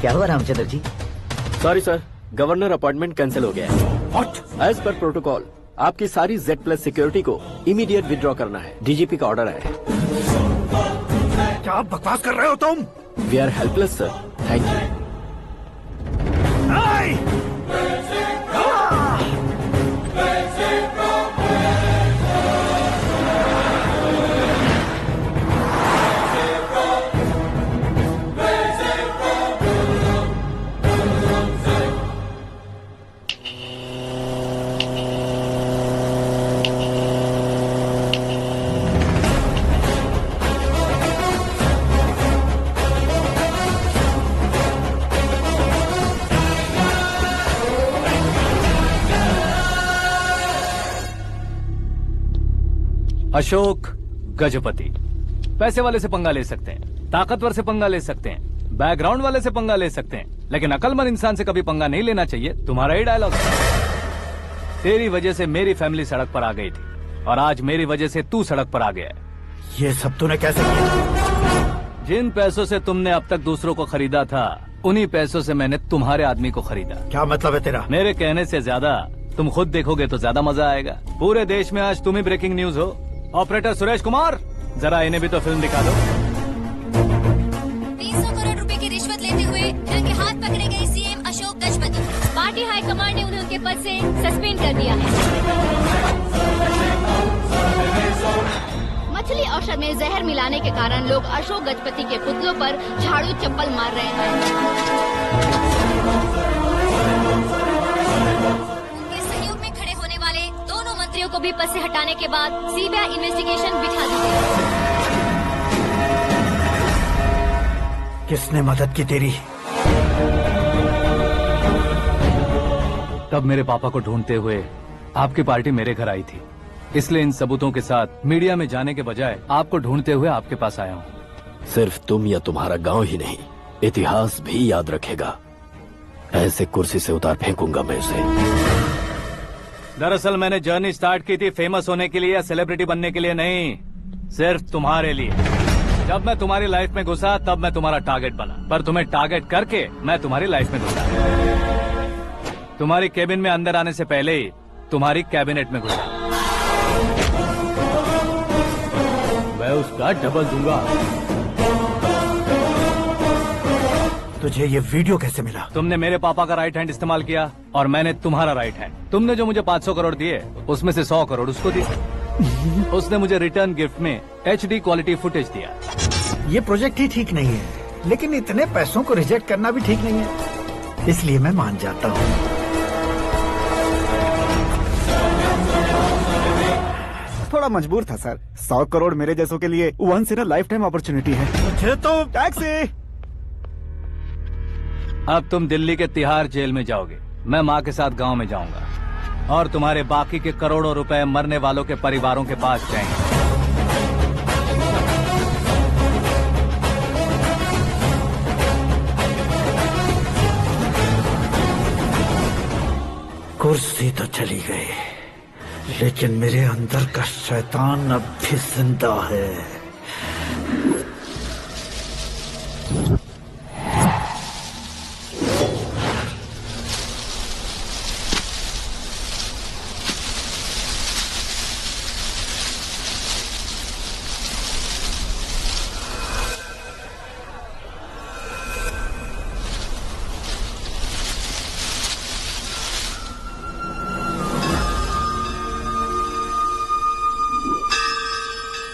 क्या हुआ Ramchandra ji? Sorry sir, governor appointment cancel हो गया है। What? एज पर प्रोटोकॉल आपकी सारी Z+ सिक्योरिटी को इमीडिएट विड्रॉ करना है। डीजीपी का ऑर्डर है। क्या आप बकवास कर रहे हो तुम? We are helpless sir. Thank you. Ashok Gajapati पैसे वाले से पंगा ले सकते हैं, ताकतवर से पंगा ले सकते हैं, बैकग्राउंड वाले से पंगा ले सकते हैं, लेकिन अकलमंद इंसान से कभी पंगा नहीं लेना चाहिए। तुम्हारा ही डायलॉग। तेरी वजह से मेरी फैमिली सड़क पर आ गई थी और आज मेरी वजह से तू सड़क पर आ गया है। ये सब तूने कैसे किया? जिन पैसों से तुमने अब तक दूसरों को खरीदा था, उन्हीं पैसों से मैंने तुम्हारे आदमी को खरीदा। क्या मतलब है तेरा? मेरे कहने से ज्यादा तुम खुद देखोगे तो ज्यादा मजा आएगा। पूरे देश में आज तुम ही ब्रेकिंग न्यूज हो। ऑपरेटर सुरेश कुमार, जरा इन्हें भी तो फिल्म दिखा दो। 300 करोड़ रुपए की रिश्वत लेते हुए रंगे हाथ पकड़े गए CM Ashok Gajapati. Party high command ने उन्हें उनके पद से सस्पेंड कर दिया है। मछली औषध में जहर मिलाने के कारण लोग अशोक गजपति के पुतलों पर झाड़ू चप्पल मार रहे हैं। मंत्रियों को भी पद से हटाने के बाद सीबीआई इन्वेस्टिगेशन बिठा दी गई। किसने मदद की तेरी? तब मेरे पापा को ढूंढते हुए आपकी पार्टी मेरे घर आई थी, इसलिए इन सबूतों के साथ मीडिया में जाने के बजाय आपको ढूंढते हुए आपके पास आया हूँ। सिर्फ तुम या तुम्हारा गांव ही नहीं, इतिहास भी याद रखेगा। ऐसे कुर्सी से उतार फेंकूंगा मैं उसे। दरअसल मैंने जर्नी स्टार्ट की थी फेमस होने के लिए या सेलिब्रिटी बनने के लिए नहीं, सिर्फ तुम्हारे लिए। जब मैं तुम्हारी लाइफ में घुसा तब मैं तुम्हारा टारगेट बना, पर तुम्हें टारगेट करके मैं तुम्हारी लाइफ में घुसा। तुम्हारी केबिन में अंदर आने से पहले ही तुम्हारी कैबिनेट में घुसा। मैं उसका डबल दूंगा। तुझे ये वीडियो कैसे मिला? तुमने मेरे पापा का राइट हैंड इस्तेमाल किया और मैंने तुम्हारा राइट हैंड। तुमने जो मुझे 500 करोड़ दिए, उसमें से 100 करोड़ उसको दिए। उसने मुझे रिटर्न गिफ्ट में HD क्वालिटी फुटेज दिया। ये प्रोजेक्ट ही ठीक नहीं है, लेकिन इतने पैसों को रिजेक्ट करना भी ठीक नहीं है, इसलिए मैं मान जाता हूँ। थोड़ा मजबूर था सर। 100 करोड़ मेरे जैसों के लिए once in a lifetime opportunity है। मुझे तो टैक्सी। अब तुम दिल्ली के तिहाड़ जेल में जाओगे, मैं माँ के साथ गांव में जाऊंगा और तुम्हारे बाकी के करोड़ों रुपए मरने वालों के परिवारों के पास जाएंगे। कुर्सी तो चली गई, लेकिन मेरे अंदर का शैतान अब भी जिंदा है।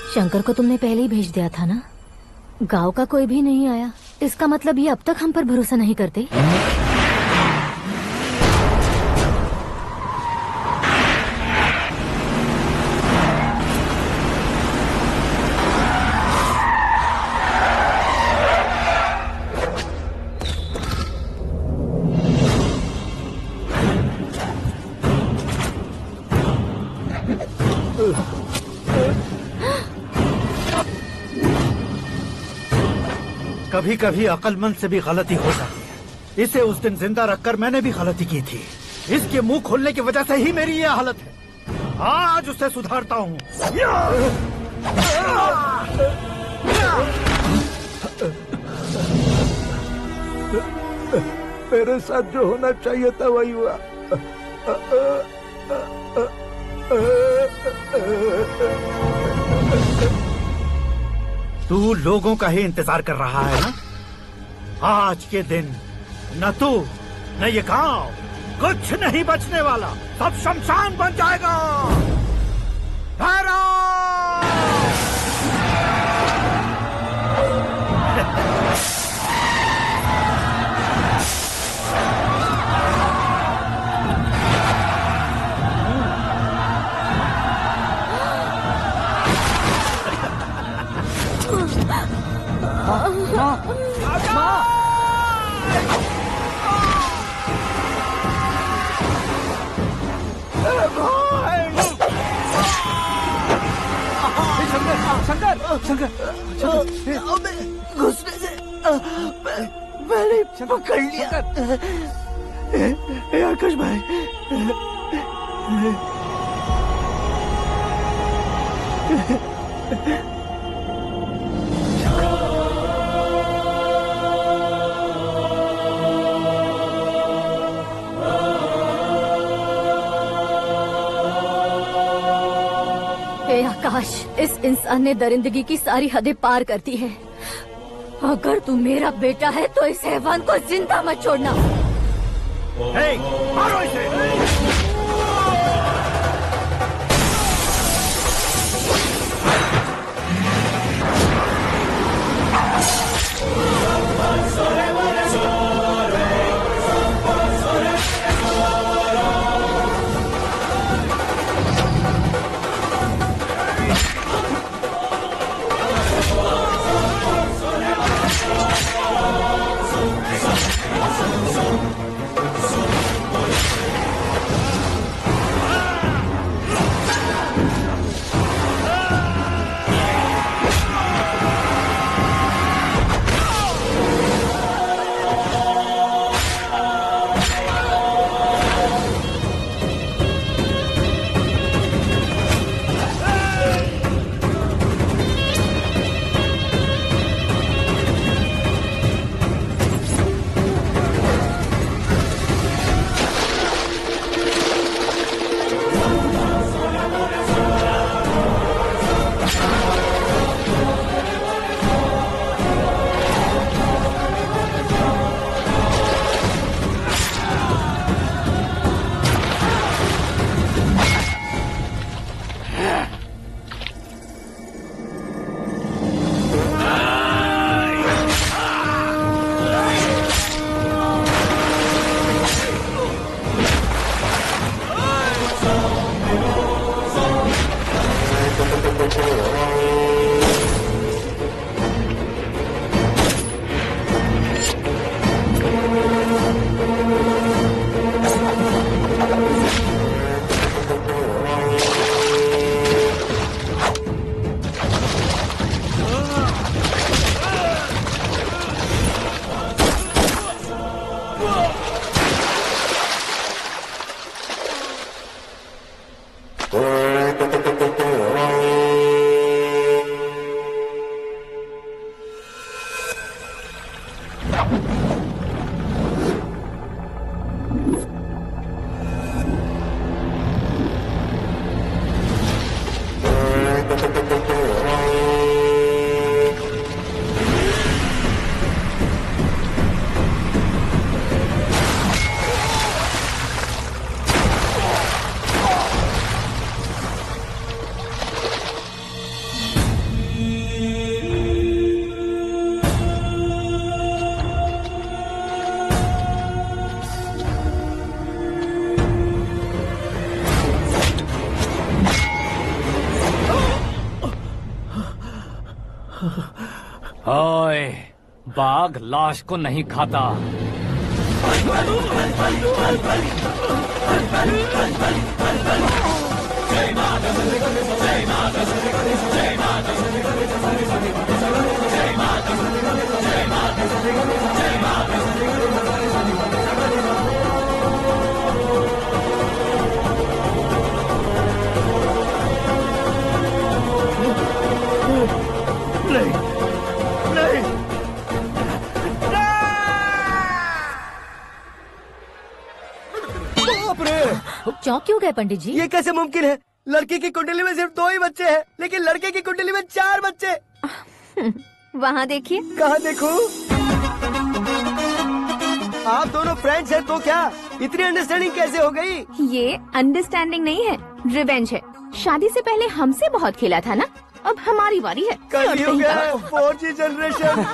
शंकर को तुमने पहले ही भेज दिया था ना? गांव का कोई भी नहीं आया, इसका मतलब ये अब तक हम पर भरोसा नहीं करते। कभी कभी अक्लमंद से भी गलती हो जाती है। इसे उस दिन जिंदा रखकर मैंने भी गलती की थी। इसके मुंह खोलने की वजह से ही मेरी ये हालत है। आज उसे सुधारता हूँ। मेरे साथ जो होना चाहिए था वही हुआ। तू लोगों का ही इंतजार कर रहा है ना? आज के दिन न तू न ये गांव कुछ नहीं बचने वाला, सब शमशान बन जाएगा। भैरव! घुसने से मैंने पकड़ लिया। आकाश भाई, हे आकाश, इस इंसान ने दरिंदगी की सारी हदें पार कर दी है। अगर तू मेरा बेटा है तो इस हैवान को जिंदा मत छोड़ना। मारो इसे! ओए, बाघ लाश को नहीं खाता। नहीं, नहीं, बाप रे! चौंक क्यों गए पंडित जी? ये कैसे मुमकिन है? लड़की की कुंडली में सिर्फ 2 ही बच्चे हैं, लेकिन लड़के की कुंडली में 4 बच्चे। वहाँ देखिए। कहाँ देखूं? आप दोनों फ्रेंड्स हैं तो क्या इतनी अंडरस्टैंडिंग कैसे हो गई? ये अंडरस्टैंडिंग नहीं है, रिवेंज है। शादी से पहले हमसे बहुत खेला था ना, अब हमारी बारी है। कल ही हो गया है 4G जनरेशन।